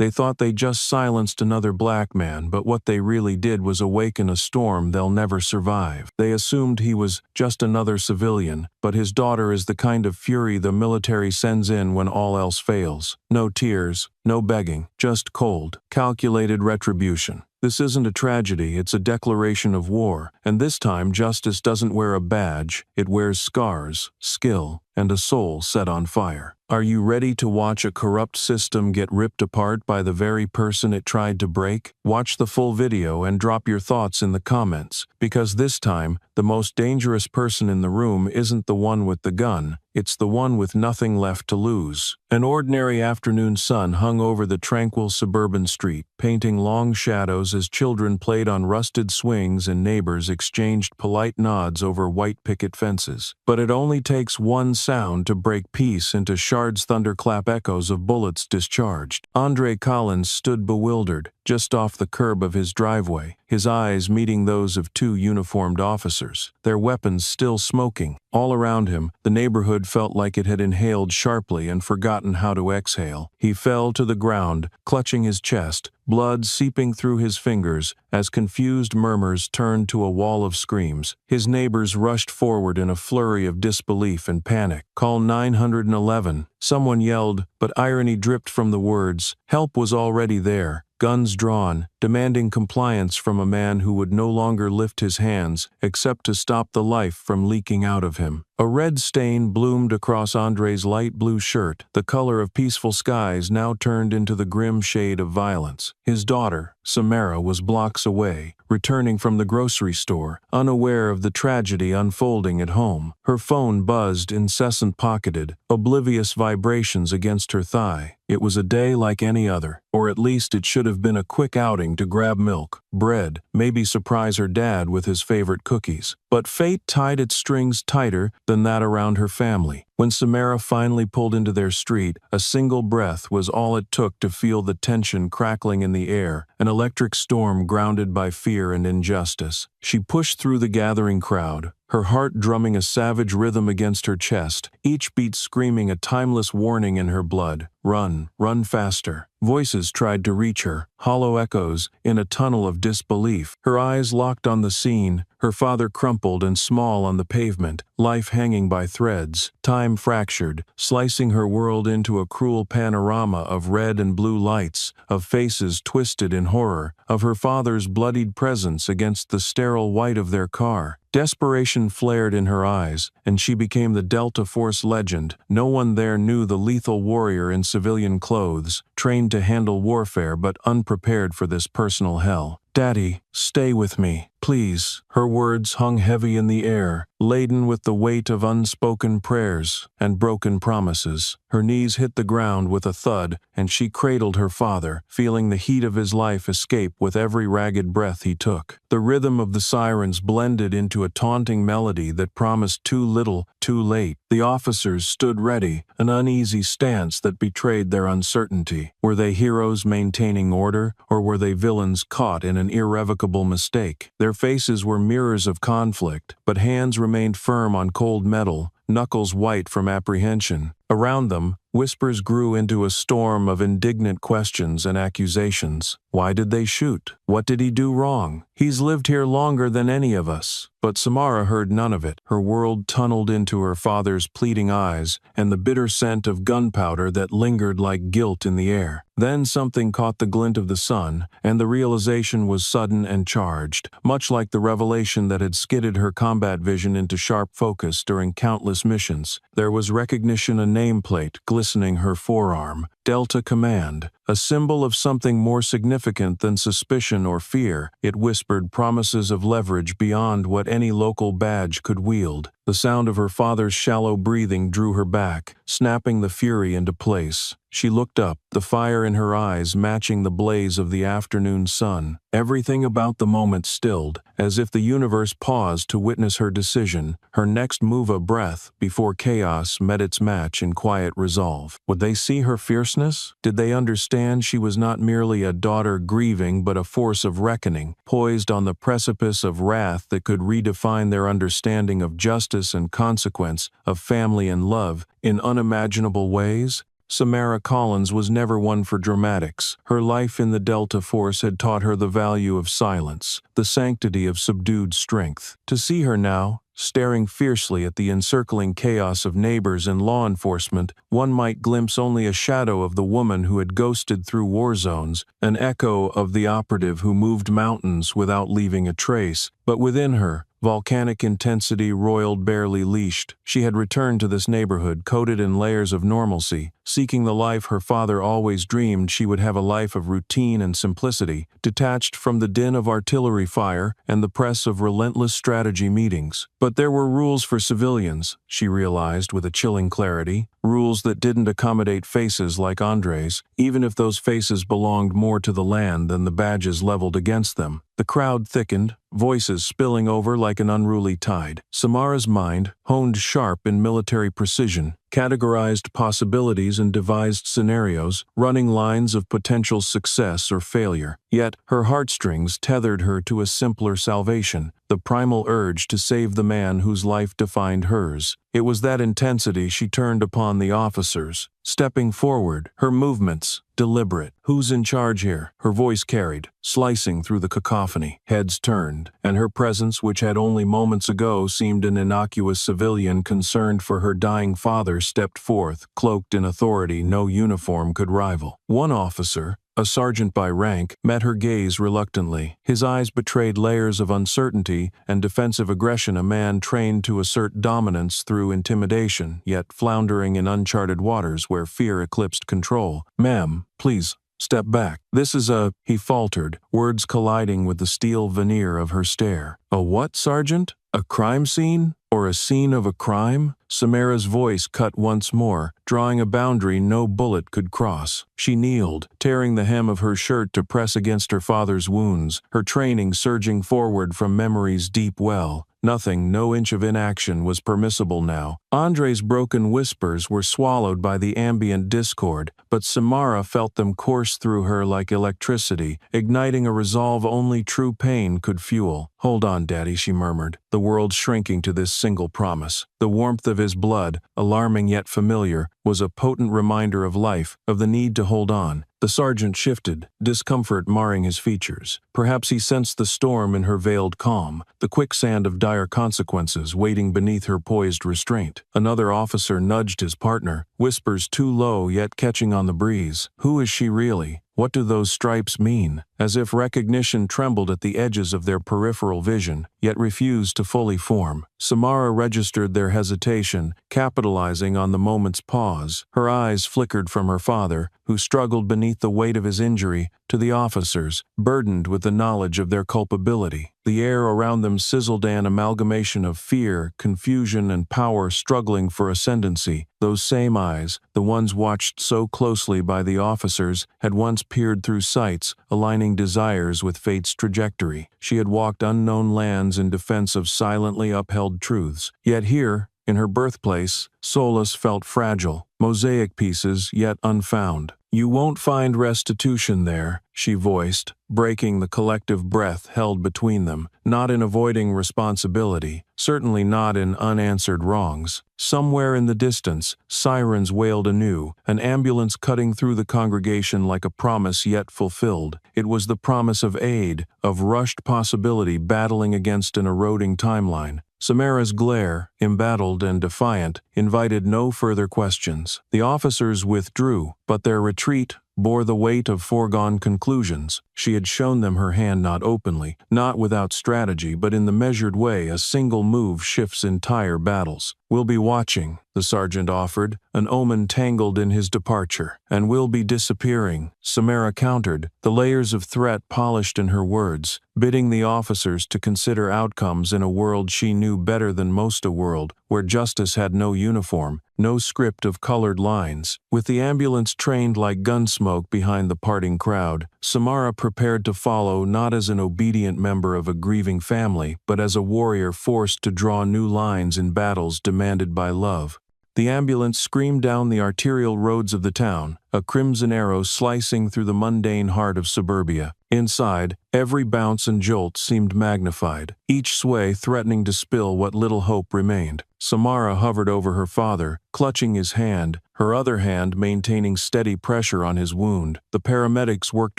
They thought they just silenced another black man, but what they really did was awaken a storm they'll never survive. They assumed he was just another civilian, but his daughter is the kind of fury the military sends in when all else fails. No tears, no begging, just cold, calculated retribution. This isn't a tragedy, it's a declaration of war, and this time justice doesn't wear a badge, it wears scars, skill, and a soul set on fire. Are you ready to watch a corrupt system get ripped apart by the very person it tried to break? Watch the full video and drop your thoughts in the comments, because this time, the most dangerous person in the room isn't the one with the gun, it's the one with nothing left to lose. An ordinary afternoon sun hung over the tranquil suburban street, painting long shadows as children played on rusted swings and neighbors exchanged polite nods over white picket fences. But it only takes one sound to break peace into Shard's thunderclap echoes of bullets discharged. Andre Collins stood bewildered, just off the curb of his driveway, his eyes meeting those of two uniformed officers, their weapons still smoking. All around him, the neighborhood felt like it had inhaled sharply and forgotten how to exhale. He fell to the ground, clutching his chest, blood seeping through his fingers as confused murmurs turned to a wall of screams. His neighbors rushed forward in a flurry of disbelief and panic. "Call 911. Someone yelled, but irony dripped from the words. Help was already there, guns drawn, demanding compliance from a man who would no longer lift his hands except to stop the life from leaking out of him. A red stain bloomed across Andre's light blue shirt, the color of peaceful skies now turned into the grim shade of violence. His daughter, Samara, was blocks away, returning from the grocery store, unaware of the tragedy unfolding at home. Her phone buzzed, incessant pocketed, oblivious vibrations against her thigh. It was a day like any other, or at least it should have been a quick outing to grab milk, bread, maybe surprise her dad with his favorite cookies. But fate tied its strings tighter than that around her family. When Samara finally pulled into their street, a single breath was all it took to feel the tension crackling in the air, an electric storm grounded by fear and injustice. She pushed through the gathering crowd, her heart drumming a savage rhythm against her chest, each beat screaming a timeless warning in her blood. Run, run faster. Voices tried to reach her, hollow echoes, in a tunnel of disbelief. Her eyes locked on the scene, her father crumpled and small on the pavement, life hanging by threads, time fractured, slicing her world into a cruel panorama of red and blue lights, of faces twisted in horror, of her father's bloodied presence against the sterile white of their car. Desperation flared in her eyes, and she became the Delta Force legend. No one there knew the lethal warrior in civilian clothes, trained to handle warfare but unprepared for this personal hell. "Daddy, stay with me, please." Her words hung heavy in the air, laden with the weight of unspoken prayers and broken promises. Her knees hit the ground with a thud, and she cradled her father, feeling the heat of his life escape with every ragged breath he took. The rhythm of the sirens blended into a taunting melody that promised too little, too late. The officers stood ready, an uneasy stance that betrayed their uncertainty. Were they heroes maintaining order, or were they villains caught in an irrevocable mistake? Their faces were mirrors of conflict, but hands remained firm on cold metal, knuckles white from apprehension. Around them, whispers grew into a storm of indignant questions and accusations. Why did they shoot? What did he do wrong? He's lived here longer than any of us. But Samara heard none of it. Her world tunneled into her father's pleading eyes and the bitter scent of gunpowder that lingered like guilt in the air. Then something caught the glint of the sun, and the realization was sudden and charged, much like the revelation that had skidded her combat vision into sharp focus during countless missions. There was recognition, a nameplate glistening her forearm. Delta Command, a symbol of something more significant than suspicion or fear. It whispered promises of leverage beyond what any local badge could wield. The sound of her father's shallow breathing drew her back, snapping the fury into place. She looked up, the fire in her eyes matching the blaze of the afternoon sun. Everything about the moment stilled, as if the universe paused to witness her decision, her next move a breath, before chaos met its match in quiet resolve. Would they see her fierceness? Did they understand she was not merely a daughter grieving but a force of reckoning, poised on the precipice of wrath that could redefine their understanding of justice and consequence, of family and love, in unimaginable ways? Samara Collins was never one for dramatics. Her life in the Delta Force had taught her the value of silence, the sanctity of subdued strength. To see her now, staring fiercely at the encircling chaos of neighbors and law enforcement, one might glimpse only a shadow of the woman who had ghosted through war zones, an echo of the operative who moved mountains without leaving a trace. But within her, volcanic intensity roiled barely leashed. She had returned to this neighborhood coated in layers of normalcy, seeking the life her father always dreamed she would have, a life of routine and simplicity, detached from the din of artillery fire and the press of relentless strategy meetings. But there were rules for civilians, she realized with a chilling clarity, rules that didn't accommodate faces like Andre's, even if those faces belonged more to the land than the badges leveled against them. The crowd thickened, voices spilling over like an unruly tide. Samara's mind, honed sharp in military precision, categorized possibilities and devised scenarios, running lines of potential success or failure. Yet, her heartstrings tethered her to a simpler salvation, the primal urge to save the man whose life defined hers. It was that intensity she turned upon the officers, stepping forward, her movements deliberate. "Who's in charge here?" her voice carried, slicing through the cacophony. Heads turned, and her presence, which had only moments ago seemed an innocuous civilian concerned for her dying father, stepped forth, cloaked in authority no uniform could rival. One officer, a sergeant by rank, met her gaze reluctantly. His eyes betrayed layers of uncertainty and defensive aggression, a man trained to assert dominance through intimidation, yet floundering in uncharted waters where fear eclipsed control. "Ma'am, please, step back. This is a," he faltered, words colliding with the steel veneer of her stare. "A what, Sergeant? A crime scene? Or a scene of a crime?" Samara's voice cut once more, drawing a boundary no bullet could cross. She kneeled, tearing the hem of her shirt to press against her father's wounds, her training surging forward from memory's deep well. Nothing, no inch of inaction was permissible now. Andre's broken whispers were swallowed by the ambient discord, but Samara felt them course through her like electricity, igniting a resolve only true pain could fuel. "Hold on, Daddy," she murmured, the world shrinking to this single promise. The warmth of his blood, alarming yet familiar, was a potent reminder of life, of the need to hold on. The sergeant shifted, discomfort marring his features. Perhaps he sensed the storm in her veiled calm, the quicksand of dire consequences waiting beneath her poised restraint. Another officer nudged his partner, whispers too low yet catching on the breeze. "Who is she really? What do those stripes mean?" As if recognition trembled at the edges of their peripheral vision, yet refused to fully form. Samara registered their hesitation, capitalizing on the moment's pause. Her eyes flickered from her father, who struggled beneath the weight of his injury, to the officers, burdened with the knowledge of their culpability. The air around them sizzled, an amalgamation of fear, confusion, and power struggling for ascendancy. Those same eyes, the ones watched so closely by the officers, had once peered through sights, aligning desires with fate's trajectory. She had walked unknown lands in defense of silently upheld truths. Yet here, in her birthplace, solace felt fragile, mosaic pieces yet unfound. "You won't find restitution there," she voiced, breaking the collective breath held between them, "not in avoiding responsibility, certainly not in unanswered wrongs." Somewhere in the distance, sirens wailed anew, an ambulance cutting through the congregation like a promise yet fulfilled. It was the promise of aid, of rushed possibility battling against an eroding timeline. Samara's glare, embattled and defiant, invited no further questions. The officers withdrew, but their retreat bore the weight of foregone conclusions. She had shown them her hand, not openly, not without strategy, but in the measured way a single move shifts entire battles. "We'll be watching," the sergeant offered, an omen tangled in his departure. "And we'll be disappearing," Samara countered, the layers of threat polished in her words, bidding the officers to consider outcomes in a world she knew better than most, a world where justice had no uniform, no script of colored lines. With the ambulance trained like gunsmoke behind the parting crowd, Samara prepared to follow, not as an obedient member of a grieving family, but as a warrior forced to draw new lines in battles demanded by love. The ambulance screamed down the arterial roads of the town, a crimson arrow slicing through the mundane heart of suburbia. Inside, every bounce and jolt seemed magnified, each sway threatening to spill what little hope remained. Samara hovered over her father, clutching his hand, her other hand maintaining steady pressure on his wound. The paramedics worked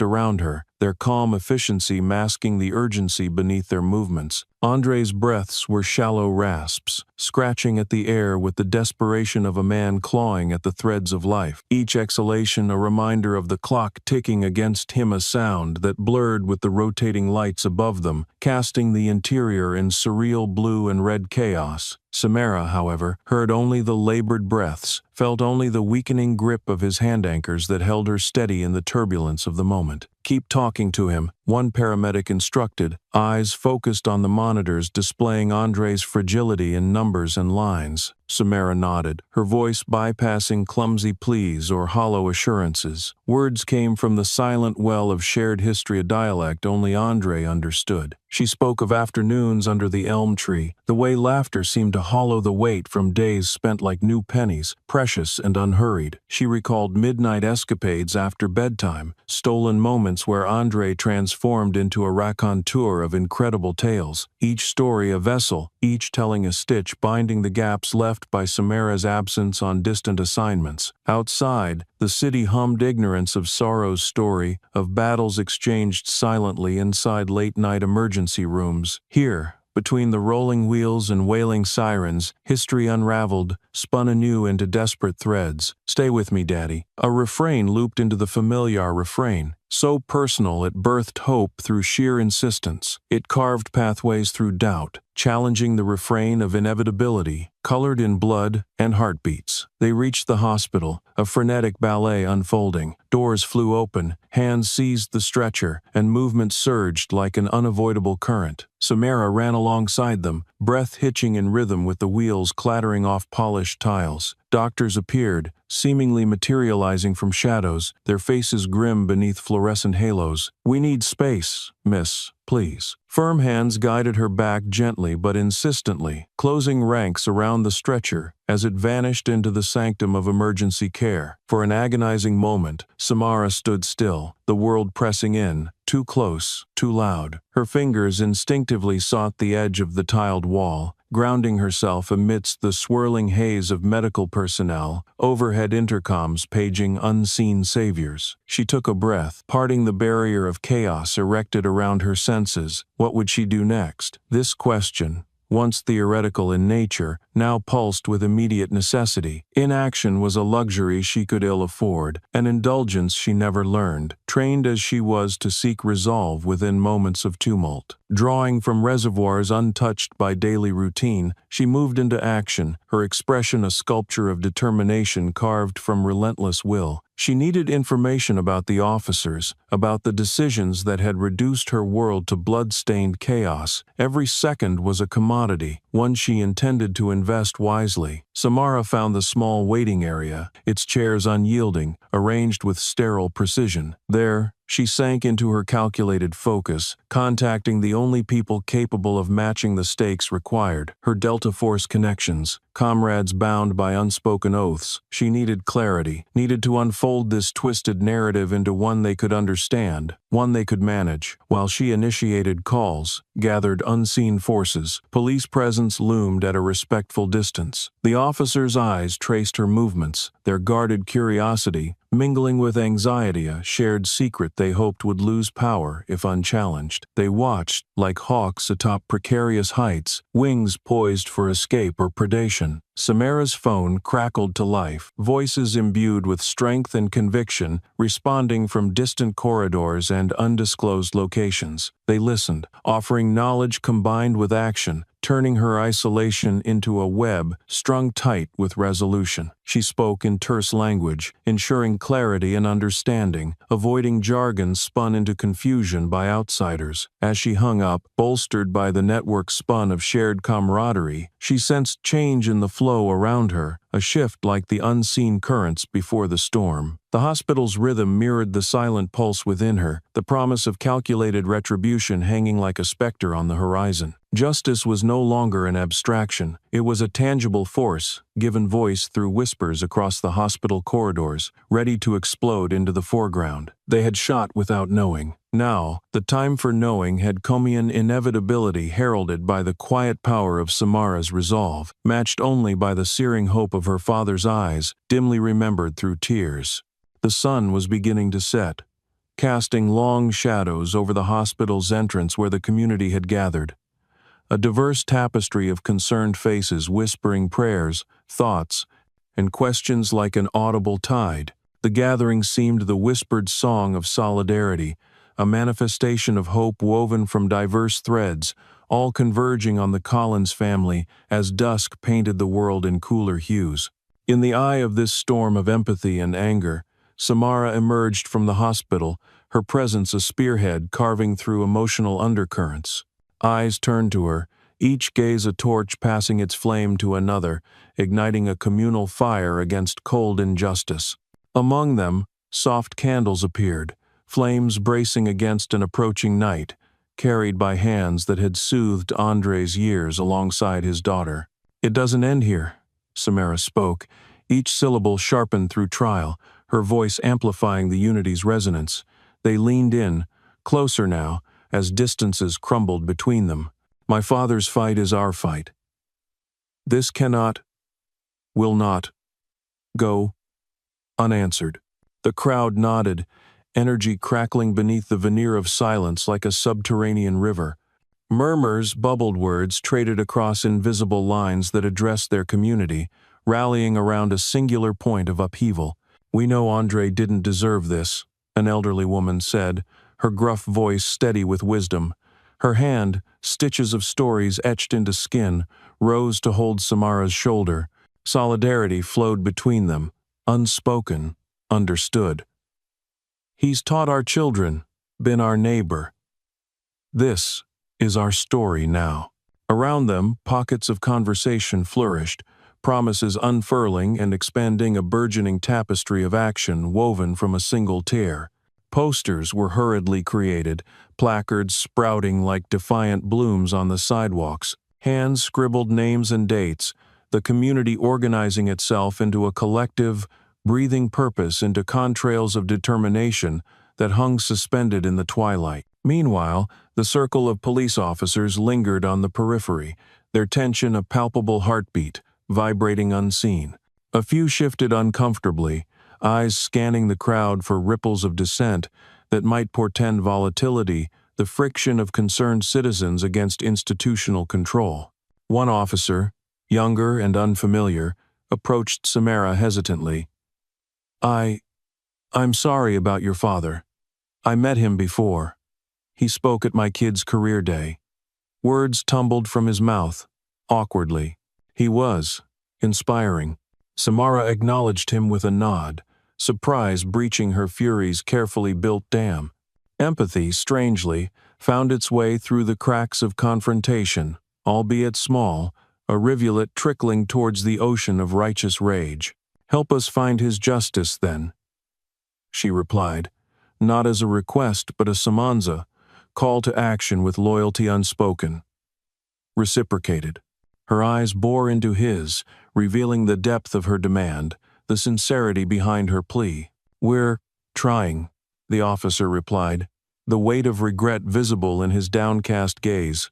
around her, their calm efficiency masking the urgency beneath their movements. Andre's breaths were shallow rasps, scratching at the air with the desperation of a man clawing at the threads of life. Each exhalation a reminder of the clock ticking against him, a sound that blurred with the rotating lights above them, casting the interior in surreal blue and red chaos. Samara, however, heard only the labored breaths, felt only the weakening grip of his hand anchors that held her steady in the turbulence of the moment. "Keep talking to him," one paramedic instructed, eyes focused on the monitors displaying Andre's fragility in numbers and lines. Samara nodded, her voice bypassing clumsy pleas or hollow assurances. Words came from the silent well of shared history, a dialect only Andre understood. She spoke of afternoons under the elm tree, the way laughter seemed to hollow the weight from days spent like new pennies, precious and unhurried. She recalled midnight escapades after bedtime, stolen moments where Andre transformed into a raconteur of incredible tales, each story a vessel, each telling a stitch binding the gaps left by Samara's absence on distant assignments. Outside, the city hummed ignorance of sorrow's story, of battles exchanged silently inside late-night emergency rooms. Here, between the rolling wheels and wailing sirens, history unraveled, spun anew into desperate threads. "Stay with me, Daddy." A refrain looped into the familiar refrain. So personal it birthed hope through sheer insistence. It carved pathways through doubt, challenging the refrain of inevitability, colored in blood and heartbeats. They reached the hospital, a frenetic ballet unfolding. Doors flew open, hands seized the stretcher, and movement surged like an unavoidable current. Samara ran alongside them, breath hitching in rhythm with the wheels clattering off polished tiles. Doctors appeared, seemingly materializing from shadows, their faces grim beneath fluorescent halos. "We need space, miss, please." Firm hands guided her back gently but insistently, closing ranks around the stretcher as it vanished into the sanctum of emergency care. For an agonizing moment, Samara stood still, the world pressing in, too close, too loud. Her fingers instinctively sought the edge of the tiled wall, grounding herself amidst the swirling haze of medical personnel, overhead intercoms paging unseen saviors. She took a breath, parting the barrier of chaos erected around her senses. What would she do next? This question, once theoretical in nature, now pulsed with immediate necessity. Inaction was a luxury she could ill afford, an indulgence she never learned, trained as she was to seek resolve within moments of tumult. Drawing from reservoirs untouched by daily routine, she moved into action, her expression a sculpture of determination carved from relentless will. She needed information about the officers, about the decisions that had reduced her world to blood-stained chaos. Every second was a commodity, one she intended to invest wisely. Samara found the small waiting area, its chairs unyielding, arranged with sterile precision. There, she sank into her calculated focus, contacting the only people capable of matching the stakes required, her Delta Force connections, comrades bound by unspoken oaths. She needed clarity, needed to unfold this twisted narrative into one they could understand, one they could manage. While she initiated calls, gathered unseen forces, police presence loomed at a respectful distance. The officers' eyes traced her movements, their guarded curiosity mingling with anxiety, a shared secret they hoped would lose power if unchallenged. They watched, like hawks atop precarious heights, wings poised for escape or predation. Samara's phone crackled to life, voices imbued with strength and conviction, responding from distant corridors and undisclosed locations. They listened, offering knowledge combined with action, turning her isolation into a web strung tight with resolution. She spoke in terse language, ensuring clarity and understanding, avoiding jargon spun into confusion by outsiders. As she hung up, bolstered by the network spun of shared camaraderie, she sensed change in the flow flow around her, a shift like the unseen currents before the storm. The hospital's rhythm mirrored the silent pulse within her, the promise of calculated retribution hanging like a specter on the horizon. Justice was no longer an abstraction. It was a tangible force, given voice through whispers across the hospital corridors, ready to explode into the foreground. They had shot without knowing. Now, the time for knowing had come, an inevitability heralded by the quiet power of Samara's resolve, matched only by the searing hope of her father's eyes, dimly remembered through tears. The sun was beginning to set, casting long shadows over the hospital's entrance where the community had gathered. A diverse tapestry of concerned faces whispering prayers, thoughts, and questions like an audible tide. The gathering seemed the whispered song of solidarity, a manifestation of hope woven from diverse threads, all converging on the Collins family as dusk painted the world in cooler hues. In the eye of this storm of empathy and anger, Samara emerged from the hospital, her presence a spearhead carving through emotional undercurrents. Eyes turned to her, each gaze a torch passing its flame to another, igniting a communal fire against cold injustice. Among them, soft candles appeared, flames bracing against an approaching night, carried by hands that had soothed Andre's years alongside his daughter. "It doesn't end here," Samara spoke, each syllable sharpened through trial, her voice amplifying the unity's resonance. They leaned in, closer now, as distances crumbled between them. "My father's fight is our fight. This cannot, will not, go unanswered." The crowd nodded, energy crackling beneath the veneer of silence like a subterranean river. Murmurs, bubbled words traded across invisible lines that addressed their community, rallying around a singular point of upheaval. "We know Andre didn't deserve this," an elderly woman said, her gruff voice steady with wisdom. Her hand, stitches of stories etched into skin, rose to hold Samara's shoulder. Solidarity flowed between them, unspoken, understood. "He's taught our children, been our neighbor. This is our story now." Around them, pockets of conversation flourished, promises unfurling and expanding a burgeoning tapestry of action woven from a single tear. Posters were hurriedly created, placards sprouting like defiant blooms on the sidewalks. Hands scribbled names and dates, the community organizing itself into a collective, breathing purpose into contrails of determination that hung suspended in the twilight. Meanwhile, the circle of police officers lingered on the periphery, their tension a palpable heartbeat, vibrating unseen. A few shifted uncomfortably, eyes scanning the crowd for ripples of dissent that might portend volatility, the friction of concerned citizens against institutional control. One officer, younger and unfamiliar, approached Samara hesitantly. I'm sorry about your father. I met him before. He spoke at my kid's career day." Words tumbled from his mouth, awkwardly. He was inspiring. Samara acknowledged him with a nod, surprise breaching her fury's carefully built dam. Empathy, strangely, found its way through the cracks of confrontation, albeit small, a rivulet trickling towards the ocean of righteous rage. "Help us find his justice, then," she replied, not as a request but a samanza, call to action with loyalty unspoken. Reciprocated. Her eyes bore into his, revealing the depth of her demand, the sincerity behind her plea. "We're trying," the officer replied, the weight of regret visible in his downcast gaze.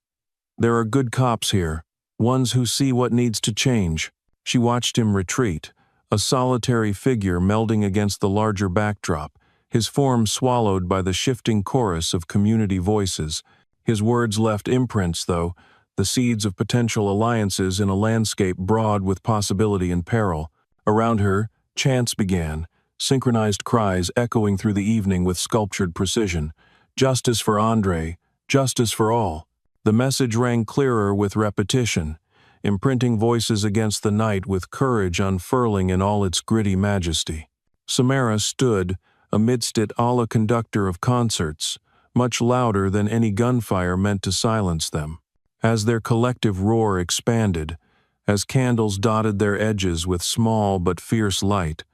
"There are good cops here, ones who see what needs to change." She watched him retreat, a solitary figure melding against the larger backdrop, his form swallowed by the shifting chorus of community voices. His words left imprints, though, the seeds of potential alliances in a landscape broad with possibility and peril. Around her, chants began, synchronized cries echoing through the evening with sculptured precision. "Justice for Andre, justice for all." The message rang clearer with repetition, imprinting voices against the night with courage unfurling in all its gritty majesty. Samara stood, amidst it all a conductor of concerts, much louder than any gunfire meant to silence them. As their collective roar expanded, As candles dotted their edges with small but fierce light,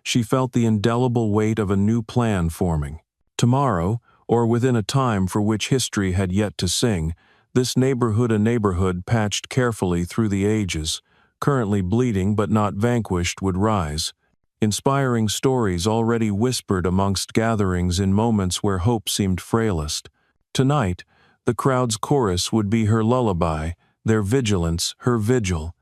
she felt the indelible weight of a new plan forming. Tomorrow, or within a time for which history had yet to sing, this neighborhood, a neighborhood patched carefully through the ages, currently bleeding but not vanquished, would rise, inspiring stories already whispered amongst gatherings in moments where hope seemed frailest. Tonight, the crowd's chorus would be her lullaby, their vigilance her vigil,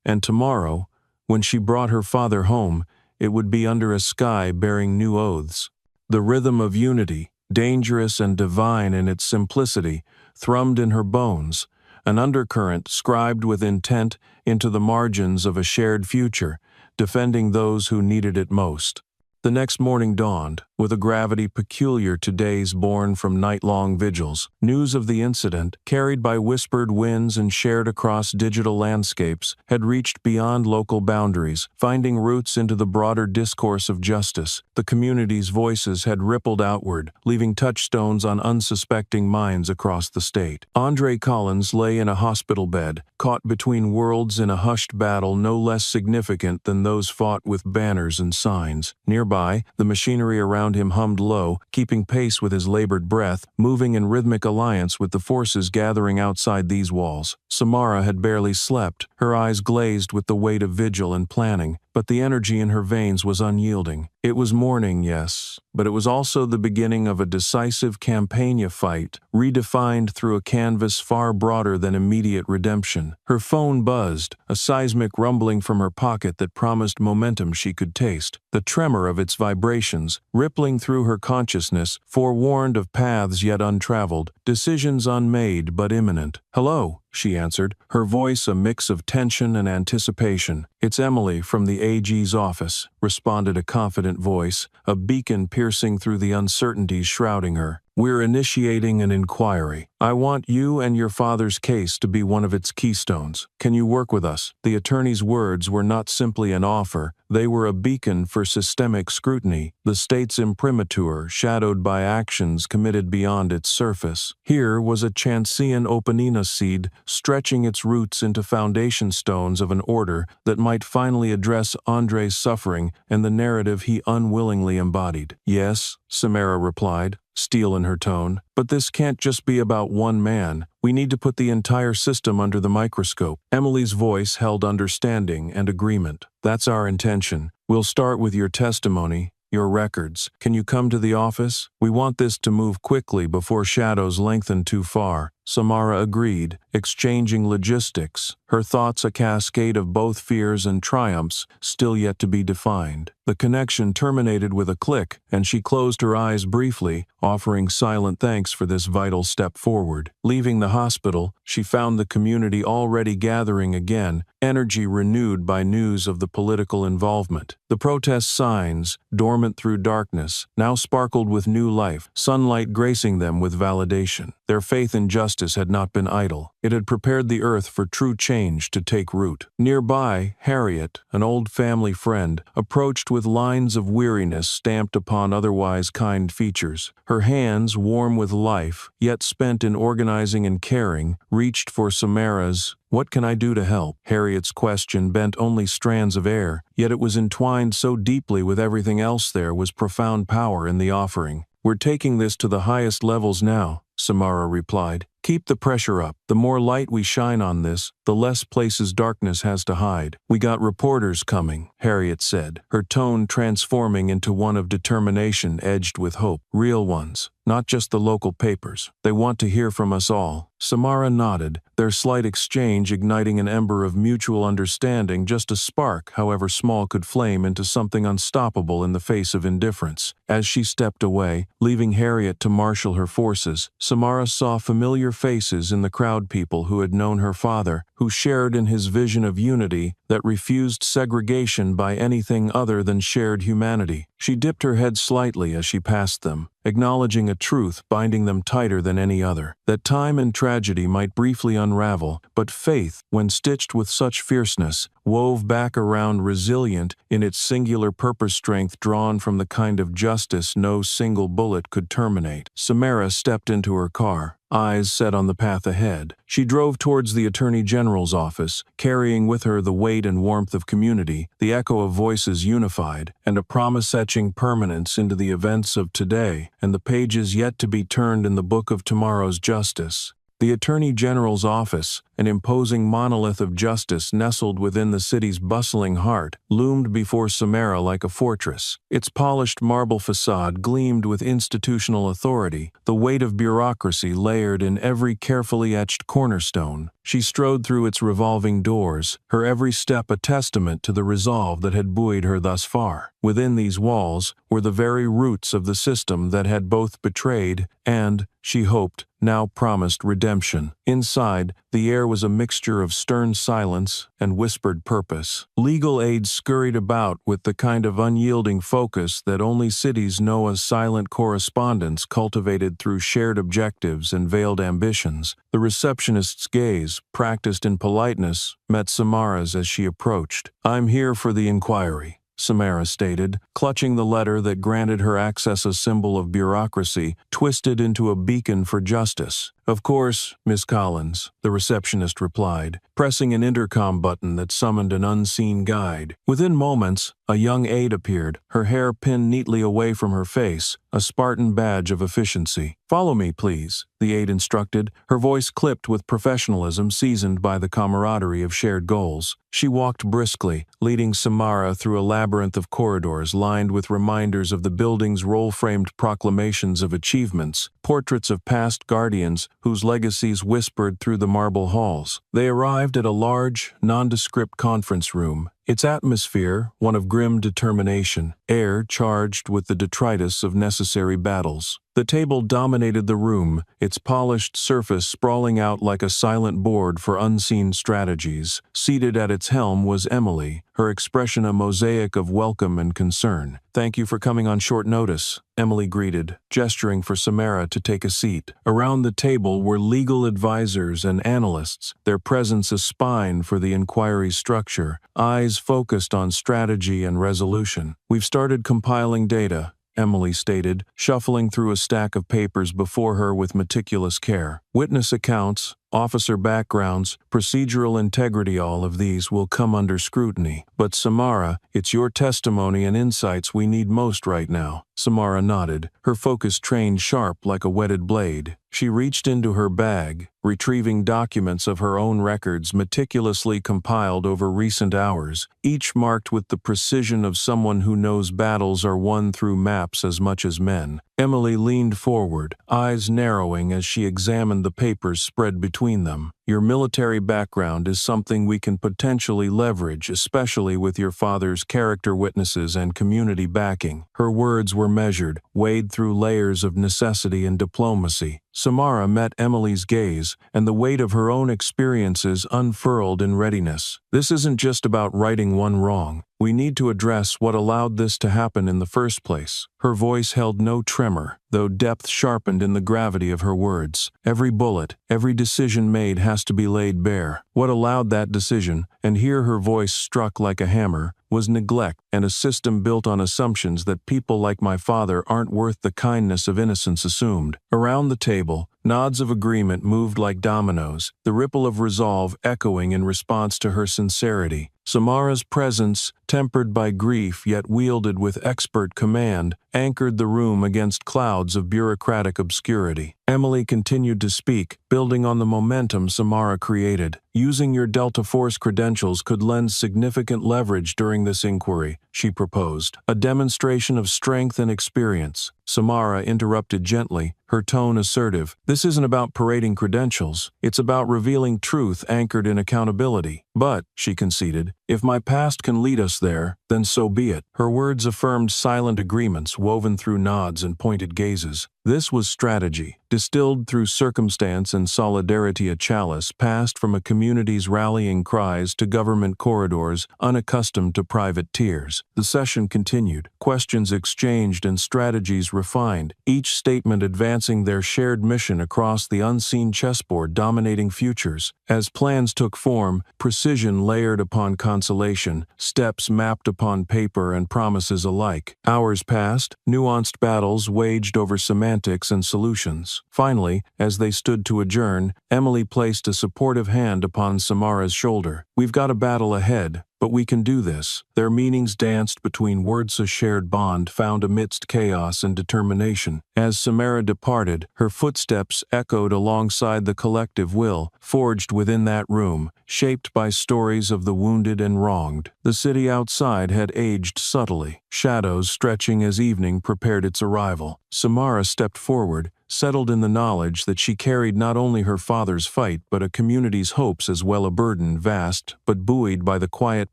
and tomorrow, when she brought her father home, it would be under a sky bearing new oaths. The rhythm of unity, dangerous and divine in its simplicity, thrummed in her bones, an undercurrent scribed with intent into the margins of a shared future, defending those who needed it most. The next morning dawned, with a gravity peculiar to days born from night-long vigils. News of the incident, carried by whispered winds and shared across digital landscapes, had reached beyond local boundaries, finding roots into the broader discourse of justice. The community's voices had rippled outward, leaving touchstones on unsuspecting minds across the state. Andre Collins lay in a hospital bed, caught between worlds in a hushed battle no less significant than those fought with banners and signs. Nearby, the machinery around him hummed low, keeping pace with his labored breath, moving in rhythmic alliance with the forces gathering outside these walls. Samara had barely slept, her eyes glazed with the weight of vigil and planning, but the energy in her veins was unyielding. It was morning, yes, but it was also the beginning of a decisive campagna fight, redefined through a canvas far broader than immediate redemption. Her phone buzzed, a seismic rumbling from her pocket that promised momentum she could taste. The tremor of its vibrations, rippling through her consciousness, forewarned of paths yet untraveled, decisions unmade but imminent. "Hello," she answered, her voice a mix of tension and anticipation. "It's Emily from the AG's office," responded a confident voice, a beacon piercing through the uncertainties shrouding her. "We're initiating an inquiry. I want you and your father's case to be one of its keystones. Can you work with us?" The attorney's words were not simply an offer, they were a beacon for systemic scrutiny, the state's imprimatur shadowed by actions committed beyond its surface. Here was a Chancean Openina seed stretching its roots into foundation stones of an order that might finally address Andre's suffering and the narrative he unwillingly embodied. "Yes," Samara replied, steel in her tone, "but this can't just be about one man. We need to put the entire system under the microscope." Emily's voice held understanding and agreement. "That's our intention. We'll start with your testimony, your records. Can you come to the office? We want this to move quickly before shadows lengthen too far." Samara agreed, exchanging logistics, her thoughts a cascade of both fears and triumphs still yet to be defined. The connection terminated with a click, and she closed her eyes briefly, offering silent thanks for this vital step forward. Leaving the hospital, she found the community already gathering again, energy renewed by news of the political involvement. The protest signs, dormant through darkness, now sparkled with new life, sunlight gracing them with validation. Their faith in justice had not been idle. It had prepared the earth for true change to take root. Nearby, Harriet, an old family friend, approached with lines of weariness stamped upon otherwise kind features. Her hands, warm with life, yet spent in organizing and caring, reached for Samara's. "What can I do to help?" Harriet's question bent only strands of air, yet it was entwined so deeply with everything else there was profound power in the offering. "We're taking this to the highest levels now," Samara replied. "Keep the pressure up. The more light we shine on this, the less places darkness has to hide." "We got reporters coming," Harriet said, her tone transforming into one of determination edged with hope. "Real ones, not just the local papers. They want to hear from us all." Samara nodded, their slight exchange igniting an ember of mutual understanding. Just a spark, however small, could flame into something unstoppable in the face of indifference. As she stepped away, leaving Harriet to marshal her forces, Samara saw familiar faces in the crowd, people who had known her father, who shared in his vision of unity that refused segregation by anything other than shared humanity. She dipped her head slightly as she passed them, acknowledging a truth binding them tighter than any other, that time and tragedy might briefly unravel, but faith, when stitched with such fierceness, wove back around resilient in its singular purpose, strength drawn from the kind of justice no single bullet could terminate. Samara stepped into her car, eyes set on the path ahead. She drove towards the Attorney General General's office, carrying with her the weight and warmth of community, the echo of voices unified, and a promise etching permanence into the events of today and the pages yet to be turned in the book of tomorrow's justice. The Attorney General's office, an imposing monolith of justice nestled within the city's bustling heart, loomed before Samara like a fortress. Its polished marble facade gleamed with institutional authority, the weight of bureaucracy layered in every carefully etched cornerstone. She strode through its revolving doors, her every step a testament to the resolve that had buoyed her thus far. Within these walls were the very roots of the system that had both betrayed and, she hoped, now promised redemption. Inside, the air was a mixture of stern silence and whispered purpose. Legal aides scurried about with the kind of unyielding focus that only cities know as silent correspondence cultivated through shared objectives and veiled ambitions. The receptionist's gaze, practiced in politeness, met Samara's as she approached. "I'm here for the inquiry," Samara stated, clutching the letter that granted her access, a symbol of bureaucracy, twisted into a beacon for justice. "Of course, Miss Collins," the receptionist replied, pressing an intercom button that summoned an unseen guide. Within moments, a young aide appeared, her hair pinned neatly away from her face, a Spartan badge of efficiency. "Follow me, please," the aide instructed, her voice clipped with professionalism seasoned by the camaraderie of shared goals. She walked briskly, leading Samara through a labyrinth of corridors lined with reminders of the building's roll-framed proclamations of achievements, portraits of past guardians whose legacies whispered through the marble halls. They arrived at a large, nondescript conference room, its atmosphere one of grim determination, air charged with the detritus of necessary battles. The table dominated the room, its polished surface sprawling out like a silent board for unseen strategies. Seated at its helm was Emily, her expression a mosaic of welcome and concern. "Thank you for coming on short notice," Emily greeted, gesturing for Samara to take a seat. Around the table were legal advisors and analysts, their presence a spine for the inquiry's structure, eyes focused on strategy and resolution. "We've started compiling data," Emily stated, shuffling through a stack of papers before her with meticulous care. "Witness accounts, officer backgrounds, procedural integrity, all of these will come under scrutiny. But Samara, it's your testimony and insights we need most right now." Samara nodded, her focus trained sharp like a whetted blade. She reached into her bag, retrieving documents of her own records meticulously compiled over recent hours, each marked with the precision of someone who knows battles are won through maps as much as men. Emily leaned forward, eyes narrowing as she examined the papers spread between them. "Your military background is something we can potentially leverage, especially with your father's character witnesses and community backing." Her words were measured, weighed through layers of necessity and diplomacy. Samara met Emily's gaze, and the weight of her own experiences unfurled in readiness. "This isn't just about righting one wrong. We need to address what allowed this to happen in the first place." Her voice held no tremor, though depth sharpened in the gravity of her words. "Every bullet, every decision made has to be laid bare. What allowed that decision," and here her voice struck like a hammer, "was neglect and a system built on assumptions that people like my father aren't worth the kindness of innocence assumed." Around the table, nods of agreement moved like dominoes, the ripple of resolve echoing in response to her sincerity. Samara's presence, tempered by grief yet wielded with expert command, anchored the room against clouds of bureaucratic obscurity. Emily continued to speak, building on the momentum Samara created. "Using your Delta Force credentials could lend significant leverage during this inquiry," she proposed. "A demonstration of strength and experience." Samara interrupted gently, her tone assertive. "This isn't about parading credentials. It's about revealing truth anchored in accountability." "But," she conceded, "if my past can lead us there, then so be it." Her words affirmed silent agreements woven through nods and pointed gazes. This was strategy, distilled through circumstance and solidarity, a chalice passed from a community's rallying cries to government corridors unaccustomed to private tears. The session continued, questions exchanged and strategies refined, each statement advancing their shared mission across the unseen chessboard dominating futures. As plans took form, precision layered upon consolation, steps mapped upon upon paper and promises alike. Hours passed, nuanced battles waged over semantics and solutions. Finally, as they stood to adjourn, Emily placed a supportive hand upon Samara's shoulder. "We've got a battle ahead, but we can do this." Their meanings danced between words, a shared bond found amidst chaos and determination. As Samara departed, her footsteps echoed alongside the collective will, forged within that room, shaped by stories of the wounded and wronged. The city outside had aged subtly, shadows stretching as evening prepared its arrival. Samara stepped forward, settled in the knowledge that she carried not only her father's fight but a community's hopes as well, a burden vast but buoyed by the quiet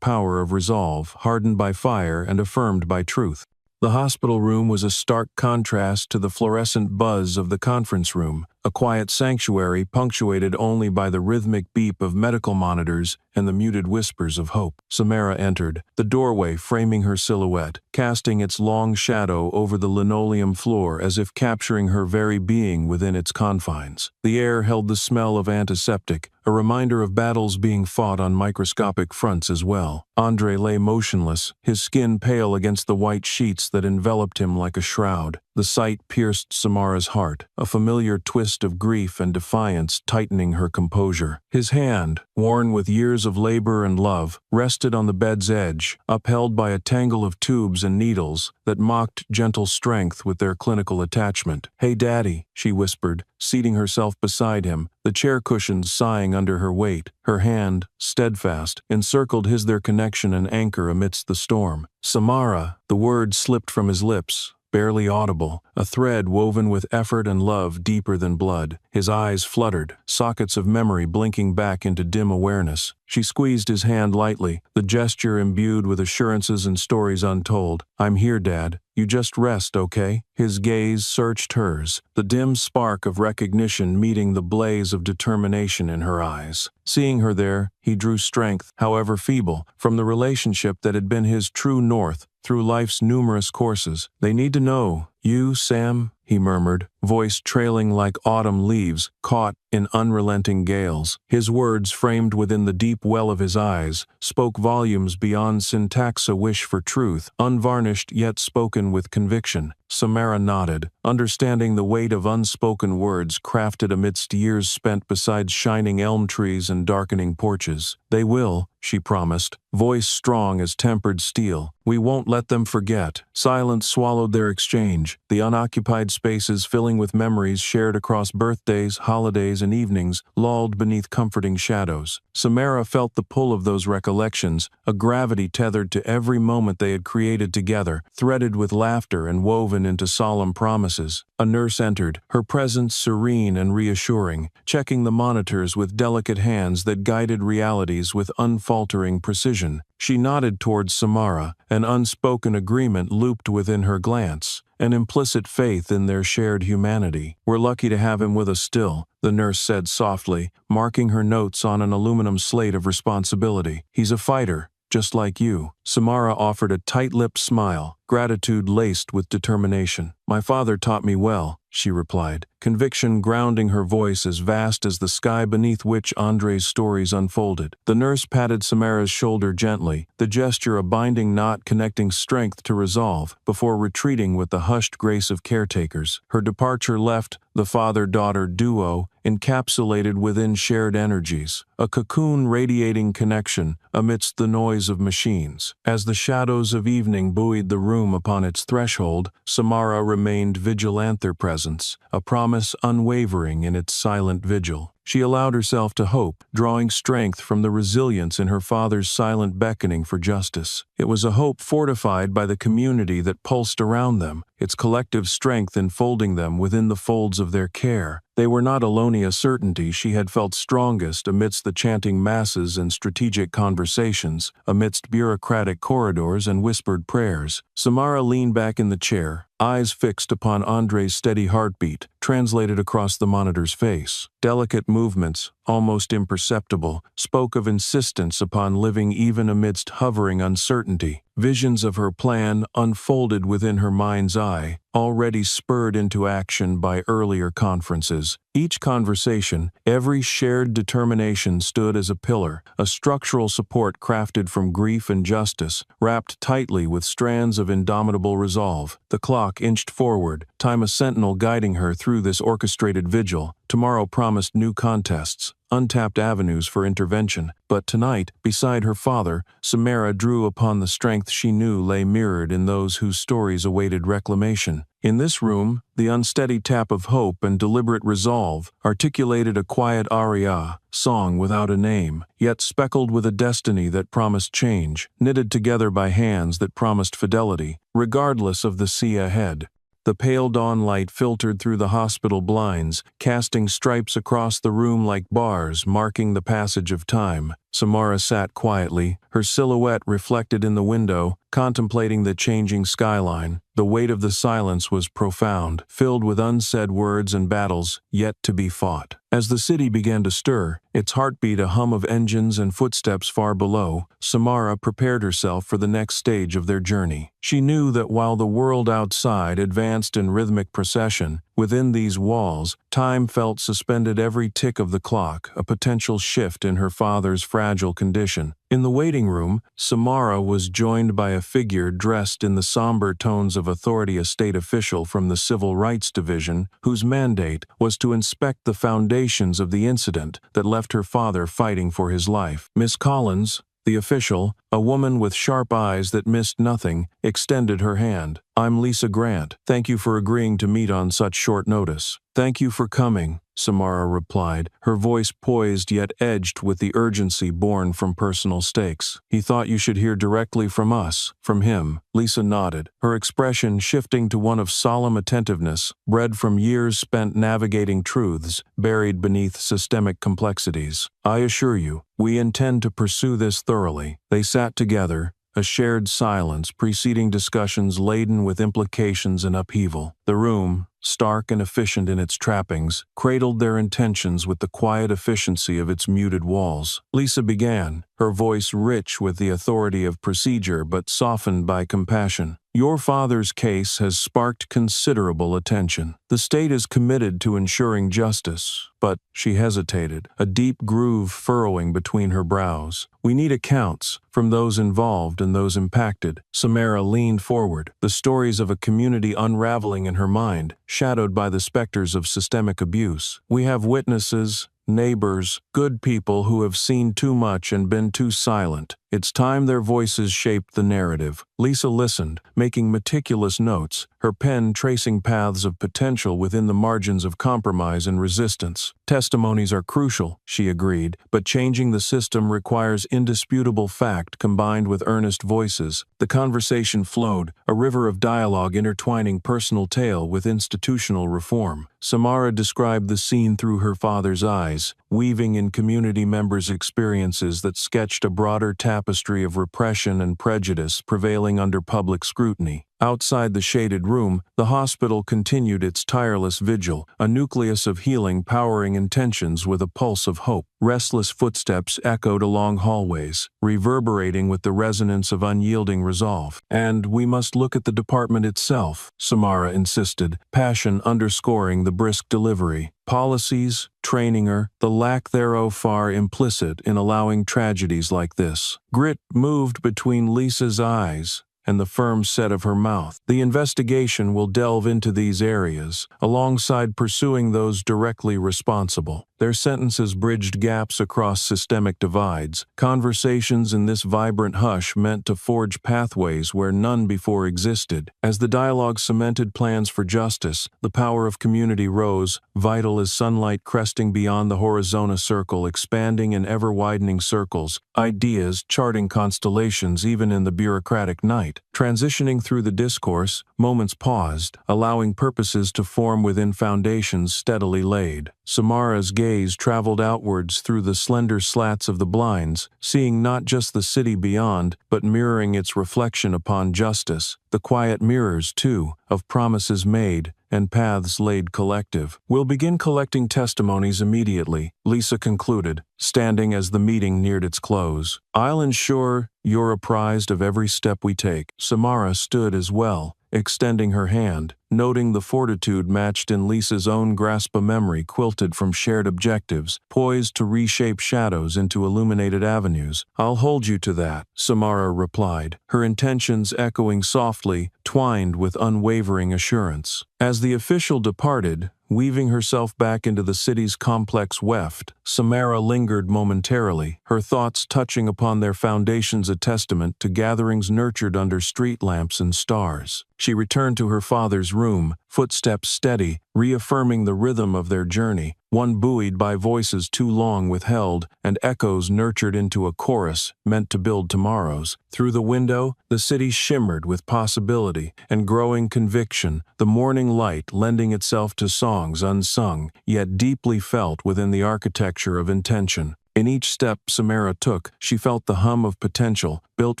power of resolve, hardened by fire and affirmed by truth. The hospital room was a stark contrast to the fluorescent buzz of the conference room, a quiet sanctuary punctuated only by the rhythmic beep of medical monitors and the muted whispers of hope. Samara entered, the doorway framing her silhouette, casting its long shadow over the linoleum floor as if capturing her very being within its confines. The air held the smell of antiseptic, a reminder of battles being fought on microscopic fronts as well. Andre lay motionless, his skin pale against the white sheets that enveloped him like a shroud. The sight pierced Samara's heart, a familiar twist of grief and defiance tightening her composure. His hand, worn with years of labor and love, rested on the bed's edge, upheld by a tangle of tubes and needles that mocked gentle strength with their clinical attachment. "Hey, Daddy," she whispered, seating herself beside him, the chair cushions sighing under her weight. Her hand, steadfast, encircled his, their connection an anchor amidst the storm. "Samara," the word slipped from his lips, barely audible, a thread woven with effort and love deeper than blood. His eyes fluttered, sockets of memory blinking back into dim awareness. She squeezed his hand lightly, the gesture imbued with assurances and stories untold. "I'm here, Dad. You just rest, okay?" His gaze searched hers, the dim spark of recognition meeting the blaze of determination in her eyes. Seeing her there, he drew strength, however feeble, from the relationship that had been his true north through life's numerous courses. "They need to know. You, Sam," he murmured, voice trailing like autumn leaves caught in unrelenting gales. His words, framed within the deep well of his eyes, spoke volumes beyond syntax, a wish for truth, unvarnished yet spoken with conviction. Samara nodded, understanding the weight of unspoken words crafted amidst years spent beside shining elm trees and darkening porches. "They will," she promised, voice strong as tempered steel. "We won't let them forget." Silence swallowed their exchange, the unoccupied spaces filling with memories shared across birthdays, holidays, and evenings, lulled beneath comforting shadows. Samara felt the pull of those recollections, a gravity tethered to every moment they had created together, threaded with laughter and woven into solemn promises. A nurse entered, her presence serene and reassuring, checking the monitors with delicate hands that guided realities with unfaltering precision. She nodded towards Samara, an unspoken agreement looped within her glance, an implicit faith in their shared humanity. "We're lucky to have him with us still," the nurse said softly, marking her notes on an aluminum slate of responsibility. "He's a fighter, just like you." Samara offered a tight-lipped smile, gratitude laced with determination. "My father taught me well," she replied, conviction grounding her voice as vast as the sky beneath which Andre's stories unfolded. The nurse patted Samara's shoulder gently, the gesture a binding knot connecting strength to resolve, before retreating with the hushed grace of caretakers. Her departure left the father-daughter duo encapsulated within shared energies, a cocoon radiating connection amidst the noise of machines. As the shadows of evening buoyed the room upon its threshold, Samara remained vigilant, their presence, a promise unwavering in its silent vigil. She allowed herself to hope, drawing strength from the resilience in her father's silent beckoning for justice. It was a hope fortified by the community that pulsed around them, its collective strength enfolding them within the folds of their care. They were not alone, a certainty she had felt strongest amidst the chanting masses and strategic conversations, amidst bureaucratic corridors and whispered prayers. Samara leaned back in the chair, eyes fixed upon Andre's steady heartbeat, translated across the monitor's face. Delicate movements, almost imperceptible, spoke of insistence upon living even amidst hovering uncertainty. Visions of her plan unfolded within her mind's eye, already spurred into action by earlier conferences. Each conversation, every shared determination stood as a pillar, a structural support crafted from grief and justice, wrapped tightly with strands of indomitable resolve. The clock inched forward, time a sentinel guiding her through this orchestrated vigil. Tomorrow promised new contests, untapped avenues for intervention, but tonight, beside her father, Samara drew upon the strength she knew lay mirrored in those whose stories awaited reclamation. In this room, the unsteady tap of hope and deliberate resolve articulated a quiet aria, song without a name, yet speckled with a destiny that promised change, knitted together by hands that promised fidelity, regardless of the sea ahead. The pale dawn light filtered through the hospital blinds, casting stripes across the room like bars marking the passage of time. Samara sat quietly, her silhouette reflected in the window, contemplating the changing skyline. The weight of the silence was profound, filled with unsaid words and battles yet to be fought. As the city began to stir, its heartbeat a hum of engines and footsteps far below, Samara prepared herself for the next stage of their journey. She knew that while the world outside advanced in rhythmic procession, within these walls, time felt suspended every tick of the clock, a potential shift in her father's fragile condition. In the waiting room, Samara was joined by a figure dressed in the somber tones of authority, a state official from the Civil Rights Division, whose mandate was to inspect the foundations of the incident that left her father fighting for his life. Miss Collins, the official, a woman with sharp eyes that missed nothing, extended her hand. "I'm Lisa Grant. Thank you for agreeing to meet on such short notice." "Thank you for coming," Samara replied, her voice poised yet edged with the urgency born from personal stakes. "He thought you should hear directly from us, from him." Lisa nodded, her expression shifting to one of solemn attentiveness, bred from years spent navigating truths buried beneath systemic complexities. "I assure you, we intend to pursue this thoroughly." They sat together, a shared silence preceding discussions laden with implications and upheaval. The room, stark and efficient in its trappings, cradled their intentions with the quiet efficiency of its muted walls. Lisa began, her voice rich with the authority of procedure but softened by compassion. "Your father's case has sparked considerable attention. The state is committed to ensuring justice." But she hesitated, a deep groove furrowing between her brows. "We need accounts, from those involved and those impacted." Samara leaned forward, the stories of a community unraveling in her mind, shadowed by the specters of systemic abuse. "We have witnesses, neighbors, good people who have seen too much and been too silent. It's time their voices shaped the narrative." Lisa listened, making meticulous notes, her pen tracing paths of potential within the margins of compromise and resistance. "Testimonies are crucial," she agreed, "but changing the system requires indisputable fact combined with earnest voices." The conversation flowed, a river of dialogue intertwining personal tale with institutional reform. Samara described the scene through her father's eyes, weaving in community members' experiences that sketched a broader tapestry of repression and prejudice prevailing under public scrutiny. Outside the shaded room, the hospital continued its tireless vigil, a nucleus of healing powering intentions with a pulse of hope. Restless footsteps echoed along hallways, reverberating with the resonance of unyielding resolve. "And we must look at the department itself," Samara insisted, passion underscoring the brisk delivery. "Policies, training her, the lack thereof far implicit in allowing tragedies like this." Grit moved between Lisa's eyes and the firm set of her mouth. "The investigation will delve into these areas, alongside pursuing those directly responsible." Their sentences bridged gaps across systemic divides, conversations in this vibrant hush meant to forge pathways where none before existed. As the dialogue cemented plans for justice, the power of community rose, vital as sunlight cresting beyond the horizontal circle, expanding in ever-widening circles, ideas charting constellations even in the bureaucratic night. Transitioning through the discourse, moments paused, allowing purposes to form within foundations steadily laid. Samara's gaze gaze traveled outwards through the slender slats of the blinds, seeing not just the city beyond, but mirroring its reflection upon justice, the quiet mirrors, too, of promises made and paths laid collective. "We'll begin collecting testimonies immediately," Lisa concluded, standing as the meeting neared its close. "I'll ensure you're apprised of every step we take." Samara stood as well, extending her hand, noting the fortitude matched in Lisa's own grasp, a memory quilted from shared objectives, poised to reshape shadows into illuminated avenues. "I'll hold you to that," Samara replied, her intentions echoing softly, twined with unwavering assurance. As the official departed, weaving herself back into the city's complex weft, Samara lingered momentarily, her thoughts touching upon their foundations, a testament to gatherings nurtured under street lamps and stars. She returned to her father's room, footsteps steady, reaffirming the rhythm of their journey, one buoyed by voices too long withheld and echoes nurtured into a chorus meant to build tomorrows. Through the window, the city shimmered with possibility and growing conviction, the morning light lending itself to songs unsung, yet deeply felt within the architecture of intention. In each step Samara took, she felt the hum of potential, built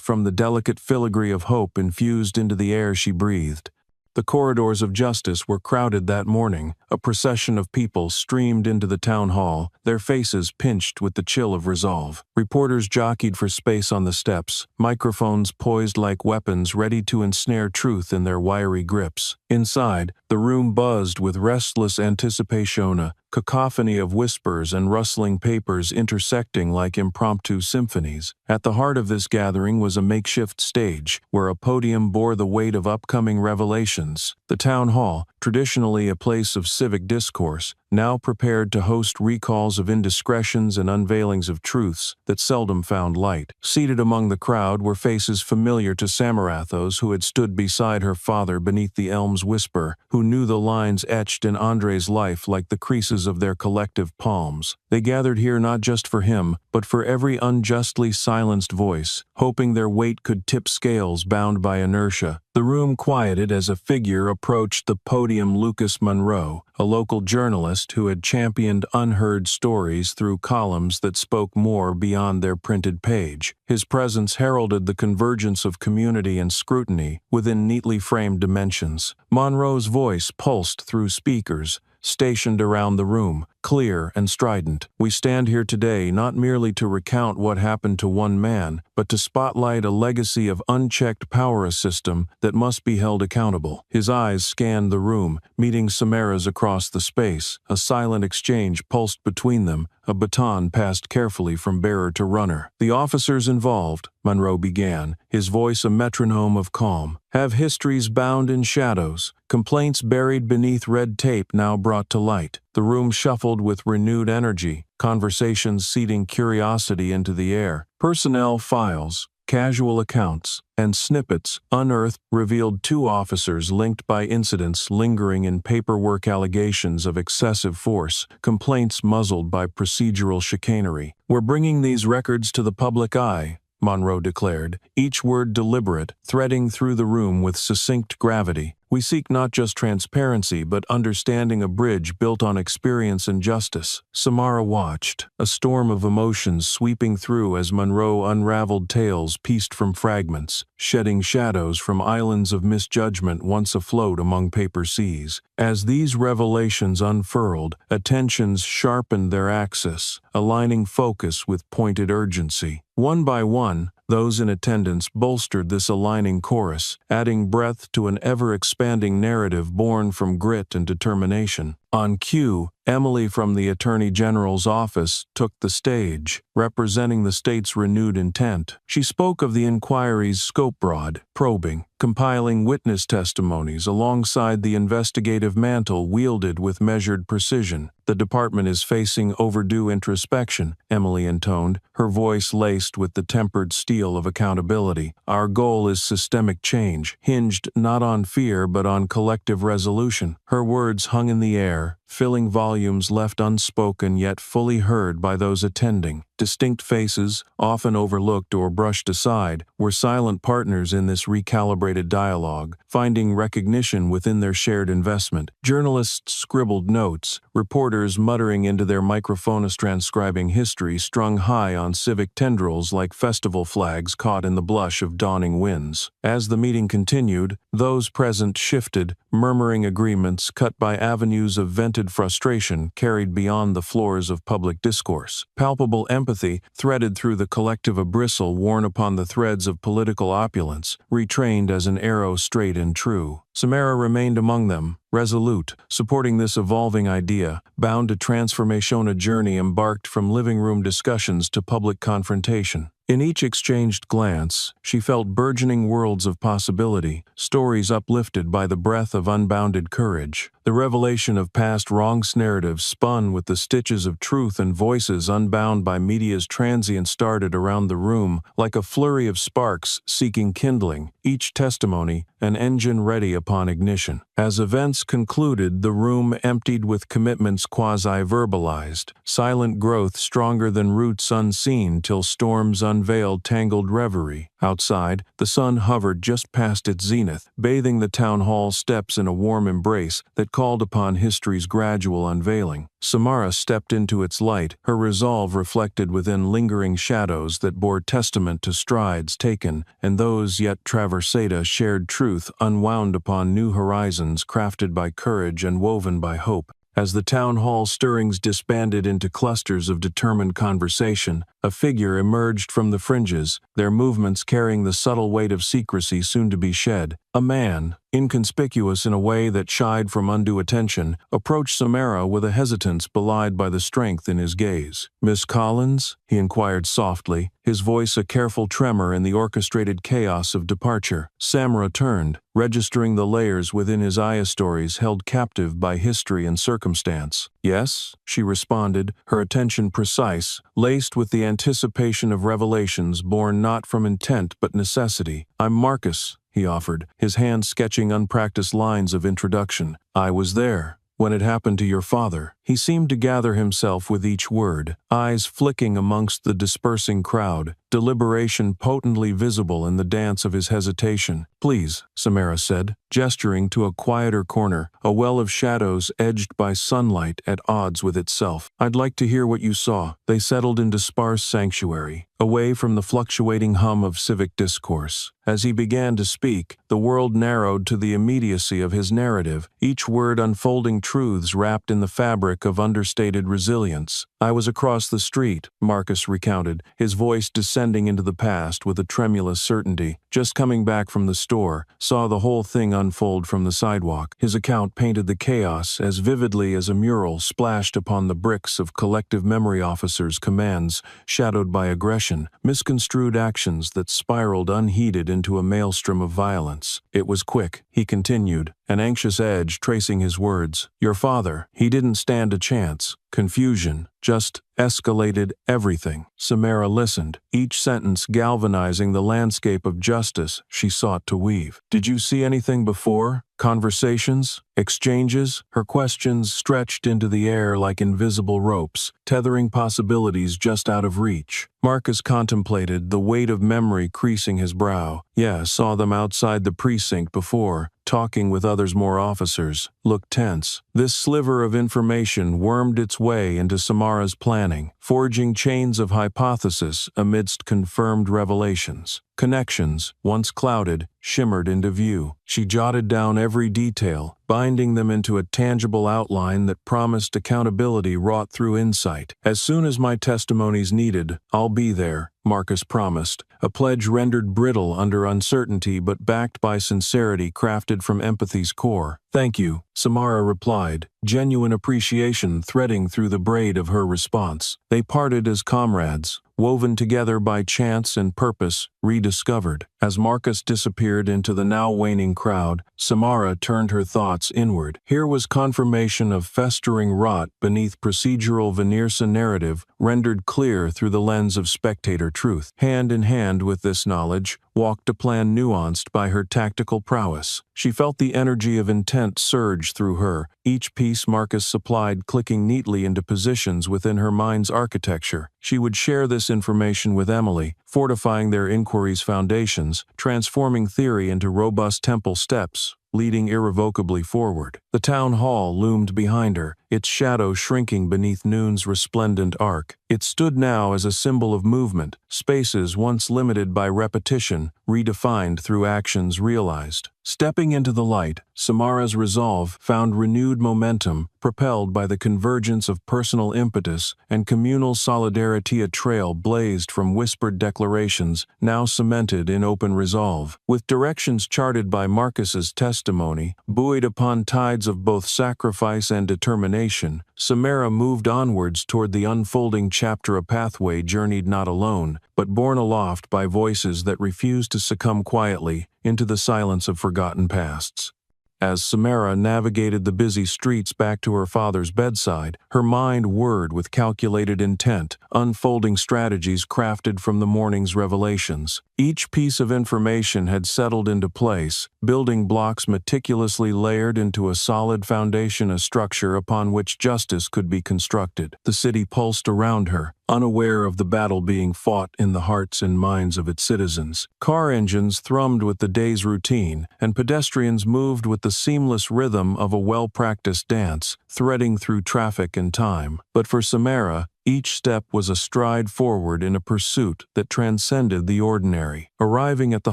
from the delicate filigree of hope infused into the air she breathed. The corridors of justice were crowded that morning. A procession of people streamed into the town hall, their faces pinched with the chill of resolve. Reporters jockeyed for space on the steps, microphones poised like weapons ready to ensnare truth in their wiry grips. Inside, the room buzzed with restless anticipation, a cacophony of whispers and rustling papers intersecting like impromptu symphonies. At the heart of this gathering was a makeshift stage, where a podium bore the weight of upcoming revelations. The town hall, traditionally a place of civic discourse, now prepared to host recalls of indiscretions and unveilings of truths that seldom found light. Seated among the crowd were faces familiar to Samarathos, who had stood beside her father beneath the elm's whisper, who knew the lines etched in Andre's life like the creases of their collective palms. They gathered here not just for him, but for every unjustly silenced voice, hoping their weight could tip scales bound by inertia. The room quieted as a figure approached the podium. Lucas Monroe, a local journalist who had championed unheard stories through columns that spoke more beyond their printed page. His presence heralded the convergence of community and scrutiny within neatly framed dimensions. Monroe's voice pulsed through speakers, stationed around the room, clear and strident. "We stand here today not merely to recount what happened to one man, but to spotlight a legacy of unchecked power, a system that must be held accountable." His eyes scanned the room, meeting Samara's across the space. A silent exchange pulsed between them, a baton passed carefully from bearer to runner. "The officers involved," Monroe began, his voice a metronome of calm, "have histories bound in shadows, complaints buried beneath red tape now brought to light." The room shuffled with renewed energy, conversations seeding curiosity into the air. Personnel files, casual accounts, and snippets unearthed revealed 2 officers linked by incidents lingering in paperwork, allegations of excessive force, complaints muzzled by procedural chicanery. "We're bringing these records to the public eye," Monroe declared, each word deliberate, threading through the room with succinct gravity. "We seek not just transparency but understanding, a bridge built on experience and justice." Samara watched, a storm of emotions sweeping through as Monroe unraveled tales pieced from fragments, shedding shadows from islands of misjudgment once afloat among paper seas. As these revelations unfurled, attentions sharpened their axis, aligning focus with pointed urgency. One by one, those in attendance bolstered this aligning chorus, adding breadth to an ever-expanding narrative born from grit and determination. On cue, Emily from the Attorney General's office took the stage, representing the state's renewed intent. She spoke of the inquiry's scope: broad, probing, compiling witness testimonies alongside the investigative mantle wielded with measured precision. "The department is facing overdue introspection," Emily intoned, her voice laced with the tempered steel ideal of accountability. Our goal is systemic change, hinged not on fear but on collective resolution. Her words hung in the air, filling volumes left unspoken yet fully heard by those attending. Distinct faces, often overlooked or brushed aside, were silent partners in this recalibrated dialogue, finding recognition within their shared investment. Journalists scribbled notes, reporters muttering into their microphones transcribing history strung high on civic tendrils like festival flags caught in the blush of dawning winds. As the meeting continued, those present shifted, murmuring agreements cut by avenues of vented frustration carried beyond the floors of public discourse. Palpable empathy threaded through the collective a bristle worn upon the threads of political opulence, retrained as an arrow straight and true. Samara remained among them, resolute, supporting this evolving idea, bound to transformation, a journey embarked from living room discussions to public confrontation. In each exchanged glance, she felt burgeoning worlds of possibility, stories uplifted by the breath of unbounded courage. The revelation of past wrongs narratives spun with the stitches of truth, and voices unbound by media's transience started around the room like a flurry of sparks seeking kindling, each testimony an engine ready upon ignition. As events concluded, the room emptied with commitments quasi-verbalized, silent growth stronger than roots unseen till storms unveiled tangled reverie. Outside, the sun hovered just past its zenith, bathing the town hall steps in a warm embrace that called upon history's gradual unveiling. Samara stepped into its light, her resolve reflected within lingering shadows that bore testament to strides taken, and those yet traversed, a shared truth unwound upon new horizons crafted by courage and woven by hope. As the town hall stirrings disbanded into clusters of determined conversation, a figure emerged from the fringes, their movements carrying the subtle weight of secrecy soon to be shed. A man, inconspicuous in a way that shied from undue attention, approached Samara with a hesitance belied by the strength in his gaze. "Miss Collins?" he inquired softly, his voice a careful tremor in the orchestrated chaos of departure. Samara turned, registering the layers within his stories held captive by history and circumstance. "Yes," she responded, her attention precise, laced with the anticipation of revelations born not from intent but necessity. "I'm Marcus," he offered, his hand sketching unpracticed lines of introduction. "I was there when it happened to your father." He seemed to gather himself with each word, eyes flicking amongst the dispersing crowd, deliberation potently visible in the dance of his hesitation. "Please," Samara said, gesturing to a quieter corner, a well of shadows edged by sunlight at odds with itself. "I'd like to hear what you saw." They settled into sparse sanctuary, away from the fluctuating hum of civic discourse. As he began to speak, the world narrowed to the immediacy of his narrative, each word unfolding truths wrapped in the fabric of understated resilience. "I was across the street," Marcus recounted, his voice descending into the past with a tremulous certainty. "Just coming back from the store, saw the whole thing unfold from the sidewalk." His account painted the chaos as vividly as a mural splashed upon the bricks of collective memory officers' commands, shadowed by aggression, misconstrued actions that spiraled unheeded into a maelstrom of violence. "It was quick," he continued, an anxious edge tracing his words. "Your father, he didn't stand a chance. Confusion just escalated everything." Samara listened, each sentence galvanizing the landscape of justice she sought to weave. "Did you see anything before? Conversations? Exchanges?" Her questions stretched into the air like invisible ropes, tethering possibilities just out of reach. Marcus contemplated, the weight of memory creasing his brow. "Yeah, saw them outside the precinct before, talking with others, more officers. Looked tense." This sliver of information wormed its way into Samara's planning, forging chains of hypothesis amidst confirmed revelations. Connections, once clouded, shimmered into view. She jotted down every detail, binding them into a tangible outline that promised accountability wrought through insight. "As soon as my testimony's needed, I'll be there," Marcus promised, a pledge rendered brittle under uncertainty but backed by sincerity crafted from empathy's core. "Thank you," Samara replied, genuine appreciation threading through the braid of her response. They parted as comrades, woven together by chance and purpose, rediscovered. As Marcus disappeared into the now waning crowd, Samara turned her thoughts inward. Here was confirmation of festering rot beneath procedural veneers, a narrative rendered clear through the lens of spectator truth. Hand in hand with this knowledge walked a plan nuanced by her tactical prowess. She felt the energy of intent surge through her, each piece Marcus supplied clicking neatly into positions within her mind's architecture. She would share this information with Emily, fortifying their inquiry's foundations, transforming theory into robust temple steps, leading irrevocably forward. The town hall loomed behind her, its shadow shrinking beneath noon's resplendent arc. It stood now as a symbol of movement, spaces once limited by repetition, redefined through actions realized. Stepping into the light, Samara's resolve found renewed momentum, propelled by the convergence of personal impetus and communal solidarity. A trail blazed from whispered declarations, now cemented in open resolve. With directions charted by Marcus's testimony, buoyed upon tides of both sacrifice and determination, Samara moved onwards toward the unfolding chapter, a pathway journeyed not alone, but borne aloft by voices that refused to succumb quietly into the silence of forgotten pasts. As Samara navigated the busy streets back to her father's bedside, her mind whirred with calculated intent, unfolding strategies crafted from the morning's revelations. Each piece of information had settled into place, building blocks meticulously layered into a solid foundation, a structure upon which justice could be constructed. The city pulsed around her, unaware of the battle being fought in the hearts and minds of its citizens. Car engines thrummed with the day's routine, and pedestrians moved with the seamless rhythm of a well-practiced dance, threading through traffic and time. But for Samara, each step was a stride forward in a pursuit that transcended the ordinary. Arriving at the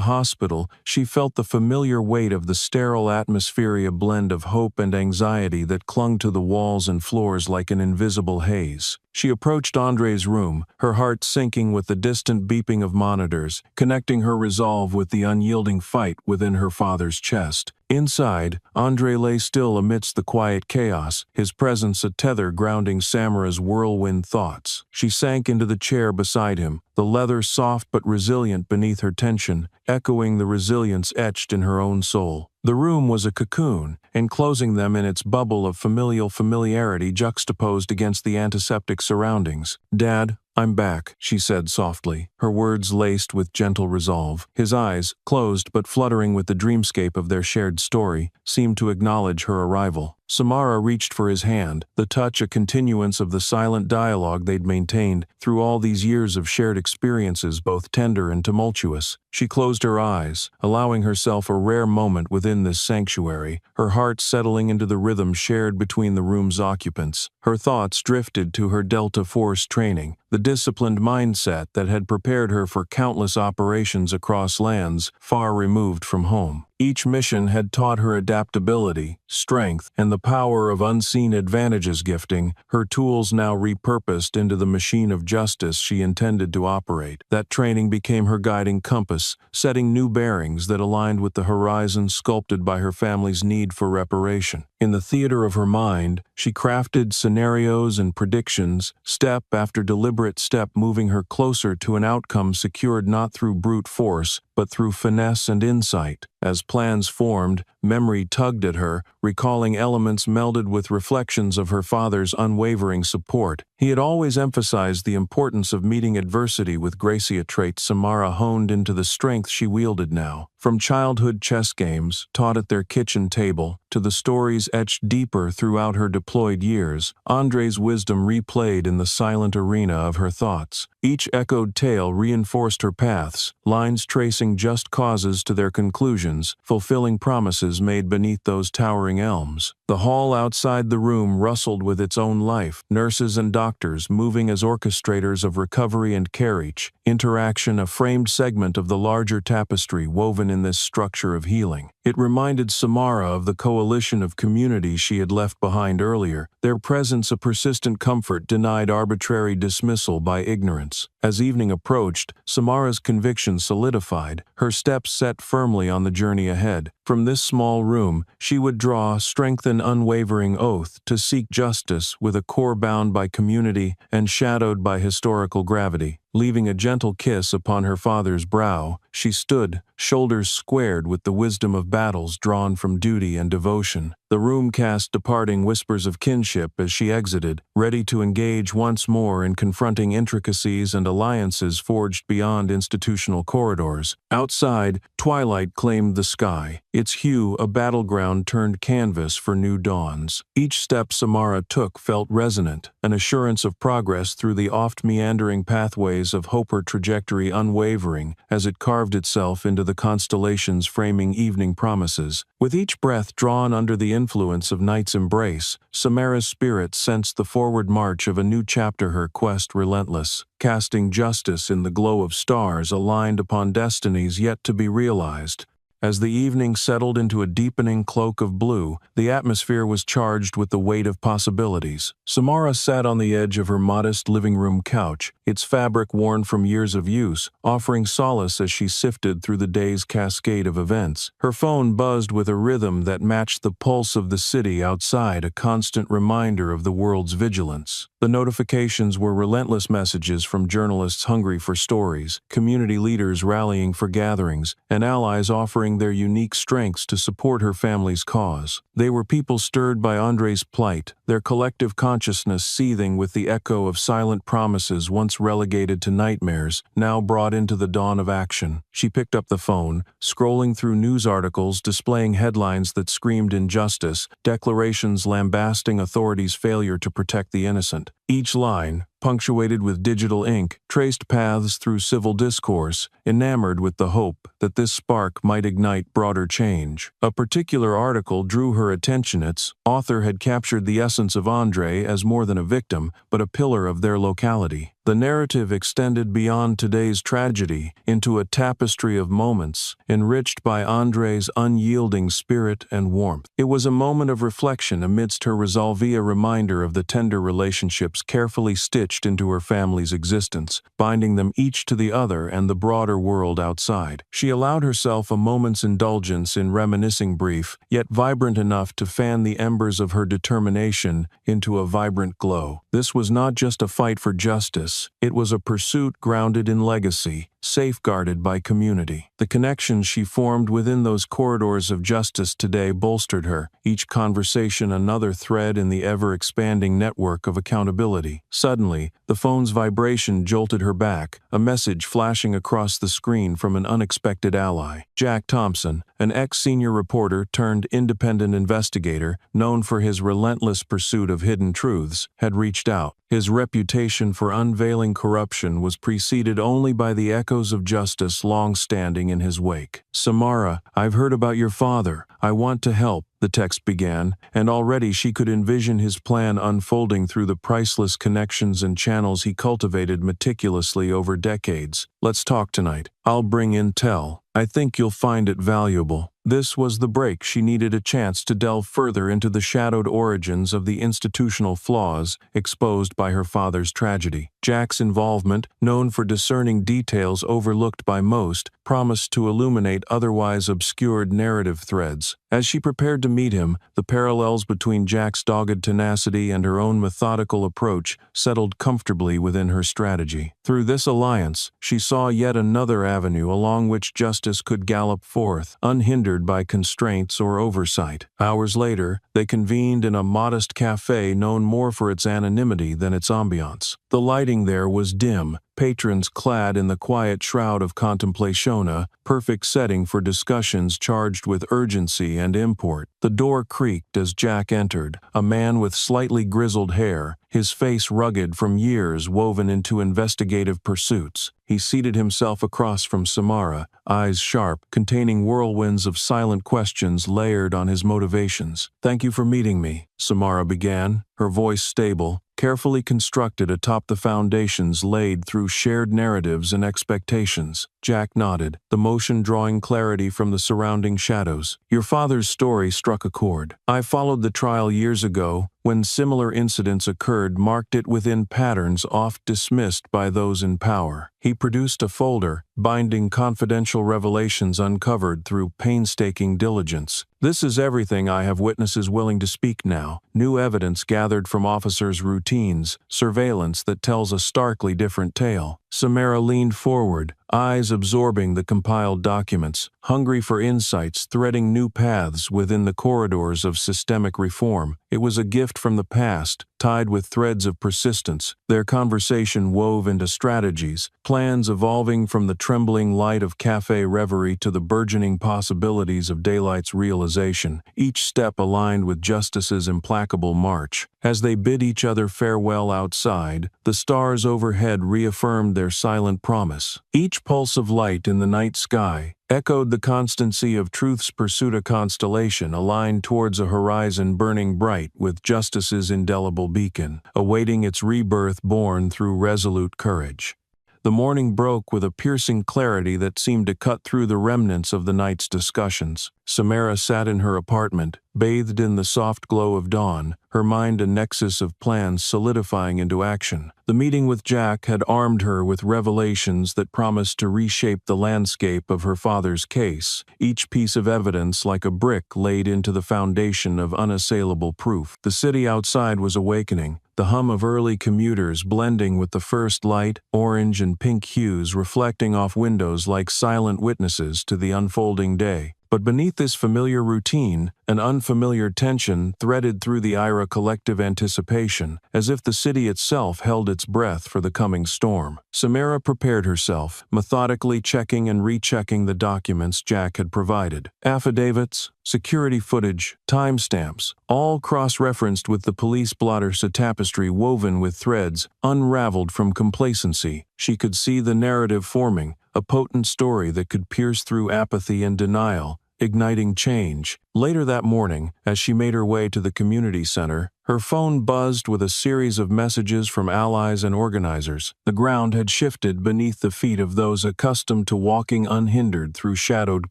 hospital, she felt the familiar weight of the sterile atmosphere, a blend of hope and anxiety that clung to the walls and floors like an invisible haze. She approached Andre's room, her heart sinking with the distant beeping of monitors, connecting her resolve with the unyielding fight within her father's chest. Inside, Andre lay still amidst the quiet chaos, his presence a tether grounding Samara's whirlwind thoughts. She sank into the chair beside him, the leather soft but resilient beneath her tension, echoing the resilience etched in her own soul. The room was a cocoon, enclosing them in its bubble of familiarity juxtaposed against the antiseptic surroundings. "Dad, I'm back," she said softly, her words laced with gentle resolve. His eyes, closed but fluttering with the dreamscape of their shared story, seemed to acknowledge her arrival. Samara reached for his hand, the touch a continuance of the silent dialogue they'd maintained through all these years of shared experiences, both tender and tumultuous. She closed her eyes, allowing herself a rare moment within this sanctuary, her heart settling into the rhythm shared between the room's occupants. Her thoughts drifted to her Delta Force training, the disciplined mindset that had prepared her for countless operations across lands far removed from home. Each mission had taught her adaptability, strength, and the power of unseen advantages, gifting her tools now repurposed into the machine of justice she intended to operate. That training became her guiding compass, setting new bearings that aligned with the horizon sculpted by her family's need for reparation. In the theater of her mind, she crafted scenarios and predictions, step after deliberate step, moving her closer to an outcome secured not through brute force, but through finesse and insight. As plans formed, memory tugged at her, recalling elements melded with reflections of her father's unwavering support. He had always emphasized the importance of meeting adversity with grace, a trait Samara honed into the strength she wielded now. From childhood chess games, taught at their kitchen table, to the stories etched deeper throughout her deployed years, Andre's wisdom replayed in the silent arena of her thoughts. Each echoed tale reinforced her paths, lines tracing just causes to their conclusions, fulfilling promises made beneath those towering elms. The hall outside the room rustled with its own life, nurses and doctors moving as orchestrators of recovery and care, each interaction a framed segment of the larger tapestry woven in this structure of healing. It reminded Samara of the coalition of communities she had left behind earlier, their presence a persistent comfort denied arbitrary dismissal by ignorance. As evening approached, Samara's conviction solidified, her steps set firmly on the journey ahead. From this small room, she would draw strength and unwavering oath to seek justice with a core bound by community and shadowed by historical gravity. Leaving a gentle kiss upon her father's brow, she stood, shoulders squared with the wisdom of battles drawn from duty and devotion. The room cast departing whispers of kinship as she exited, ready to engage once more in confronting intricacies and alliances forged beyond institutional corridors. Outside, twilight claimed the sky, its hue a battleground turned canvas for new dawns. Each step Samara took felt resonant, an assurance of progress through the oft-meandering pathways of hope, her trajectory unwavering as it carved itself into the constellations framing evening promises. With each breath drawn under the influence of night's embrace, Samara's spirit sensed the forward march of a new chapter, her quest relentless, casting justice in the glow of stars aligned upon destinies yet to be realized. As the evening settled into a deepening cloak of blue, the atmosphere was charged with the weight of possibilities. Samara sat on the edge of her modest living room couch, its fabric worn from years of use, offering solace as she sifted through the day's cascade of events. Her phone buzzed with a rhythm that matched the pulse of the city outside, a constant reminder of the world's vigilance. The notifications were relentless messages from journalists hungry for stories, community leaders rallying for gatherings, and allies offering their unique strengths to support her family's cause. They were people stirred by Andre's plight, their collective consciousness seething with the echo of silent promises once relegated to nightmares, now brought into the dawn of action. She picked up the phone, scrolling through news articles displaying headlines that screamed injustice, declarations lambasting authorities' failure to protect the innocent. Each line, punctuated with digital ink, traced paths through civil discourse, enamored with the hope that this spark might ignite broader change. A particular article drew her attention. Its author had captured the essence of Andre as more than a victim, but a pillar of their locality. The narrative extended beyond today's tragedy into a tapestry of moments, enriched by Andre's unyielding spirit and warmth. It was a moment of reflection amidst her resolve, a reminder of the tender relationships carefully stitched into her family's existence, binding them each to the other and the broader world outside. She allowed herself a moment's indulgence in reminiscing, brief, yet vibrant enough to fan the embers of her determination into a vibrant glow. This was not just a fight for justice. It was a pursuit grounded in legacy, safeguarded by community. The connections she formed within those corridors of justice today bolstered her, each conversation another thread in the ever-expanding network of accountability. Suddenly, the phone's vibration jolted her back, a message flashing across the screen from an unexpected ally. Jack Thompson, an ex-senior reporter turned independent investigator, known for his relentless pursuit of hidden truths, had reached out. His reputation for unveiling corruption was preceded only by the echoes of justice long standing in his wake. "Samara, I've heard about your father. I want to help," the text began, and already she could envision his plan unfolding through the priceless connections and channels he cultivated meticulously over decades. "Let's talk tonight. I'll bring intel. I think you'll find it valuable." This was the break she needed, a chance to delve further into the shadowed origins of the institutional flaws exposed by her father's tragedy. Jack's involvement, known for discerning details overlooked by most, promised to illuminate otherwise obscured narrative threads. As she prepared to meet him, the parallels between Jack's dogged tenacity and her own methodical approach settled comfortably within her strategy. Through this alliance, she saw yet another avenue along which justice could gallop forth, unhindered by constraints or oversight. Hours later, they convened in a modest cafe known more for its anonymity than its ambiance. The lighting there was dim, patrons clad in the quiet shroud of contemplation, a perfect setting for discussions charged with urgency and import. The door creaked as Jack entered, a man with slightly grizzled hair, his face rugged from years woven into investigative pursuits. He seated himself across from Samara, eyes sharp, containing whirlwinds of silent questions layered on his motivations. "Thank you for meeting me," Samara began, her voice stable, carefully constructed atop the foundations laid through shared narratives and expectations. Jack nodded, the motion drawing clarity from the surrounding shadows. "Your father's story struck a chord. I followed the trial years ago, when similar incidents occurred, marked it within patterns oft dismissed by those in power. He produced a folder, binding confidential revelations uncovered through painstaking diligence. This is everything I have witnesses willing to speak now, new evidence gathered from officers' routines, surveillance that tells a starkly different tale. Samara leaned forward, eyes absorbing the compiled documents, hungry for insights, threading new paths within the corridors of systemic reform. It was a gift from the past, tied with threads of persistence, their conversation wove into strategies, plans evolving from the trembling light of cafe reverie to the burgeoning possibilities of daylight's realization, each step aligned with justice's implacable march. As they bid each other farewell outside, the stars overhead reaffirmed their silent promise. Each pulse of light in the night sky echoed the constancy of truth's pursuit, a constellation aligned towards a horizon burning bright with justice's indelible beacon, awaiting its rebirth born through resolute courage. The morning broke with a piercing clarity that seemed to cut through the remnants of the night's discussions. Samara sat in her apartment, bathed in the soft glow of dawn, her mind a nexus of plans solidifying into action. The meeting with Jack had armed her with revelations that promised to reshape the landscape of her father's case, each piece of evidence like a brick laid into the foundation of unassailable proof. The city outside was awakening, the hum of early commuters blending with the first light, orange and pink hues reflecting off windows like silent witnesses to the unfolding day. But beneath this familiar routine, an unfamiliar tension threaded through the Ira collective anticipation, as if the city itself held its breath for the coming storm. Samara prepared herself, methodically checking and rechecking the documents Jack had provided. Affidavits, security footage, timestamps, all cross-referenced with the police blotters, a tapestry woven with threads, unraveled from complacency. She could see the narrative forming, a potent story that could pierce through apathy and denial, igniting change. Later that morning, as she made her way to the community center, her phone buzzed with a series of messages from allies and organizers. The ground had shifted beneath the feet of those accustomed to walking unhindered through shadowed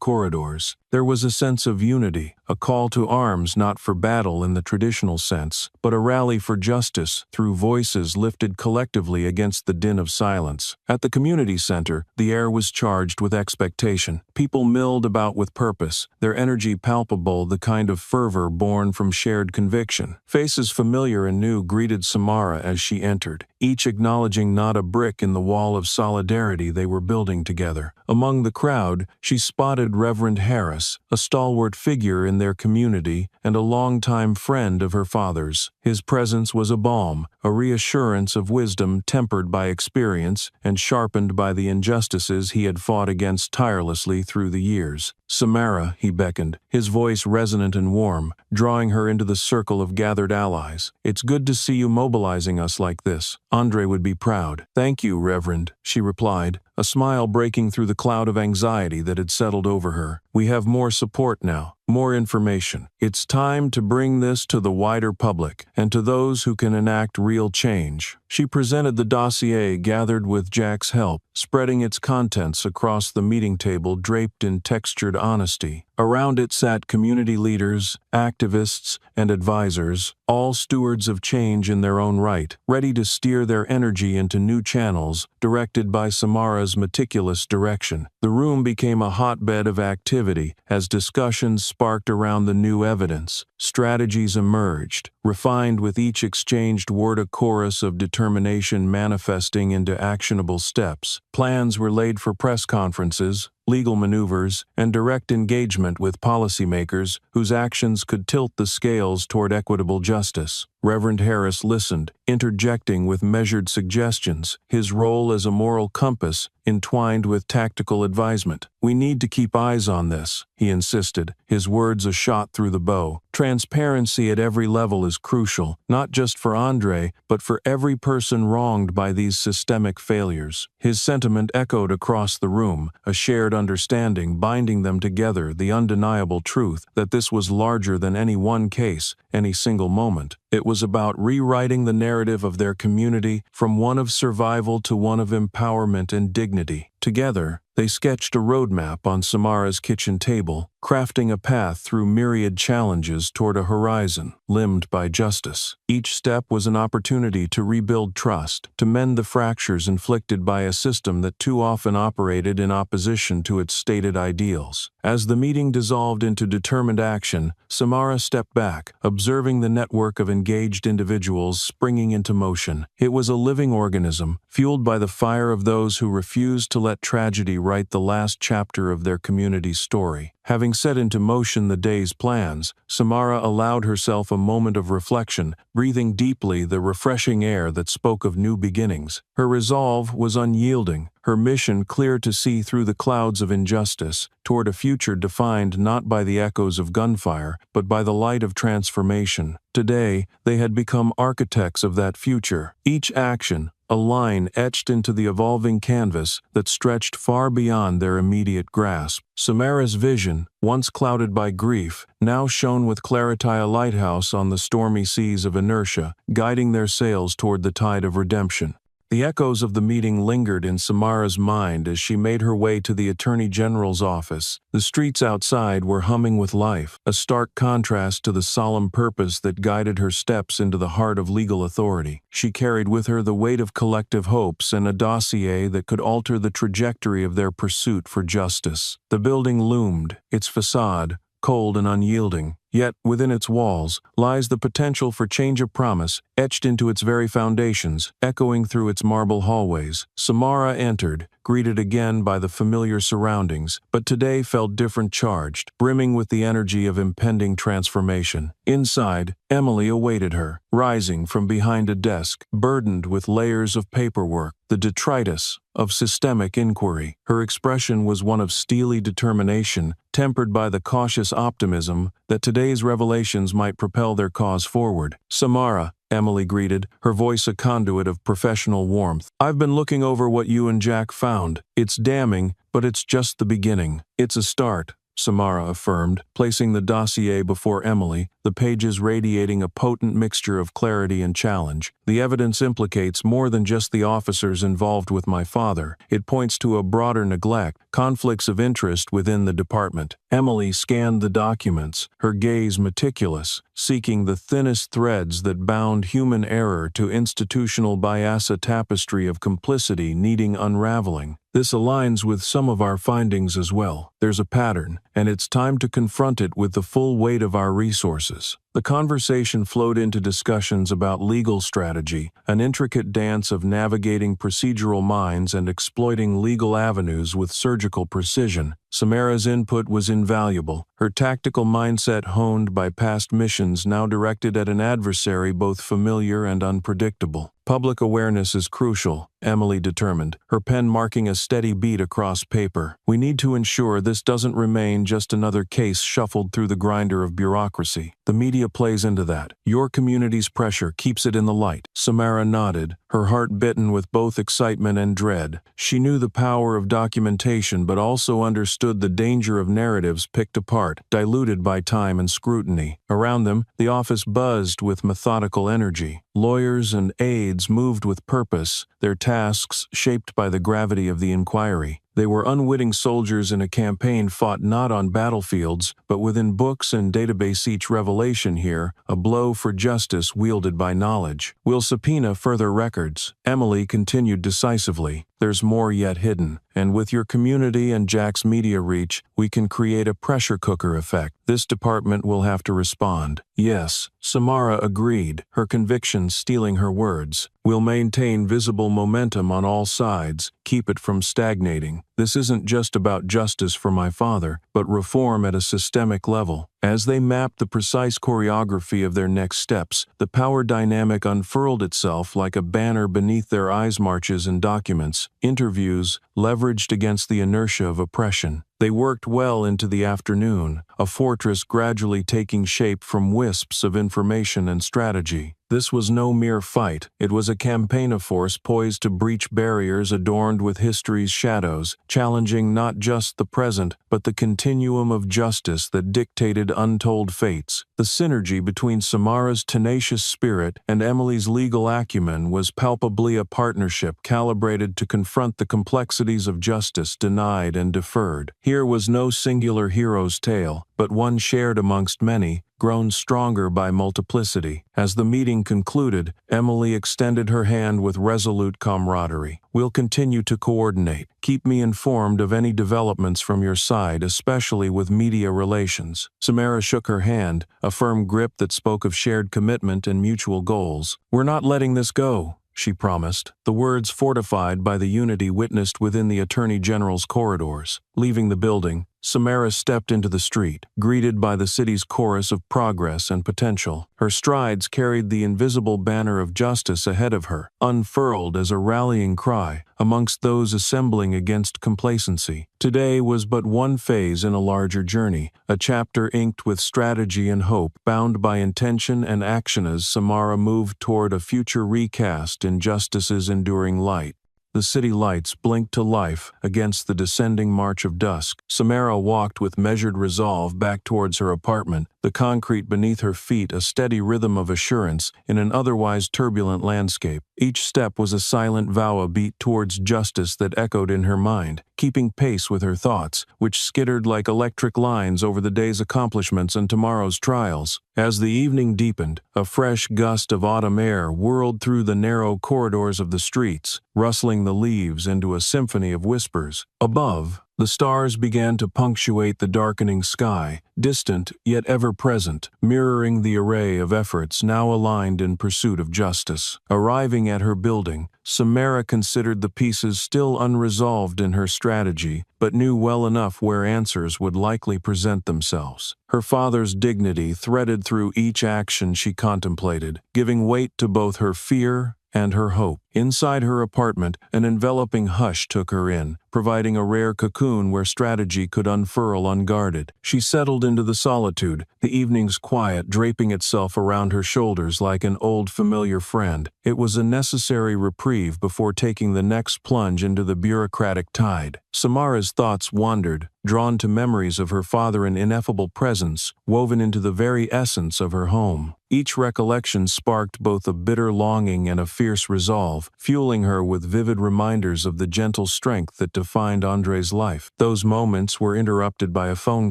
corridors. There was a sense of unity, a call to arms not for battle in the traditional sense, but a rally for justice through voices lifted collectively against the din of silence. At the community center, the air was charged with expectation. People milled about with purpose, their energy palpable, the kind of fervor born from shared conviction. Faces familiar and new greeted Samara as she entered, each acknowledging not a brick in the wall of solidarity they were building together. Among the crowd, she spotted Reverend Harris, a stalwart figure in their community and a longtime friend of her father's. His presence was a balm, a reassurance of wisdom tempered by experience and sharpened by the injustices he had fought against tirelessly through the years. Samara, he beckoned, his voice resonant and warm, drawing her into the circle of gathered allies. It's good to see you mobilizing us like this. Andre would be proud. Thank you, Reverend, she replied, a smile breaking through the cloud of anxiety that had settled over her. We have more support now, more information. It's time to bring this to the wider public and to those who can enact real change. She presented the dossier gathered with Jack's help, spreading its contents across the meeting table draped in textured honesty. Around it sat community leaders, activists, and advisors, all stewards of change in their own right, ready to steer their energy into new channels, directed by Samara's meticulous direction. The room became a hotbed of activity as discussions sparked around the new evidence. Strategies emerged, refined with each exchanged word, a chorus of determination manifesting into actionable steps. Plans were laid for press conferences, legal maneuvers, and direct engagement with policymakers whose actions could tilt the scales toward equitable justice. Reverend Harris listened, interjecting with measured suggestions, his role as a moral compass entwined with tactical advisement. We need to keep eyes on this, he insisted, his words a shot through the bow. Transparency at every level is crucial, not just for Andre, but for every person wronged by these systemic failures. His sentiment echoed across the room, a shared understanding binding them together, the undeniable truth that this was larger than any one case, any single moment. It was about rewriting the narrative of their community from one of survival to one of empowerment and dignity. Together, They sketched a roadmap on Samara's kitchen table, crafting a path through myriad challenges toward a horizon limned by justice. Each step was an opportunity to rebuild trust, to mend the fractures inflicted by a system that too often operated in opposition to its stated ideals. As the meeting dissolved into determined action, Samara stepped back, observing the network of engaged individuals springing into motion. It was a living organism, fueled by the fire of those who refused to let tragedy write the last chapter of their community's story. Having set into motion the day's plans, Samara allowed herself a moment of reflection, breathing deeply the refreshing air that spoke of new beginnings. Her resolve was unyielding, her mission clear to see through the clouds of injustice, toward a future defined not by the echoes of gunfire, but by the light of transformation. Today, they had become architects of that future. Each action, a line etched into the evolving canvas that stretched far beyond their immediate grasp. Samara's vision, once clouded by grief, now shone with clarity, a lighthouse on the stormy seas of inertia, guiding their sails toward the tide of redemption. The echoes of the meeting lingered in Samara's mind as she made her way to the Attorney General's office. The streets outside were humming with life, a stark contrast to the solemn purpose that guided her steps into the heart of legal authority. She carried with her the weight of collective hopes and a dossier that could alter the trajectory of their pursuit for justice. The building loomed, its facade, cold and unyielding, yet within its walls lies the potential for change of promise, etched into its very foundations, echoing through its marble hallways. Samara entered, greeted again by the familiar surroundings, but today felt different, charged, brimming with the energy of impending transformation. Inside, Emily awaited her, rising from behind a desk, burdened with layers of paperwork, the detritus of systemic inquiry. Her expression was one of steely determination, tempered by the cautious optimism that today's revelations might propel their cause forward. "Samara," Emily greeted, her voice a conduit of professional warmth, "I've been looking over what you and Jack found. It's damning, but it's just the beginning." "It's a start," Samara affirmed, placing the dossier before Emily, the pages radiating a potent mixture of clarity and challenge. "The evidence implicates more than just the officers involved with my father. It points to a broader neglect, conflicts of interest within the department." Emily scanned the documents, her gaze meticulous, seeking the thinnest threads that bound human error to institutional bias, a tapestry of complicity needing unraveling. "This aligns with some of our findings as well. There's a pattern, and it's time to confront it with the full weight of our resources." The conversation flowed into discussions about legal strategy, an intricate dance of navigating procedural minds and exploiting legal avenues with surgical precision. Samara's input was invaluable, her tactical mindset honed by past missions now directed at an adversary both familiar and unpredictable. "Public awareness is crucial," Emily determined, her pen marking a steady beat across paper. "We need to ensure this doesn't remain just another case shuffled through the grinder of bureaucracy. The media plays into that. Your community's pressure keeps it in the light." Samara nodded, her heart bitten with both excitement and dread. She knew the power of documentation but also understood the danger of narratives picked apart, diluted by time and scrutiny. Around them, the office buzzed with methodical energy. Lawyers and aides moved with purpose, their tasks shaped by the gravity of the inquiry. They were unwitting soldiers in a campaign fought not on battlefields, but within books and database. Each revelation here, a blow for justice wielded by knowledge. "We'll subpoena further records," Emily continued decisively. "There's more yet hidden, and with your community and Jack's media reach, we can create a pressure cooker effect. This department will have to respond." "Yes," Samara agreed, her conviction stealing her words. "We'll maintain visible momentum on all sides, keep it from stagnating. This isn't just about justice for my father, but reform at a systemic level." As they mapped the precise choreography of their next steps, the power dynamic unfurled itself like a banner beneath their eyes. Marches and documents, interviews, leveraged against the inertia of oppression. They worked well into the afternoon, a fortress gradually taking shape from wisps of information and strategy. This was no mere fight, it was a campaign of force poised to breach barriers adorned with history's shadows, challenging not just the present, but the continuum of justice that dictated untold fates. The synergy between Samara's tenacious spirit and Emily's legal acumen was palpably a partnership calibrated to confront the complexities of justice denied and deferred. Here was no singular hero's tale, but one shared amongst many, grown stronger by multiplicity. As the meeting concluded, Emily extended her hand with resolute camaraderie. "We'll continue to coordinate. Keep me informed of any developments from your side, especially with media relations." Samara shook her hand, a firm grip that spoke of shared commitment and mutual goals. "We're not letting this go," she promised, the words fortified by the unity witnessed within the Attorney General's corridors. Leaving the building, Samara stepped into the street, greeted by the city's chorus of progress and potential. Her strides carried the invisible banner of justice ahead of her, unfurled as a rallying cry amongst those assembling against complacency. Today was but one phase in a larger journey, a chapter inked with strategy and hope, bound by intention and action as Samara moved toward a future recast in justice's enduring light. The city lights blinked to life against the descending march of dusk. Samara walked with measured resolve back towards her apartment, the concrete beneath her feet a steady rhythm of assurance in an otherwise turbulent landscape. Each step was a silent vow, a beat towards justice that echoed in her mind, keeping pace with her thoughts, which skittered like electric lines over the day's accomplishments and tomorrow's trials. As the evening deepened, a fresh gust of autumn air whirled through the narrow corridors of the streets, rustling the leaves into a symphony of whispers. Above, the stars began to punctuate the darkening sky, distant yet ever-present, mirroring the array of efforts now aligned in pursuit of justice. Arriving at her building, Samara considered the pieces still unresolved in her strategy, but knew well enough where answers would likely present themselves. Her father's dignity threaded through each action she contemplated, giving weight to both her fear and her hope. Inside her apartment, an enveloping hush took her in, providing a rare cocoon where strategy could unfurl unguarded. She settled into the solitude, the evening's quiet draping itself around her shoulders like an old familiar friend. It was a necessary reprieve before taking the next plunge into the bureaucratic tide. Samara's thoughts wandered, drawn to memories of her father, an ineffable presence woven into the very essence of her home. Each recollection sparked both a bitter longing and a fierce resolve, fueling her with vivid reminders of the gentle strength that defined Andre's life. Those moments were interrupted by a phone